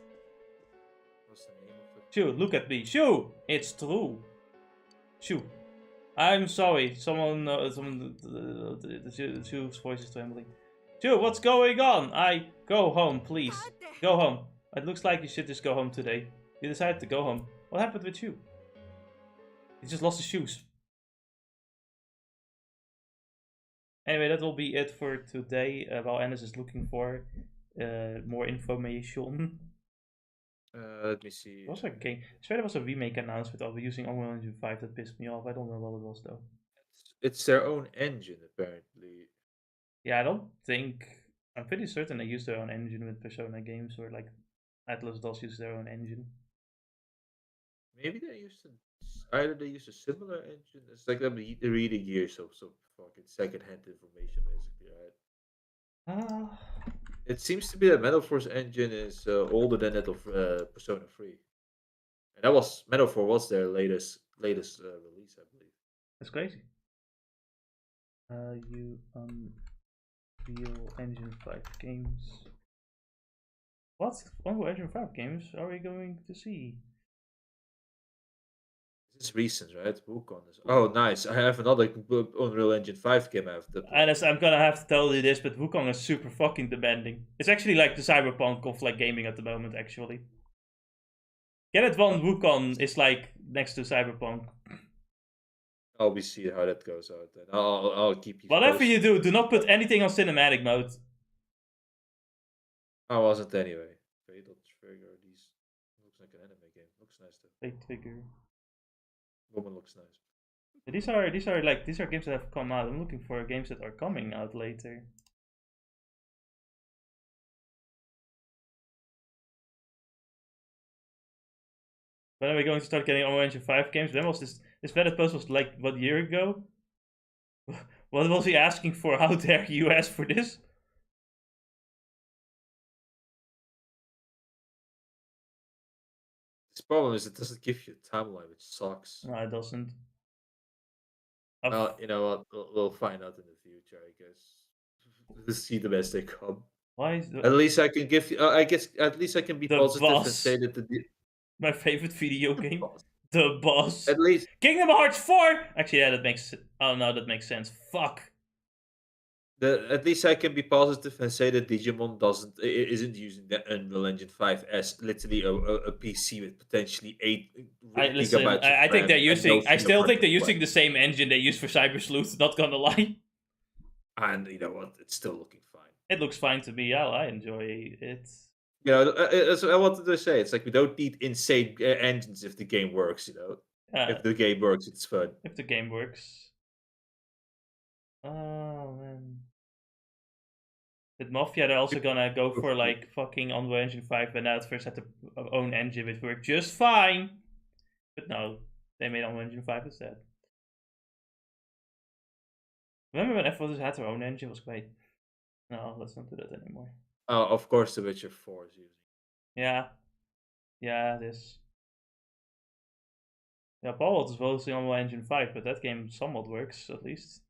What's the name of it? Shoo, look at me. Shoo! It's true. Shoo. I'm sorry. Someone, the Shoo's voice is trembling. Shoo, what's going on? Go home, please. Go home. It looks like you should just go home today. You decided to go home. What happened with you? He just lost his shoes. Anyway, that will be it for today. While Ennis is looking for more information. Let me see. Also, a game. I swear there was a remake announcement of using Unreal Engine 5 that pissed me off. I don't know what it was though. It's their own engine, apparently. Yeah, I don't think. I'm pretty certain they use their own engine with Persona games, or like Atlas does use their own engine. Maybe they used either they use a similar engine. It's like them reading here, so fucking secondhand information, basically, right? It seems to be that Metal Force engine is older than that of Persona 3, and that was Metal Force was their latest release, I believe. That's crazy. You Unreal Engine 5 games. What? Unreal Engine 5 games are we going to see? This is recent, right? Wukong is. Oh, nice! I have another Unreal Engine 5 game I have to play. And I'm gonna have to tell you this, but Wukong is super fucking demanding. It's actually like the cyberpunk of like gaming at the moment, actually. Get it one Wukong is like next to cyberpunk. I'll be see how that goes out then. I'll keep you. Whatever posted. you do not put anything on cinematic mode. I wasn't anyway. Fatal Trigger. These looks like an anime game. Looks nice though. Fate Trigger. Woman looks nice. But these are games that have come out. I'm looking for games that are coming out later. When are we going to start getting Unreal Engine 5 games? When was this Reddit post was like 1 year ago? What was he asking for? How dare you ask for this? This problem is it doesn't give you a timeline, which sucks. No, it doesn't. Well, you know what? We'll find out in the future, I guess. We'll see them as they come. Why is At least I can give you. I guess at least I can be The positive and boss. say that My favorite video game. boss. The boss. At least Kingdom Hearts 4! Actually, yeah, that makes... Oh no, that makes sense. Fuck. at least I can be positive and say that Digimon isn't using the Unreal Engine 5 as literally a PC with potentially 8 Listen, gigabytes. I think they're using... I still think they're using the. the same engine they use for Cyber Sleuth, not gonna lie. And you know what? It's still looking fine. It looks fine to me. Yeah, I enjoy it. You know, that's what I wanted to say. It's like we don't need insane engines if the game works. You know, if the game works, it's fun. If the game works. Oh man. With Mafia, they're also gonna go for like fucking Unreal Engine 5, and now at first had their own engine, which worked just fine. But no, they made Unreal Engine 5 instead. Remember when everyone had their own engine? It was great. No, let's not do that anymore. Of course, The Witcher 4 is using. Yeah. Yeah, it is. Yeah, Paul is mostly on Unreal Engine 5, but that game somewhat works, at least.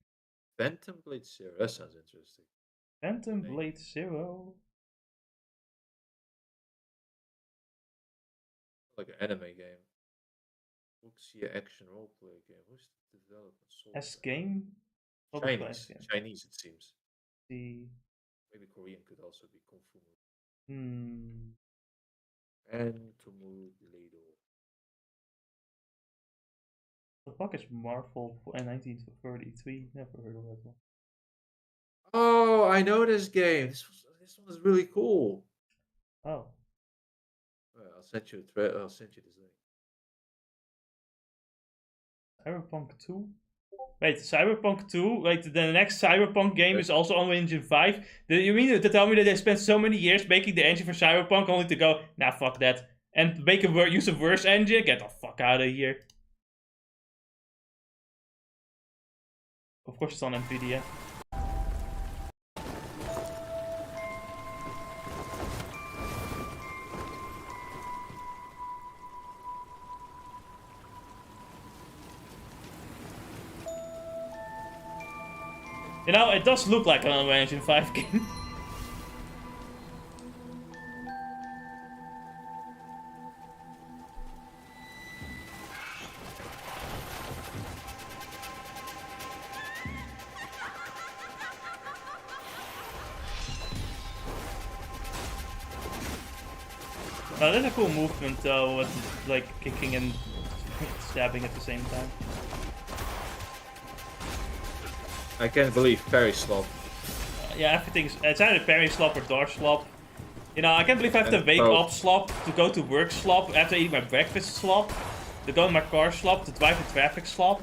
Phantom Blade Zero, that sounds interesting. Phantom Blade Zero? like an anime game. Wuxia action roleplay game. Who's the development? S game? Published by S game. Chinese, it seems. The Maybe Korean could also be Kung Fu. And Tomoru Ledo. The fuck is Marvel in 1933? Never heard of that one. Oh, I know this game. This one is really cool. Oh. I'll send you this link. Cyberpunk 2? Wait, Cyberpunk 2? Wait, the next Cyberpunk game is also on Engine 5? You mean to tell me that they spent so many years making the engine for Cyberpunk only to go, nah, fuck that. And make use a worse engine? Get the fuck out of here. Of course it's on Nvidia. You know, it does look like an Unreal Engine 5 game. Now, there's a cool movement though, with like kicking and stabbing at the same time. I can't believe parry slop. Yeah, everything's. It's either parry slop or dodge slop. You know, I can't believe I have to wake up slop, to go to work slop, after eating my breakfast slop, to go in my car slop, to drive in traffic slop.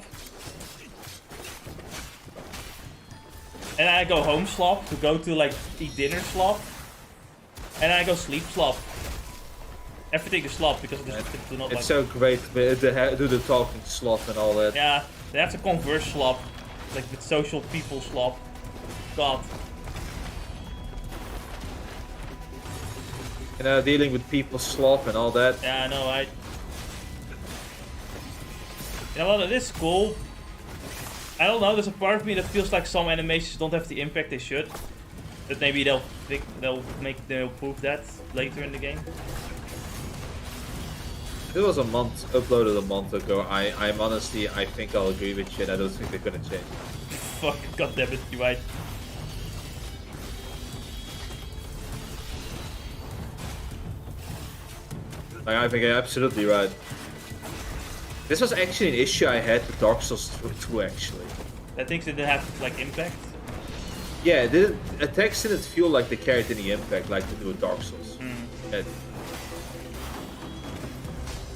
And then I go home slop, to go to like eat dinner slop. And then I go sleep slop. Everything is slop because I just do not like. It's so great to do the talking slop and all that. Yeah, they have to converse slop. Like with social people slop. God. You know, dealing with people slop and all that. Yeah, I know, right? You know what, it is cool. I don't know, there's a part of me that feels like some animations don't have the impact they should. But maybe they'll prove that later in the game. It was uploaded a month ago. I'm honestly, I think I'll agree with you, and I don't think they're gonna change. Fuck, goddammit, you're right. Like, I think you're absolutely right. This was actually an issue I had with Dark Souls 2, actually. That things didn't have, like, impact? Yeah, attacks didn't feel like they carried any impact like they do with Dark Souls.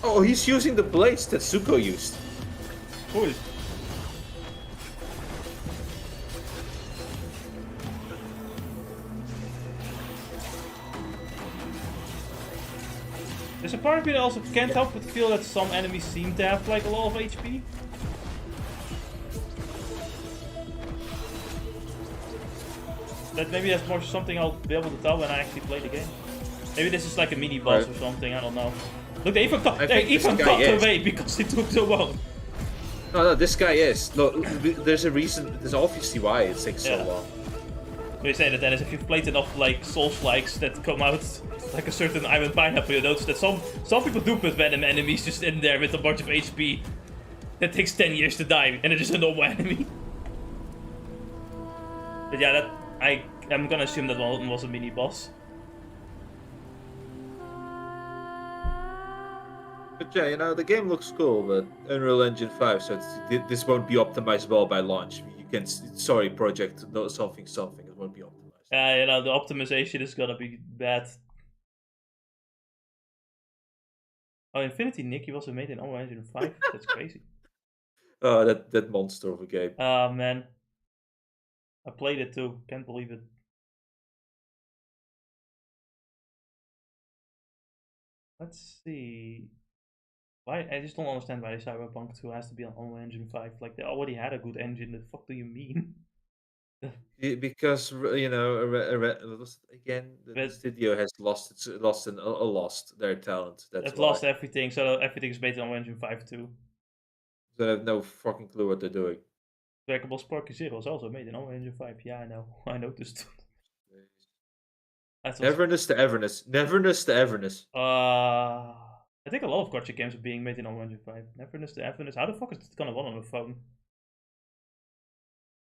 Oh, he's using the blades that Zuko used. Cool. There's a part of me that also can't help but feel that some enemies seem to have like a lot of HP. That maybe that's more something I'll be able to tell when I actually play the game. Maybe this is like a mini boss or something, I don't know. Look, they even got away because it took so long. No, this guy is. No, there's a reason. There's obviously why it takes so long. They say that Dennis, if you've played enough like Souls-likes that come out like a certain Iron Pineapple, you notice that some people do put random enemies just in there with a bunch of HP. That takes 10 years to die, and it is a normal enemy. But yeah, I'm gonna assume that one was a mini boss. But yeah, you know, the game looks cool, but Unreal Engine 5, so this won't be optimized well by launch. You can, sorry, project, no, something, it won't be optimized. Yeah, you know, the optimization is gonna be bad. Oh, Infinity Nicky was made in Unreal Engine 5? That's crazy. Oh, that monster of a game. Oh, man. I played it too, can't believe it. Let's see. Why? I just don't understand why Cyberpunk 2 has to be on Unreal Engine 5. Like, they already had a good engine. The fuck do you mean? Because, you know, again, the studio has lost their talent. It's lost everything, so everything is based on Unreal Engine 5 too. They have no fucking clue what they're doing. Trackable Sparky Zero was also made in Unreal Engine 5. Yeah, I know. I noticed. Neverness to everness. Neverness to everness. I think a lot of gotcha games are being made in Unreal Engine 5. Never understood. How the fuck is it gonna run on a phone?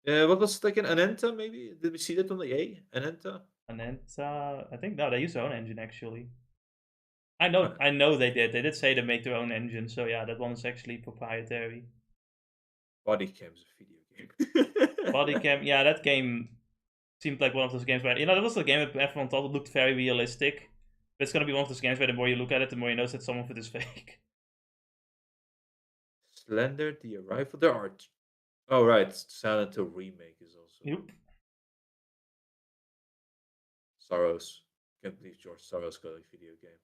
What was it like an Anenta maybe? Did we see that on the A? Anenta? Anenta, I think no, they use their own engine actually. I know they did. They did say they make their own engine, so yeah, that one is actually proprietary. Body Cam's a video game. Body Cam, yeah, that game seemed like one of those games where that was a game that everyone thought it looked very realistic. But it's gonna be one of those games where the more you look at it, the more you notice that some of it is fake. Slender, The Arrival, there are. Oh right, Silent Hill remake is also. Yep. Sorrows. Can't believe George Soros got a video game.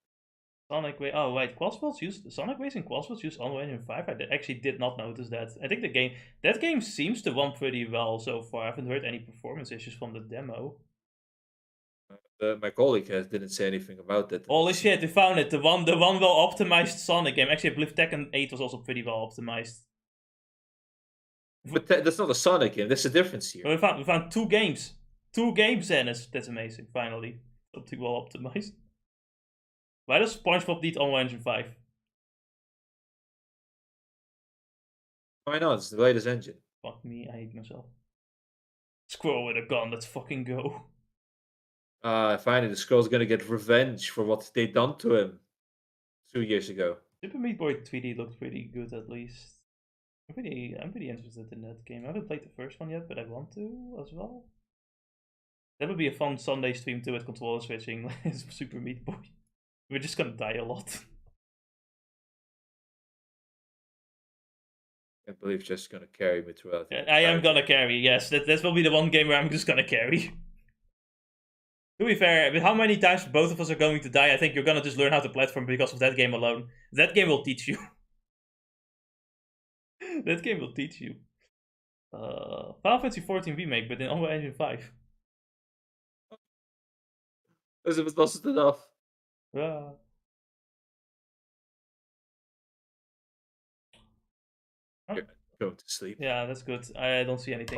Sonic Way. Oh wait, Quadswords use Sonic Race and Quadswords use Unreal Engine 5. I actually did not notice that. I think that game seems to run pretty well so far. I haven't heard any performance issues from the demo. My colleague didn't say anything about that. Holy shit, we found it. The one well optimized Sonic game. Actually, I believe Tekken 8 was also pretty well optimized. But that's not a Sonic game. There's a difference here. We found 2 games. 2 games, and that's amazing. Finally, something well optimized. Why does SpongeBob need Unreal Engine 5? Why not? It's the latest engine. Fuck me, I hate myself. Squirrel with a gun, let's fucking go. Finally, the Skull's gonna get revenge for what they done to him 2 years ago. Super Meat Boy 3D looked pretty good at least. I'm pretty interested in that game. I haven't played the first one yet, but I want to as well. That would be a fun Sunday stream too with controller switching. Super Meat Boy. We're just gonna die a lot. I believe just gonna carry me throughout. I am gonna carry, yes. That will be the one game where I'm just gonna carry. To be fair, with how many times both of us are going to die, I think you're gonna just learn how to platform because of that game alone. That game will teach you. That game will teach you. Final Fantasy 14 remake, but in Unreal Engine 5. As if it wasn't enough. Yeah. Go to sleep. Yeah, that's good. I don't see anything